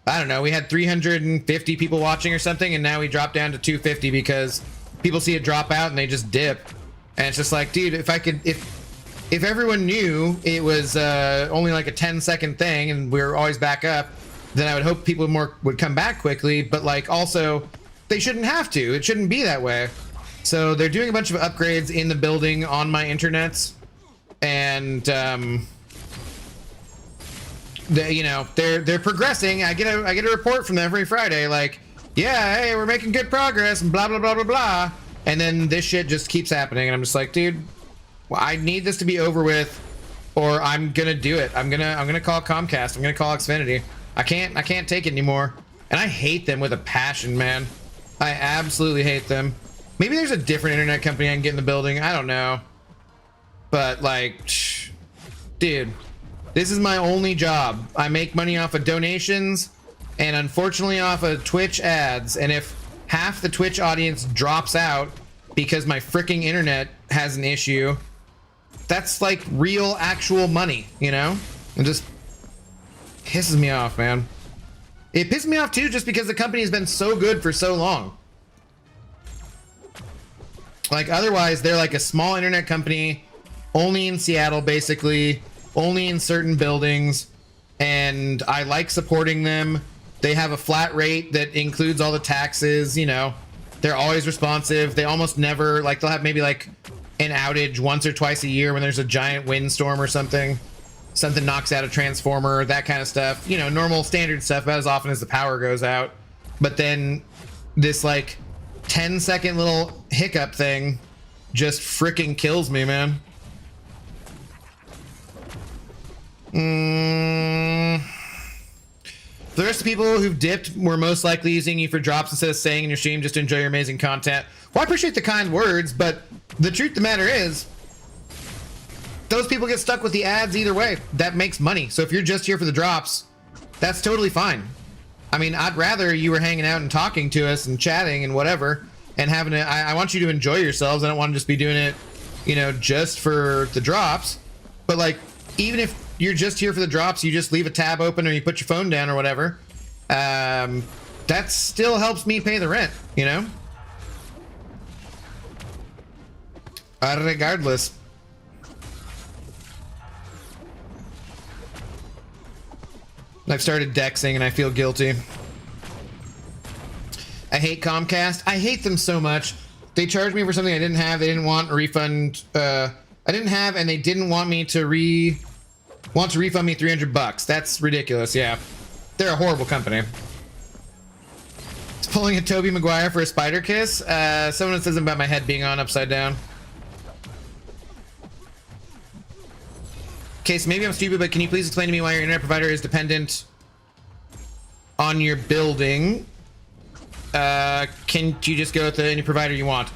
I don't know, we had 350 people watching or something, and now we dropped down to 250 because people see it drop out and they just dip. And it's just like, dude, if everyone knew it was only like a 10-second thing and we were always back up, then I would hope people would come back quickly. But like, also, they shouldn't have to. It shouldn't be that way. So they're doing a bunch of upgrades in the building on my internets, and you know, they're progressing. I get a report from them every Friday, like, yeah, hey, we're making good progress and blah blah blah blah blah. And then this shit just keeps happening, and I'm just like, dude, well, I need this to be over with, or I'm gonna do it. I'm gonna call Comcast. I'm gonna call Xfinity. I can't take it anymore. And I hate them with a passion, man. I absolutely hate them. Maybe there's a different internet company I can get in the building. I don't know. But like, dude, this is my only job. I make money off of donations and unfortunately off of Twitch ads. And if half the Twitch audience drops out because my freaking internet has an issue, that's like real actual money, you know? It just pisses me off, man. It pisses me off too just because the company has been so good for so long. Like, otherwise they're like a small internet company, only in Seattle basically, only in certain buildings, and I like supporting them. They have a flat rate that includes all the taxes, you know. They're always responsive. They almost never, like, they'll have maybe like an outage once or twice a year when there's a giant windstorm or something. Something knocks out a transformer, that kind of stuff. You know, normal standard stuff about as often as the power goes out. But then this like 10-second little hiccup thing just freaking kills me, man. For the rest of the people who've dipped, we're most likely using you for drops instead of staying in your stream just to enjoy your amazing content. Well, I appreciate the kind words, but the truth of the matter is, those people get stuck with the ads either way. That makes money. So if you're just here for the drops, that's totally fine. I mean, I'd rather you were hanging out and talking to us and chatting and whatever, and having it. I want you to enjoy yourselves. I don't want to just be doing it, you know, just for the drops. But like, even if you're just here for the drops, you just leave a tab open or you put your phone down or whatever, that still helps me pay the rent, you know? Regardless. I've started dexing and I feel guilty. I hate Comcast. I hate them so much. They charged me for something I didn't have. They didn't want a refund. I didn't have, and they didn't want me to refund me $300. That's ridiculous. Yeah, they're a horrible company. It's pulling a Tobey Maguire for a spider kiss. Someone says about my head being on upside down. Okay, so maybe I'm stupid, but can you please explain to me why your internet provider is dependent on your building? Can you just go with any provider you want?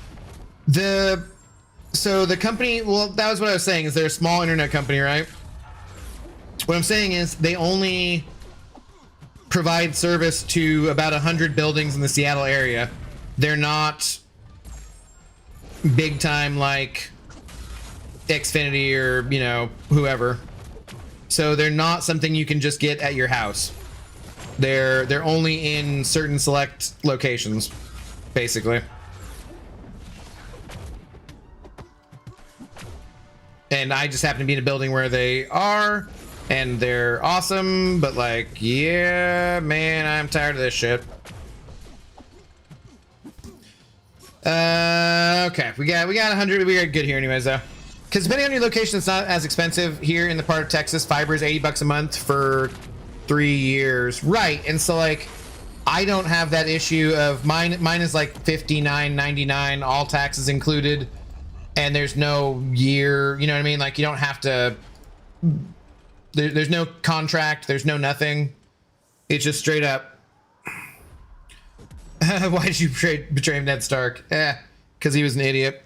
So the company, well, that was what I was saying, is they're a small internet company, right? What I'm saying is they only provide service to about 100 buildings in the Seattle area. They're not big time like Xfinity or, you know, whoever. So they're not something you can just get at your house. They're only in certain select locations, basically. And I just happen to be in a building where they are, and they're awesome, but like, yeah, man, I'm tired of this shit. Okay, we got 100. We got good here anyways, though. Because depending on your location, it's not as expensive. Here in the part of Texas, fiber is $80 a month for 3 years, right? And so like, I don't have that issue of mine is like $59.99, all taxes included, and there's no year, you know what I mean? Like, you don't have to, there's no contract, there's no nothing. It's just straight up. Why did you betray Ned Stark? Because he was an idiot.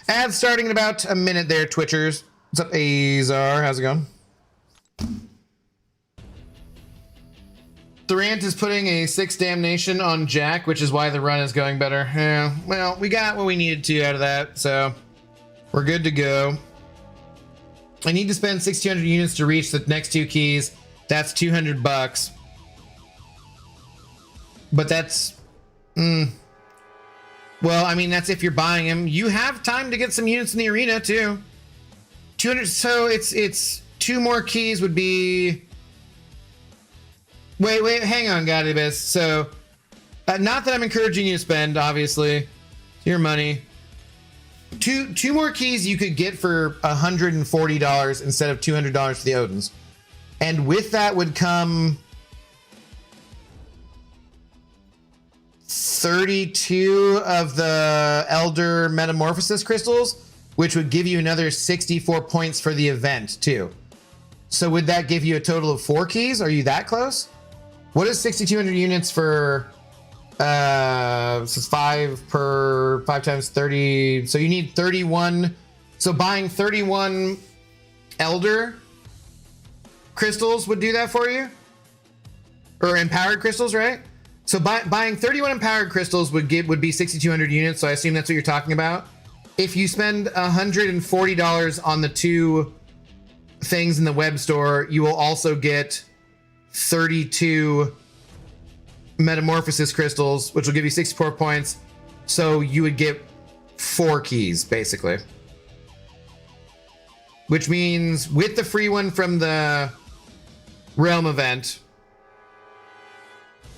Ads starting in about a minute there, Twitchers. What's up, Azar? How's it going? Durant is putting a 6 damnation on Jack, which is why the run is going better. Yeah, well, we got what we needed to out of that, so we're good to go. I need to spend 6,200 units to reach the next 2 keys. That's $200. But that's... Well, I mean, that's if you're buying them. You have time to get some units in the arena, too. 200... So it's 2 more keys would be... Wait, hang on, Godibus. So, not that I'm encouraging you to spend, obviously. Your money. Two more keys you could get for $140 instead of $200 for the Odins. And with that would come 32 of the Elder Metamorphosis crystals, which would give you another 64 points for the event, too. So would that give you a total of 4 keys? Are you that close? What is 6,200 units for? So it's 5 times 30. So you need 31. So buying 31 Elder crystals would do that for you, or empowered crystals, right? So buying 31 empowered crystals would be 6,200 units. So I assume that's what you're talking about. If you spend $140 on the 2 things in the web store, you will also get 32 Metamorphosis crystals, which will give you 64 points. So you would get 4 keys, basically. Which means with the free one from the Realm event,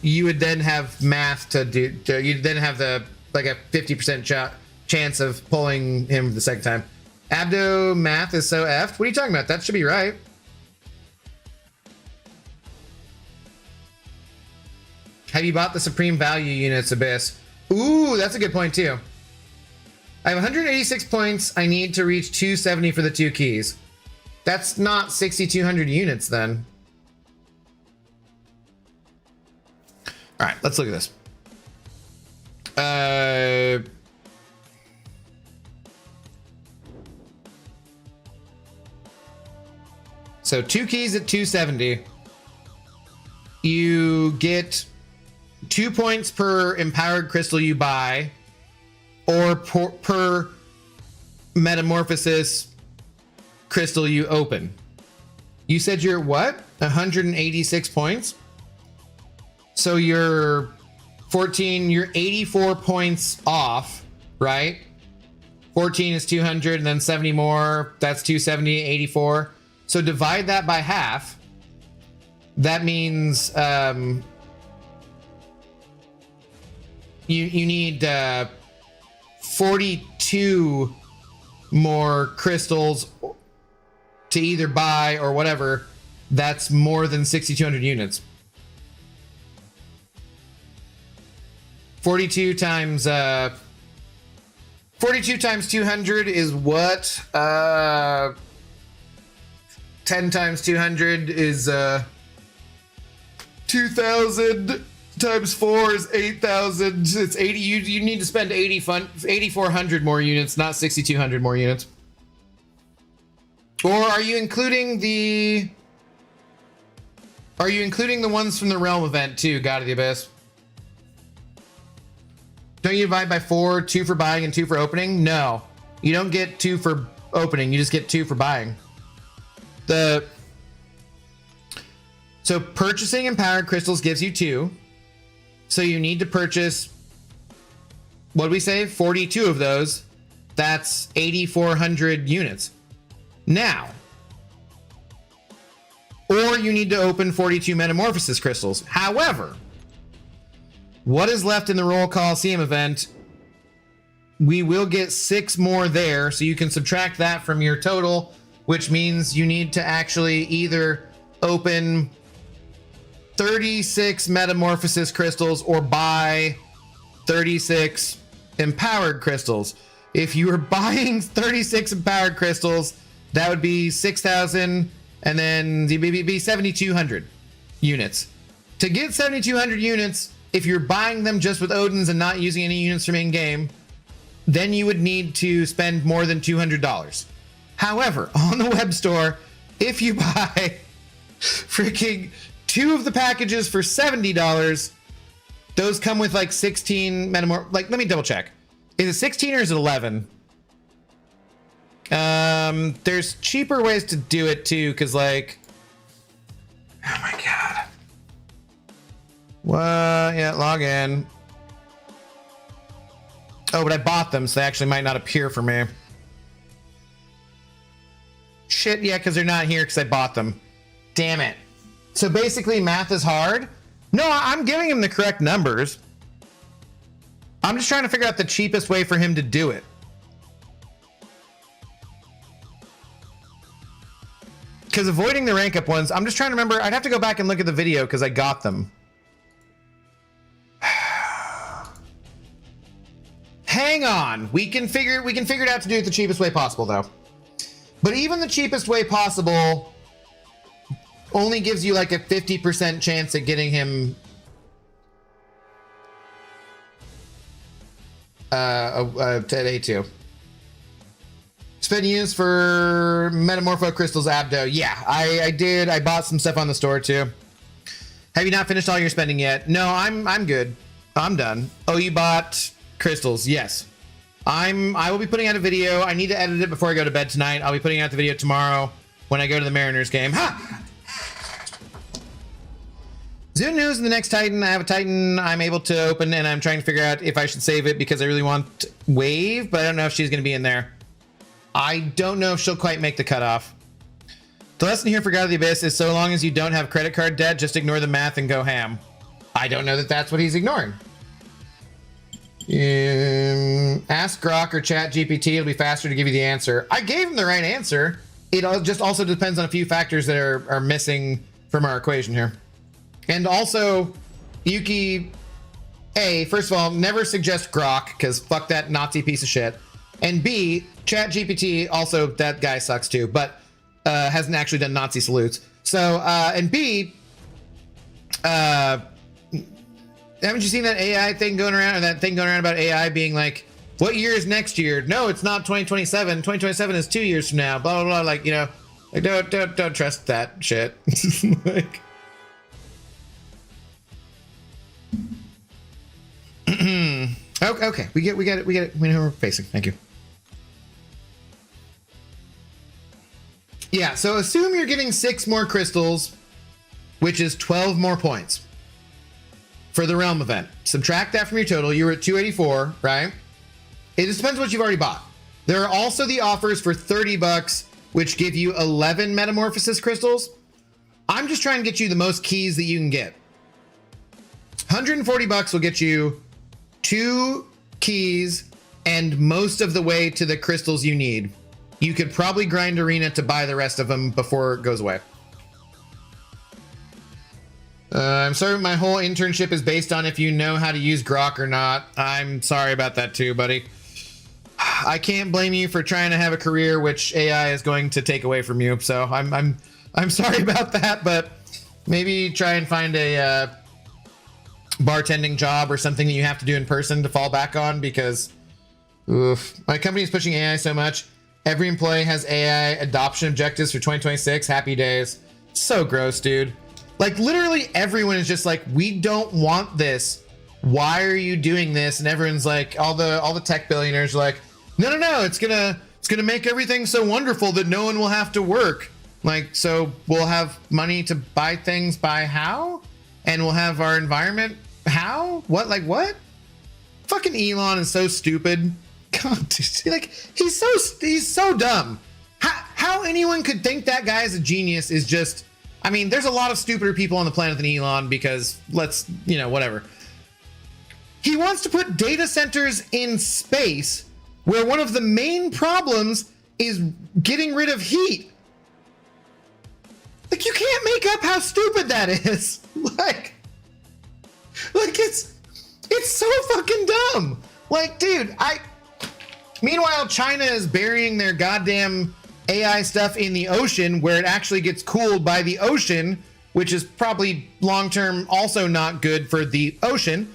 you would then have math to do. You'd then have a 50% chance of pulling him the second time. Abdo math is so effed. What are you talking about? That should be right. Have you bought the Supreme Value units, Abyss? Ooh, that's a good point, too. I have 186 points. I need to reach 270 for the 2 keys. That's not 6,200 units, then. All right, let's look at this. So 2 keys at 270. You get 2 points per empowered crystal you buy, or per metamorphosis crystal you open. You said you're what? 186 points? So you're 14, you're 84 points off, right? 14 is 200, and then 70 more, that's 270, 84. So divide that by half. That means you need 42 more crystals to either buy or whatever. That's more than 6,200 units. 42 times 200 is what? 10 times 200 is 2,000 times 4 is 8,000. It's 80. You need to spend 8,400 more units, not 6,200 more units. Or are you including the ones from the Realm event too, God of the Abyss? Don't you divide by 4, 2 for buying and 2 for opening? No, you don't get 2 for opening. You just get 2 for buying. So purchasing empowered crystals gives you 2. So you need to purchase, what did we say? 42 of those. That's 8,400 units. Now, or you need to open 42 metamorphosis crystals. However, what is left in the Roll Coliseum event, we will get 6 more there, so you can subtract that from your total, which means you need to actually either open 36 metamorphosis crystals or buy 36 empowered crystals. If you were buying 36 empowered crystals, that would be 6,000, and then it'd be 7,200 units. To get 7,200 units, if you're buying them just with Odin's and not using any units from in-game, then you would need to spend more than $200. However, on the web store, if you buy freaking 2 of the packages for $70, those come with like 16 metamorph. Like, let me double check. Is it 16 or is it 11? There's cheaper ways to do it too, because like, oh my god. What? Yeah, log in. Oh, but I bought them, so they actually might not appear for me. Shit, yeah, because they're not here because I bought them. Damn it. So basically, math is hard. No, I'm giving him the correct numbers. I'm just trying to figure out the cheapest way for him to do it. Because avoiding the rank up ones, I'm just trying to remember. I'd have to go back and look at the video because I got them. Hang on. We can figure it out to do it the cheapest way possible, though. But even the cheapest way possible only gives you like a 50% chance at getting him at A2. Spend units for Metamorpho Crystals Abdo. Yeah, I did. I bought some stuff on the store too. Have you not finished all your spending yet? No, I'm good. I'm done. Oh, you bought crystals? Yes. I will be putting out a video. I need to edit it before I go to bed tonight. I'll be putting out the video tomorrow when I go to the Mariners game. Ha! Zoom news in the next Titan. I have a Titan I'm able to open, and I'm trying to figure out if I should save it because I really want Wave, but I don't know if she's going to be in there. I don't know if she'll quite make the cutoff. The lesson here for God of the Abyss is so long as you don't have credit card debt, just ignore the math and go ham. I don't know that that's what he's ignoring. Ask Grok or Chat GPT. It'll be faster to give you the answer. I gave him the right answer. It just also depends on a few factors that are missing from our equation here. And also, Yuki, A, first of all, never suggest Grok, because fuck that Nazi piece of shit. And B, Chat GPT, also, that guy sucks too, but hasn't actually done Nazi salutes. So, and B, haven't you seen that AI thing going around, or that thing going around about AI being like, what year is next year? No, it's not 2027. 2027 is 2 years from now. Blah blah blah. Like, you know, like don't trust that shit. Like, okay, we get it. We know who we're facing. Thank you. Yeah, so assume you're getting 6 more crystals, which is 12 more points for the realm event. Subtract that from your total. You were at 284, right? It just depends what you've already bought. There are also the offers for $30, which give you 11 metamorphosis crystals. I'm just trying to get you the most keys that you can get. $140 will get you 2 keys and most of the way to the crystals you need. You could probably grind arena to buy the rest of them before it goes away. I'm sorry, my whole internship is based on if you know how to use Grok or not. I'm sorry about that too, buddy. I can't blame you for trying to have a career which AI is going to take away from you. So I'm sorry about that, but maybe try and find a bartending job or something that you have to do in person to fall back on, because oof, my company is pushing AI so much. Every employee has AI adoption objectives for 2026. Happy days. So gross, dude. Like, literally everyone is just like, we don't want this. Why are you doing this? And everyone's like, all the tech billionaires are like, no, it's gonna make everything so wonderful that no one will have to work. Like, so we'll have money to buy things by how? And we'll have our environment how? What? Like, what? Fucking Elon is so stupid. God, dude, like, he's so dumb. How anyone could think that guy is a genius is just, I mean, there's a lot of stupider people on the planet than Elon, because let's, you know, whatever. He wants to put data centers in space where one of the main problems is getting rid of heat. Like, you can't make up how stupid that is. like it's so fucking dumb. Like, dude, meanwhile, China is burying their goddamn AI stuff in the ocean, where it actually gets cooled by the ocean, which is probably long-term also not good for the ocean,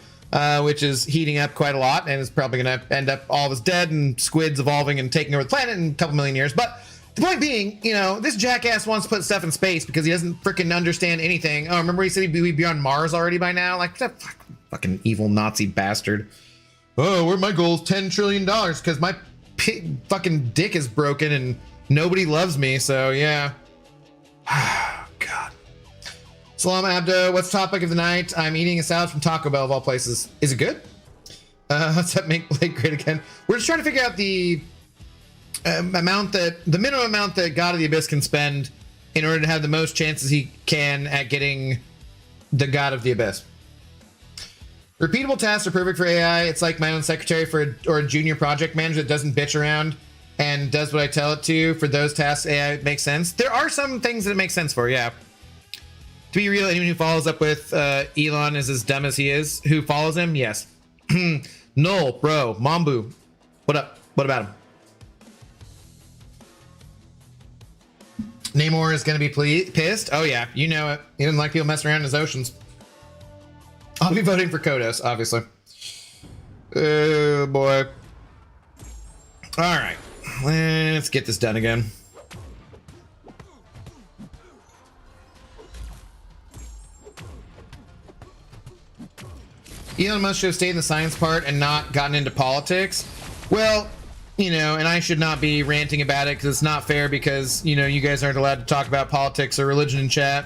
which is heating up quite a lot and is probably going to end up all of us dead and squids evolving and taking over the planet in a couple million years. But the point being, you know, this jackass wants to put stuff in space because he doesn't freaking understand anything. Oh, remember he said we'd be on Mars already by now? Like, that fucking evil Nazi bastard. Oh, where my goal is $10 trillion because my fucking dick is broken and nobody loves me, so yeah. God. Salam Abdo, what's the topic of the night? I'm eating a salad from Taco Bell of all places. Is it good? What's that make Blake great again? We're just trying to figure out the minimum amount that God of the Abyss can spend in order to have the most chances he can at getting the God of the Abyss. Repeatable tasks are perfect for AI. It's like my own secretary or a junior project manager that doesn't bitch around and does what I tell it to. For those tasks, AI makes sense. There are some things that it makes sense for, yeah. To be real, anyone who follows up with Elon is as dumb as he is. Who follows him? Yes. No, bro. Mambu. What up? What about him? Namor is going to be pissed. Oh, yeah. You know it. He doesn't like people messing around in his oceans. I'll be voting for Kodos, obviously. Oh, boy. All right. Let's get this done again. Elon Musk should have stayed in the science part and not gotten into politics. Well, you know, and I should not be ranting about it because it's not fair, because, you know, you guys aren't allowed to talk about politics or religion in chat.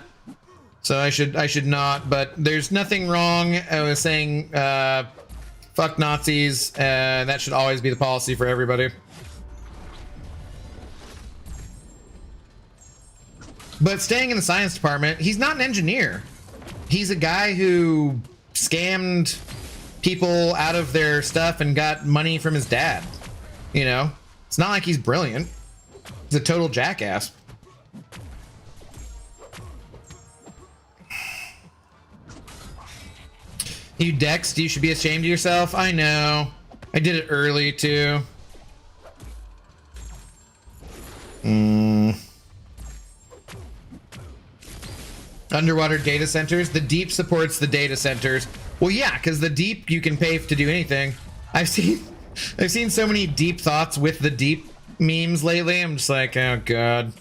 So I should not, but there's nothing wrong with saying fuck Nazis. That should always be the policy for everybody. But staying in the science department, he's not an engineer. He's a guy who scammed people out of their stuff and got money from his dad. You know, it's not like he's brilliant. He's a total jackass. You Dex, you should be ashamed of yourself. I know. I did it early too. Underwater data centers. The deep supports the data centers. Well, yeah, because the deep you can pay to do anything. I've seen so many deep thoughts with the deep memes lately. I'm just like, oh god.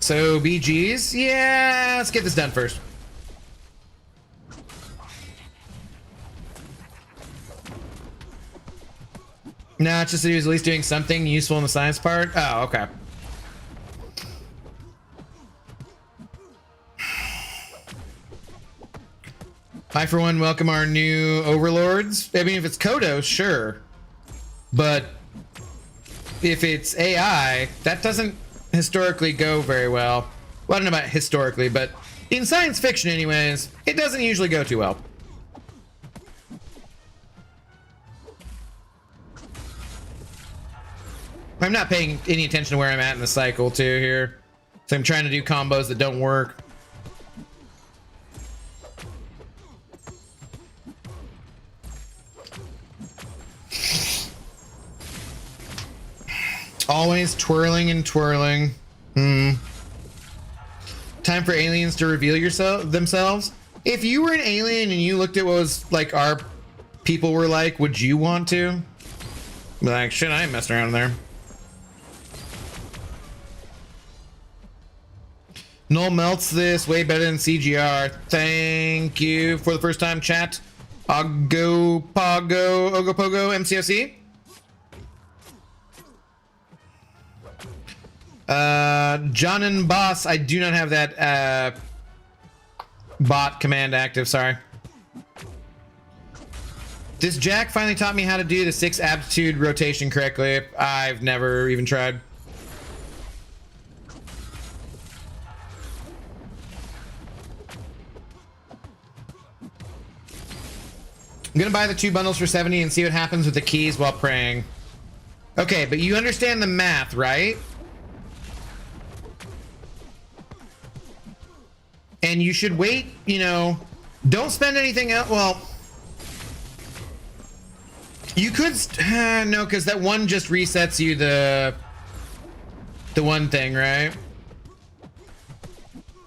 So BGs, yeah, let's get this done first. No, it's just that he was at least doing something useful in the science part. Oh, okay. I, for one, welcome our new overlords. I mean, if it's Kodos, sure. But if it's AI, that doesn't historically go very well. Well, I don't know about historically, but in science fiction anyways, it doesn't usually go too well. I'm not paying any attention to where I'm at in the cycle too here. So I'm trying to do combos that don't work. Always twirling and twirling. Time for aliens to reveal themselves. If you were an alien and you looked at what was like our people were like, would you want to? Be like, shit, I ain't messing around there. Null melts this way better than CGR. Thank you for the first time chat. Ogopogo MCOC. John and Boss, I do not have that bot command active, sorry. This Jack finally taught me how to do the 6 aptitude rotation correctly. I've never even tried. I'm gonna buy the 2 bundles for 70 and see what happens with the keys while praying. Okay, but you understand the math, right? And you should wait, you know, don't spend anything else. Well, you could, no, because that one just resets you the one thing, right?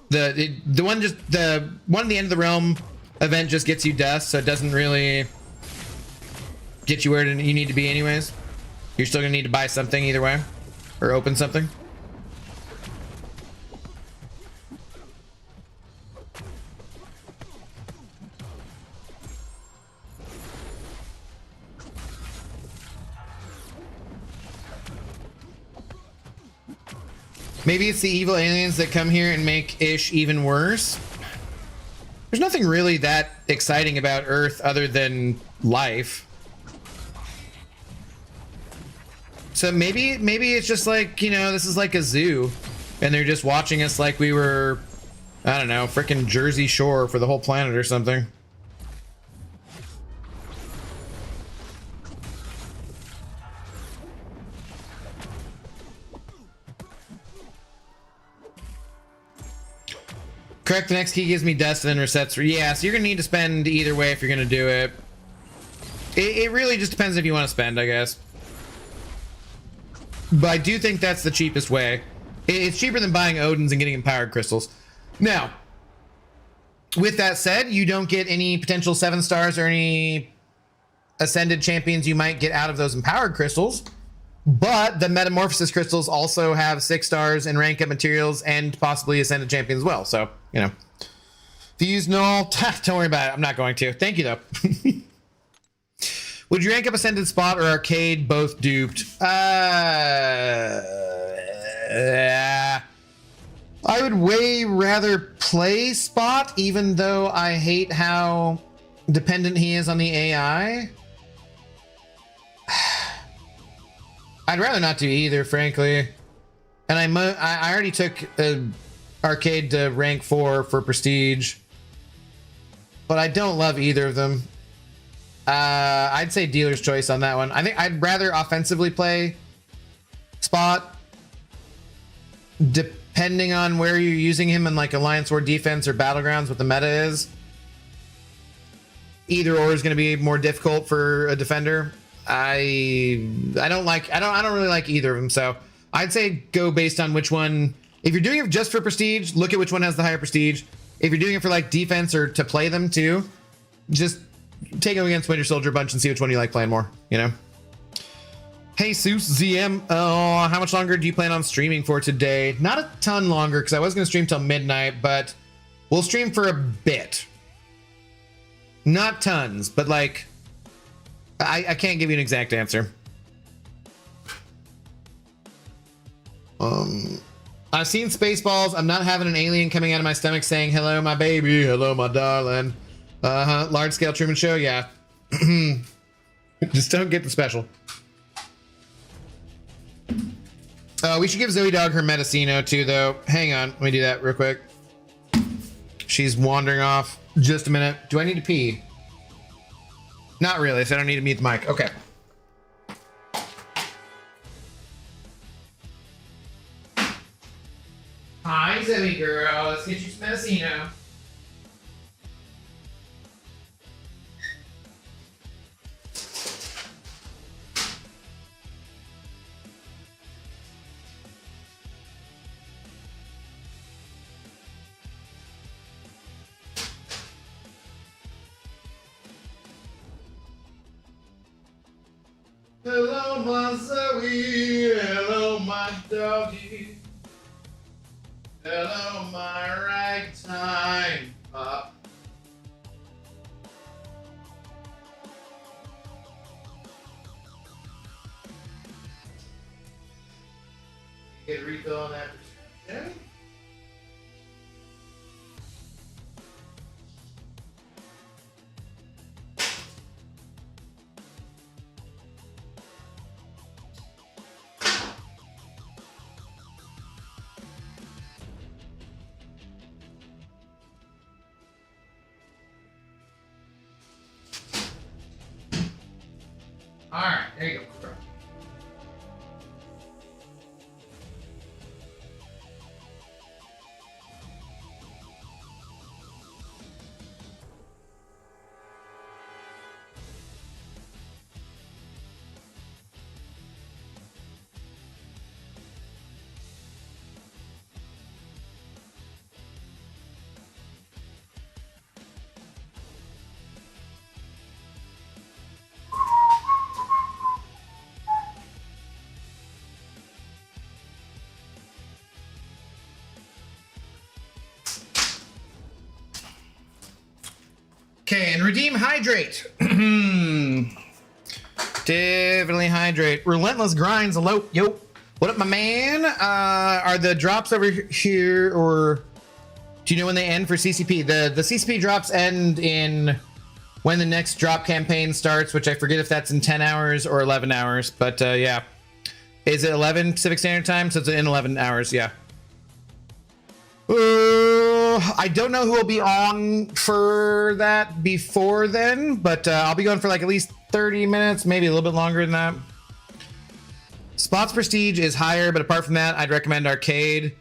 The one just, the one at the end of the realm event just gets you dust, so it doesn't really get you where you need to be anyways. You're still gonna need to buy something either way, or open something. Maybe it's the evil aliens that come here and make Ish even worse. There's nothing really that exciting about Earth other than life. So maybe it's just like, you know, this is like a zoo and they're just watching us like we were, I don't know, frickin' Jersey Shore for the whole planet or something. Correct, the next key gives me dust and then resets. Yeah, so you're gonna need to spend either way if you're gonna do it. It really just depends if you want to spend, I guess. But I do think that's the cheapest way. It's cheaper than buying Odins and getting empowered crystals. Now, with that said, you don't get any potential 7 stars or any ascended champions you might get out of those empowered crystals. But the metamorphosis crystals also have 6 stars in rank up materials and possibly ascended champions as well. So, you know, if you use null, don't worry about it. I'm not going to. Thank you, though. Would you rank up ascended spot or arcade both duped? I would way rather play spot, even though I hate how dependent he is on the AI. I'd rather not do either, frankly. And I already took arcade to rank 4 for prestige, but I don't love either of them. I'd say dealer's choice on that one. I think I'd rather offensively play spot, depending on where you're using him in like Alliance War defense or Battlegrounds, what the meta is. Either or is going to be more difficult for a defender. I don't really like either of them, so I'd say go based on which one If you're doing it just for prestige, look at which one has the higher prestige. If you're doing it for like defense or to play them too, just take them against Winter Soldier Bunch and see which one you like playing more, you know? Hey, Seuss ZM. Oh, how much longer do you plan on streaming for today? Not a ton longer, because I was going to stream till midnight, but we'll stream for a bit. Not tons, but like, I can't give you an exact answer. I've seen Spaceballs. I'm not having an alien coming out of my stomach saying, hello, my baby. Hello, my darling. Large scale Truman Show. Yeah. Just don't get the special. We should give Zoe Dog her Medicino too, though. Hang on. Let me do that real quick. She's wandering off. Just a minute. Do I need to pee? Not really, so I don't need to mute the mic. Okay. Hi, Zoe girl. Let's get you some Medicino. Hello, my Zoe. Hello, my doggy. Hello, my ragtime pup. Get a refill on that. Yeah. All right, there you go. Okay, and redeem hydrate. Definitely hydrate. Relentless grinds. Hello, yo. What up, my man? Are the drops over here, or do you know when they end for CCP? The CCP drops end in when the next drop campaign starts, which I forget if that's in 10 hours or 11 hours. But yeah, is it 11 Pacific Standard Time? So it's in 11 hours. Yeah. I don't know who will be on for that before then, but I'll be going for like at least 30 minutes, maybe a little bit longer than that. Spots prestige is higher, but apart from that, I'd recommend arcade.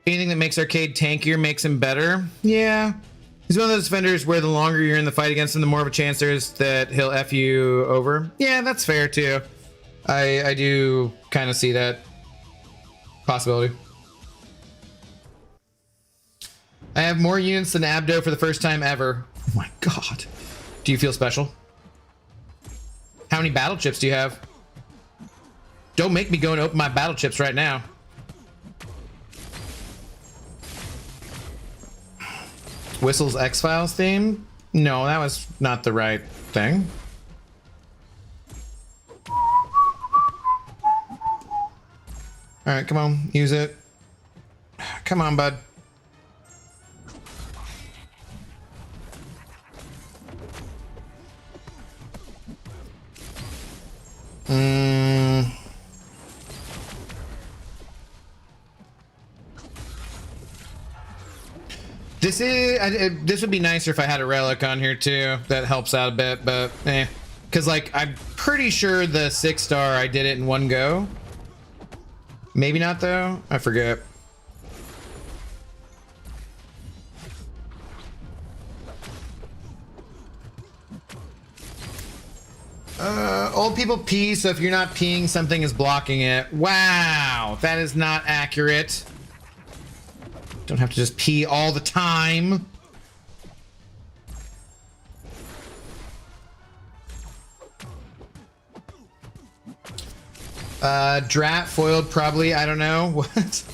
Anything that makes arcade tankier makes him better. Yeah. He's one of those defenders where the longer you're in the fight against him, the more of a chance there is that he'll F you over. Yeah, that's fair too. I do kind of see that possibility. I have more units than Abdo for the first time ever. Oh my god. Do you feel special? How many battle chips do you have? Don't make me go and open my battle chips right now. Whistle's X-Files theme? No, that was not the right thing. Alright, come on. Use it. Come on, bud. This would be nicer if I had a relic on here too. That helps out a bit, but eh. Because like I'm pretty sure the 6-star I did it in one go. Maybe not though. I forget. Old people pee, so if you're not peeing, something is blocking it. Wow, that is not accurate. Don't have to just pee all the time. Drat foiled probably. I don't know. What?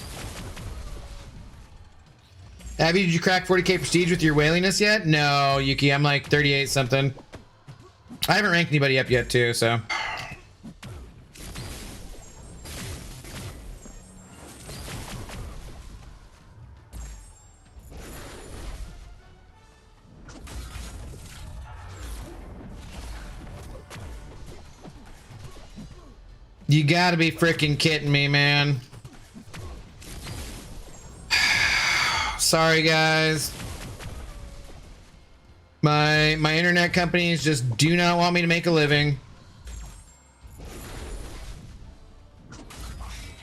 Abby, did you crack 40k prestige with your whaliness yet? No, Yuki, I'm like 38 something. I haven't ranked anybody up yet too, so. You gotta be freaking kidding me, man. Sorry, guys. My internet companies just do not want me to make a living.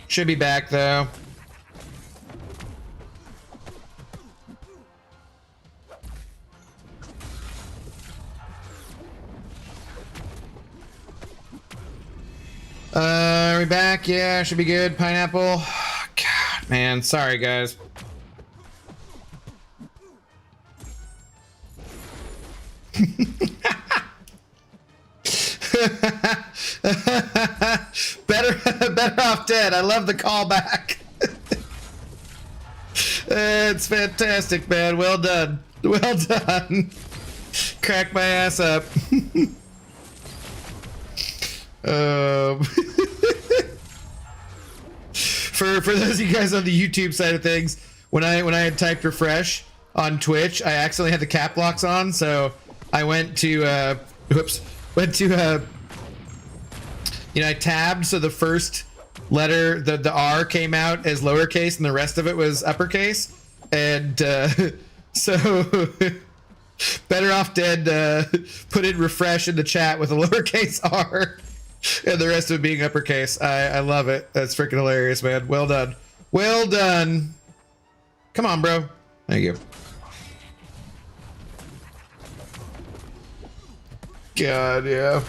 Should be back, though. Are we back? Yeah, should be good. Pineapple. God, man. Sorry, guys. better off dead. I love the callback. It's fantastic, man. Well done. Well done. Crack my ass up. For those of you guys on the YouTube side of things, when I had typed refresh on Twitch, I accidentally had the cap locks on, so I went to I tabbed, so the first letter, the R came out as lowercase and the rest of it was uppercase, and so Better Off Dead put in refresh in the chat with a lowercase r and the rest of it being uppercase. I love it. That's freaking hilarious, man. Well done. Well done. Come on, bro. Thank you. God, yeah.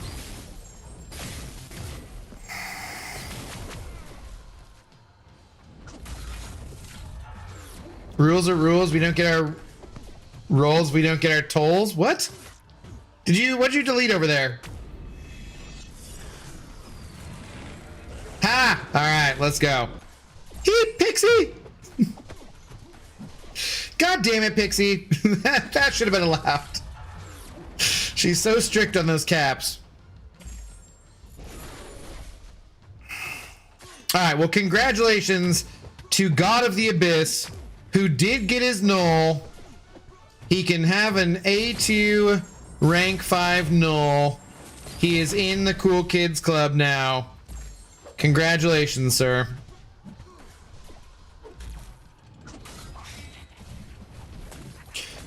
Rules are rules. We don't get our rolls. We don't get our tolls. What? What'd you delete over there? Ha! All right, let's go. Hey, Pixie! God damn it, Pixie. that should have been allowed. She's so strict on those caps. All right, well, congratulations to God of the Abyss, who did get his null. He can have an A2 rank 5 null. He is in the Cool Kids Club now. Congratulations, sir.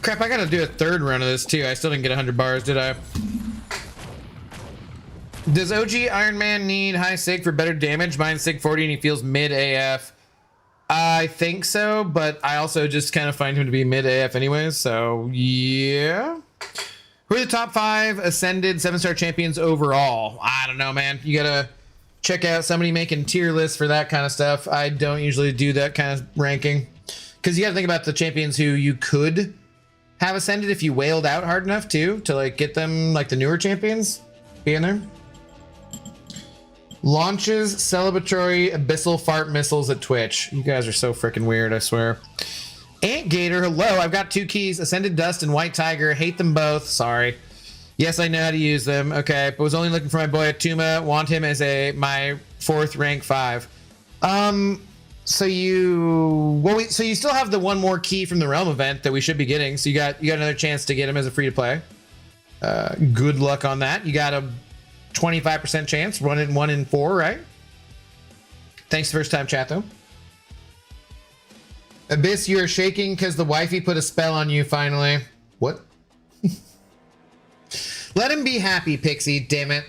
Crap, I gotta do a third run of this too. I still didn't get 100 bars, did I? Does OG Iron Man need high sig for better damage? Mine's sig 40 and he feels mid AF. I think so, but I also just kind of find him to be mid AF anyways, so yeah. Who are the top 5 Ascended 7-star champions overall? I don't know, man. You gotta check out somebody making tier lists for that kind of stuff. I don't usually do that kind of ranking. Because you gotta think about the champions who you could have Ascended if you wailed out hard enough too, to like get them like the newer champions be in there. Launches celebratory abyssal fart missiles at Twitch. You guys are so freaking weird, I swear. Ant Gator, hello. I've got 2 keys, Ascended Dust and White Tiger. Hate them both. Sorry. Yes, I know how to use them. Okay, but was only looking for my boy Atuma. Want him as my 4th rank 5. So you still have the one more key from the Realm event that we should be getting. So you got another chance to get him as a free to play. Good luck on that. You got a 25% chance, 1 in 4, right? Thanks first time chat though. Abyss, you are shaking because the wifey put a spell on you finally. What? Let him be happy, Pixie, damn it.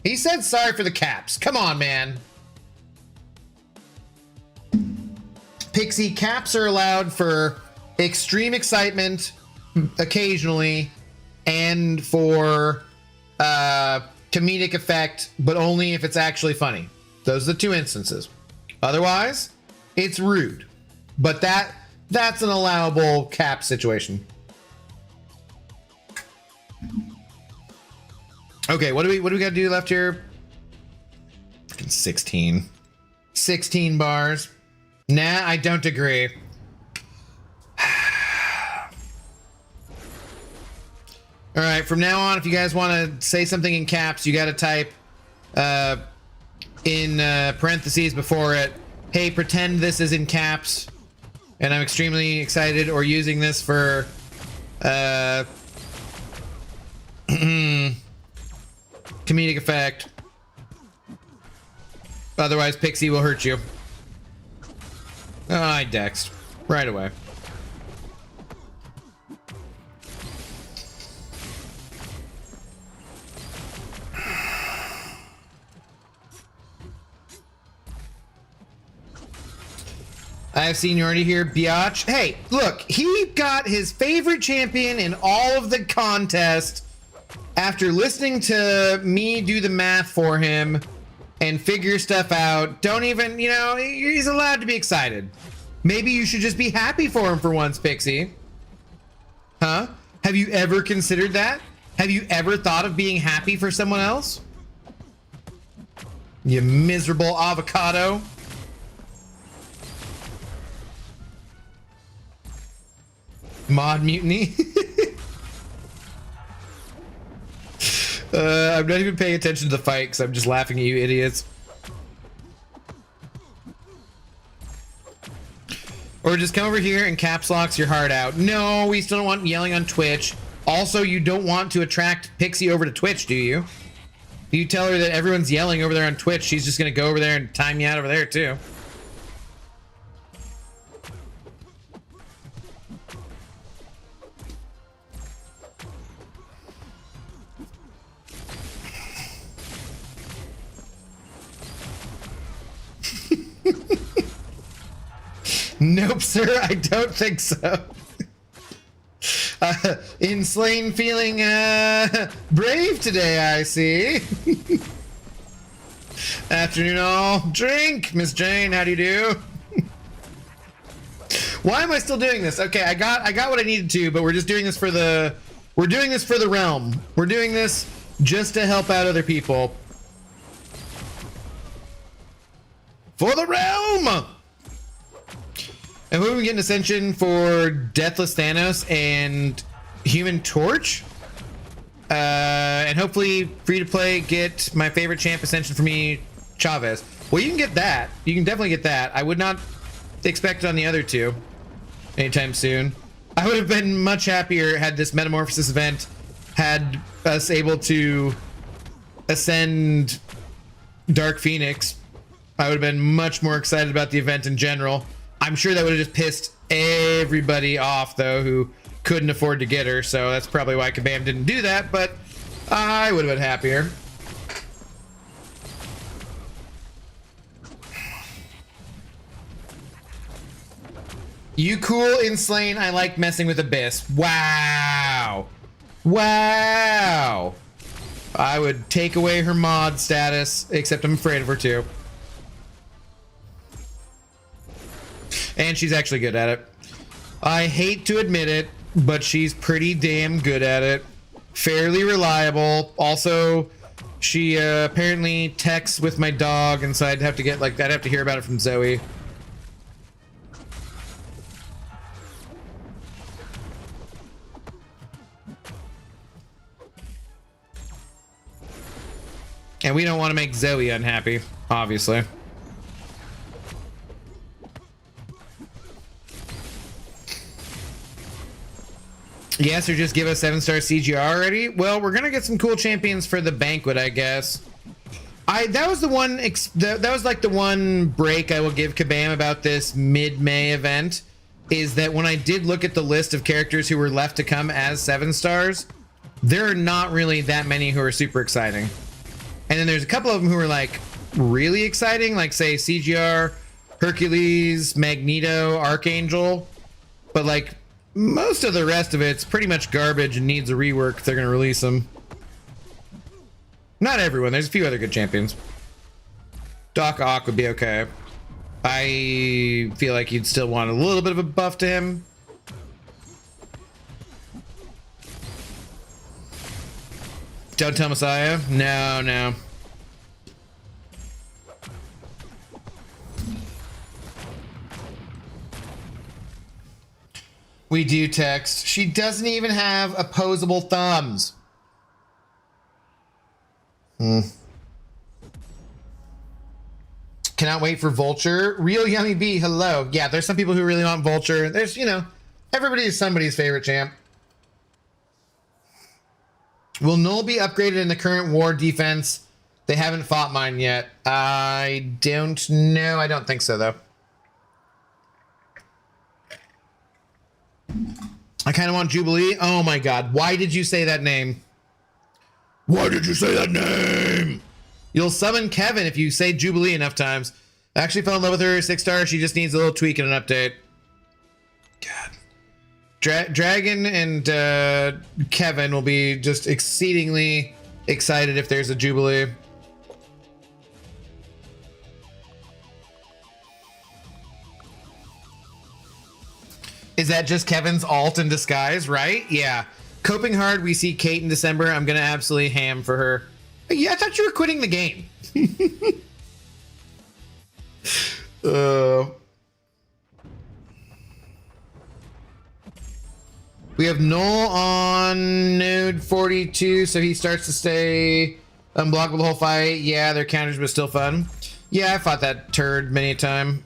He said sorry for the caps. Come on, man. Pixie, caps are allowed for extreme excitement occasionally and for comedic effect, but only if it's actually funny. Those are the 2 instances. Otherwise, it's rude. But That's an allowable cap situation. Okay, what do we got to do left here? Freaking 16. 16 bars. Nah, I don't agree. All right, from now on, if you guys want to say something in caps, you got to type in parentheses before it, hey, pretend this is in caps, and I'm extremely excited, or using this for comedic effect. Otherwise, Pixie will hurt you. Oh, I dexed right away. I have seniority here, Biatch. Hey, look, he got his favorite champion in all of the contest after listening to me do the math for him and figure stuff out. Don't even, you know, he's allowed to be excited. Maybe you should just be happy for him for once, Pixie. Huh? Have you ever considered that? Have you ever thought of being happy for someone else? You miserable avocado. Mod mutiny. I'm not even paying attention to the fight because I'm just laughing at you idiots. Or just come over here and caps locks your heart out. No, we still don't want yelling on Twitch. Also, you don't want to attract Pixie over to Twitch, do you? You tell her that everyone's yelling over there on Twitch, she's just going to go over there and time you out over there too. Nope, sir, I don't think so. Insane feeling brave today, I see. Afternoon all. Drink, Miss Jane, how do you do? Why am I still doing this? Okay, I got what I needed to, but we're just doing this for the realm. We're doing this just to help out other people. For the realm! And we've been getting Ascension for Deathless Thanos and Human Torch. And hopefully, free to play, get my favorite champ Ascension for me, Chavez. Well, you can get that. You can definitely get that. I would not expect it on the other two anytime soon. I would have been much happier had this Metamorphosis event had us able to ascend Dark Phoenix. I would have been much more excited about the event in general. I'm sure that would have just pissed everybody off, though, who couldn't afford to get her. So that's probably why Kabam didn't do that, but I would have been happier. You cool, Insane. I like messing with Abyss. Wow. Wow. I would take away her mod status, except I'm afraid of her too. And she's actually good at it. I hate to admit it, but she's pretty damn good at it. Fairly reliable. Also, she apparently texts with my dog, and so I'd have to hear about it from Zoe. And we don't want to make Zoe unhappy, obviously. Yes, or just give us 7-star CGR already. Well, we're gonna get some cool champions for the banquet, I guess. That was the one. That was like the one break I will give Kabam about this mid-May event, is that when I did look at the list of characters who were left to come as 7 stars, there are not really that many who are super exciting. And then there's a couple of them who are like really exciting, like say CGR, Hercules, Magneto, Archangel, but like most of the rest of it's pretty much garbage and needs a rework if they're going to release them. Not everyone. There's a few other good champions. Doc Ock would be okay. I feel like you'd still want a little bit of a buff to him. Don't tell Messiah. No, no. We do text. She doesn't even have opposable thumbs. Cannot wait for Vulture. Real Yummy B, hello. Yeah, there's some people who really want Vulture. There's, you know, everybody is somebody's favorite champ. Will Null be upgraded in the current war defense? They haven't fought mine yet. I don't know. I don't think so, though. I kind of want Jubilee. Oh my god. Why did you say that name? Why did you say that name? You'll summon Kevin if you say Jubilee enough times. I actually fell in love with her. 6 stars. She just needs a little tweak and an update. God. Dragon and Kevin will be just exceedingly excited if there's a Jubilee. Is that just Kevin's alt in disguise, right? Yeah. Coping hard, we see Kate in December. I'm going to absolutely ham for her. Yeah, I thought you were quitting the game. We have Null on node 42, so he starts to stay unblockable the whole fight. Yeah, their counters, but still fun. Yeah, I fought that turd many a time.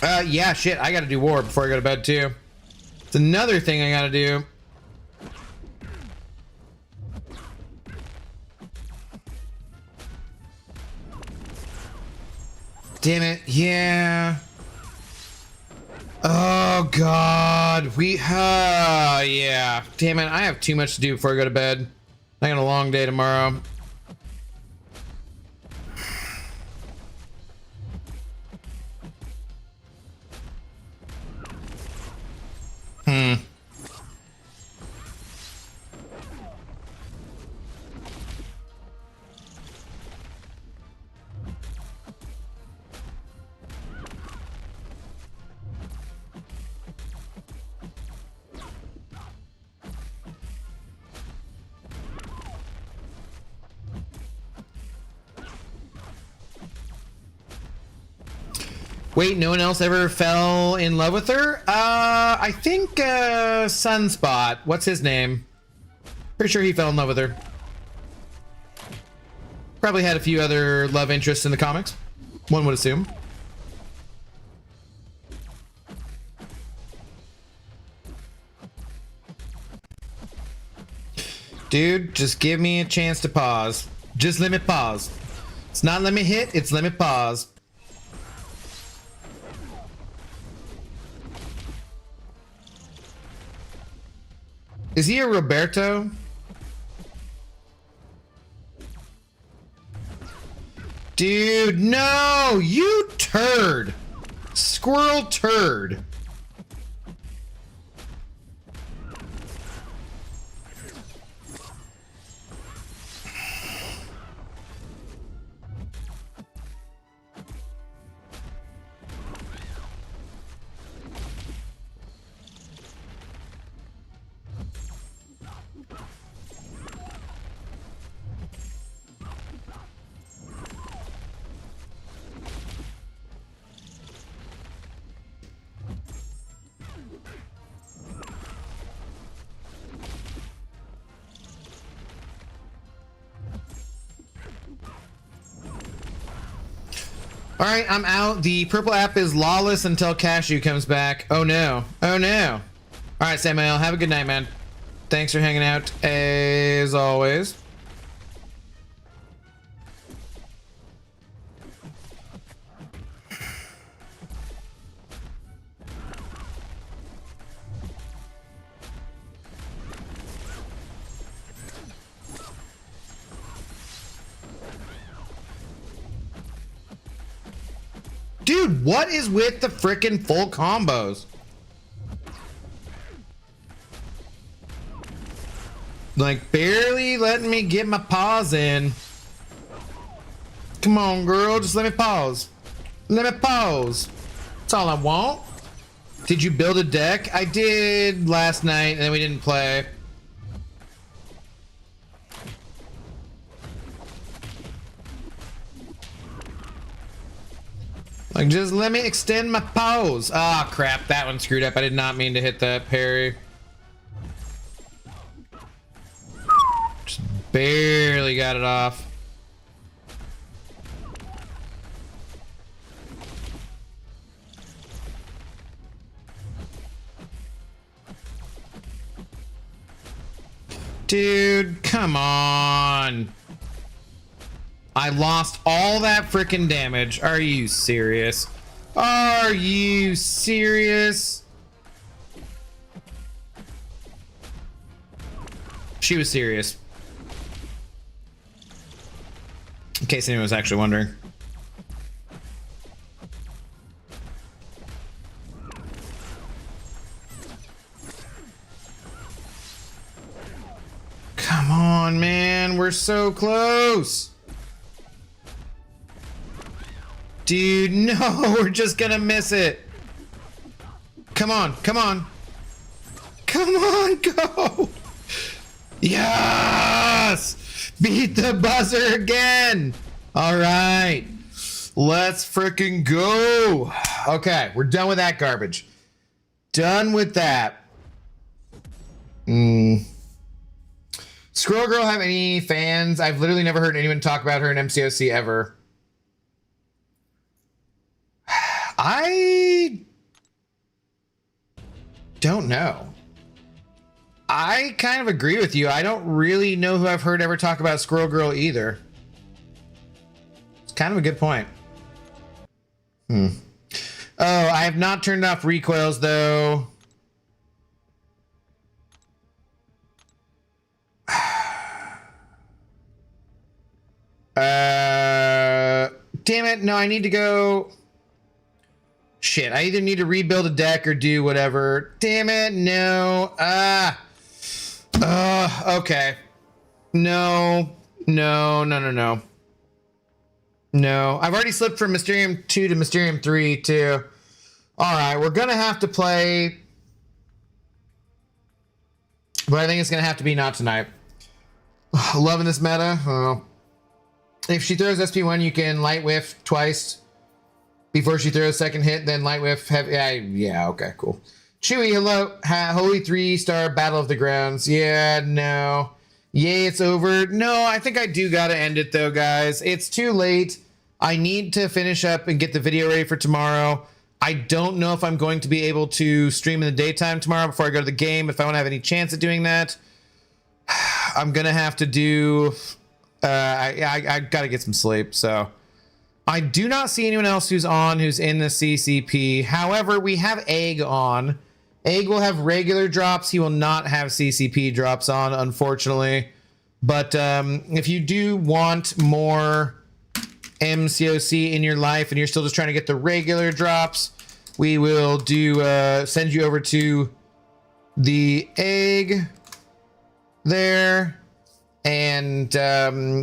Yeah, shit, I gotta do war before I go to bed, too. It's another thing I gotta do. Damn it, yeah. Oh, God. Yeah. Damn it, I have too much to do before I go to bed. I got a long day tomorrow. Wait, no one else ever fell in love with her? I think Sunspot. What's his name? Pretty sure he fell in love with her. Probably had a few other love interests in the comics. One would assume. Dude, just give me a chance to pause. Just let me pause. It's not let me hit, it's let me pause. Is he a Roberto? Dude, no! You turd! Squirrel turd. All right, I'm out. The purple app is lawless until Cashew comes back. Oh no. Oh no. All right, Samuel, have a good night, man. Thanks for hanging out as always. Dude, what is with the frickin' full combos? Like, barely letting me get my paws in. Come on, girl, just let me pause. Let me pose. That's all I want. Did you build a deck? I did last night, and then we didn't play. Like, just let me extend my pose. Ah, crap. That one screwed up. I did not mean to hit that parry. Just barely got it off. Dude, come on. I lost all that freaking damage. Are you serious? Are you serious? She was serious. In case anyone was actually wondering. Come on, man. We're so close. Dude, no. We're just gonna miss it. Come on. Come on. Come on, go. Yes. Beat the buzzer again. All right. Let's freaking go. Okay, we're done with that garbage. Done with that. Squirrel Girl have any fans? I've literally never heard anyone talk about her in MCOC ever. I don't know. I kind of agree with you. I don't really know who I've heard ever talk about Squirrel Girl either. It's kind of a good point. Oh, I have not turned off recoils though. Damn it. No, I need to go. Shit, I either need to rebuild a deck or do whatever. Damn it, no. Okay. No. No, I've already slipped from Mysterium 2 to Mysterium 3, too. Alright, we're gonna have to play. But I think it's gonna have to be not tonight. Loving this meta. Oh. If she throws SP1, you can light whiff twice before she throws second hit, then light whiff. Yeah, okay, cool. Chewy, hello. Holy 3-star Battle of the Grounds. Yeah, no. Yay, it's over. No, I think I do gotta end it though, guys. It's too late. I need to finish up and get the video ready for tomorrow. I don't know if I'm going to be able to stream in the daytime tomorrow before I go to the game. If I want to have any chance at doing that, I'm gonna have to do. I gotta get some sleep. So I do not see anyone else who's in the CCP. However, we have Egg on. Egg will have regular drops. He will not have CCP drops on, unfortunately. But if you do want more MCOC in your life and you're still just trying to get the regular drops, we will send you over to the Egg there. And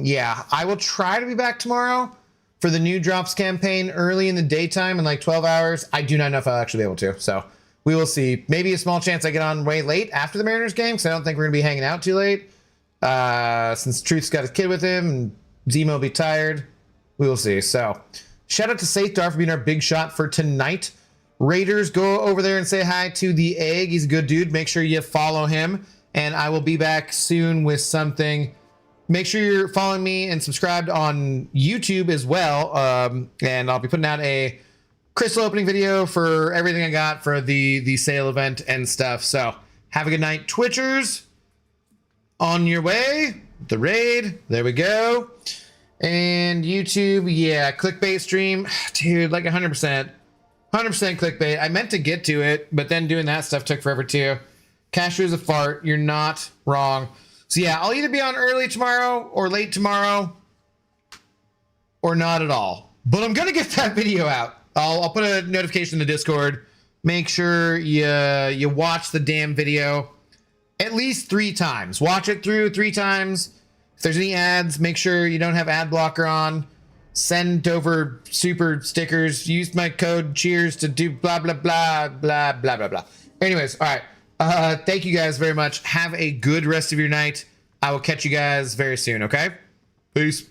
yeah, I will try to be back tomorrow for the new drops campaign early in the daytime in like 12 hours. I do not know if I'll actually be able to. So we will see. Maybe a small chance I get on way late after the Mariners game, because I don't think we're going to be hanging out too late. Since Truth's got his kid with him and Zemo will be tired. We will see. So shout out to Saithdar for being our big shot for tonight. Raiders, go over there and say hi to the Egg. He's a good dude. Make sure you follow him. And I will be back soon with something. Make sure you're following me and subscribed on YouTube as well. And I'll be putting out a crystal opening video for everything I got for the sale event and stuff. So have a good night, Twitchers. On your way. The raid. There we go. And YouTube, yeah, clickbait stream. Dude, like 100%. 100% clickbait. I meant to get to it, but then doing that stuff took forever too. Cashew is a fart. You're not wrong. So yeah, I'll either be on early tomorrow or late tomorrow or not at all. But I'm going to get that video out. I'll put a notification in the Discord. Make sure you watch the damn video at least 3 times. Watch it through 3 times. If there's any ads, make sure you don't have ad blocker on. send over super stickers, use my code cheers to do blah, blah, blah, blah, blah, blah, blah. Anyways, all right. Thank you guys very much. Have a good rest of your night. I will catch you guys very soon, okay? Peace.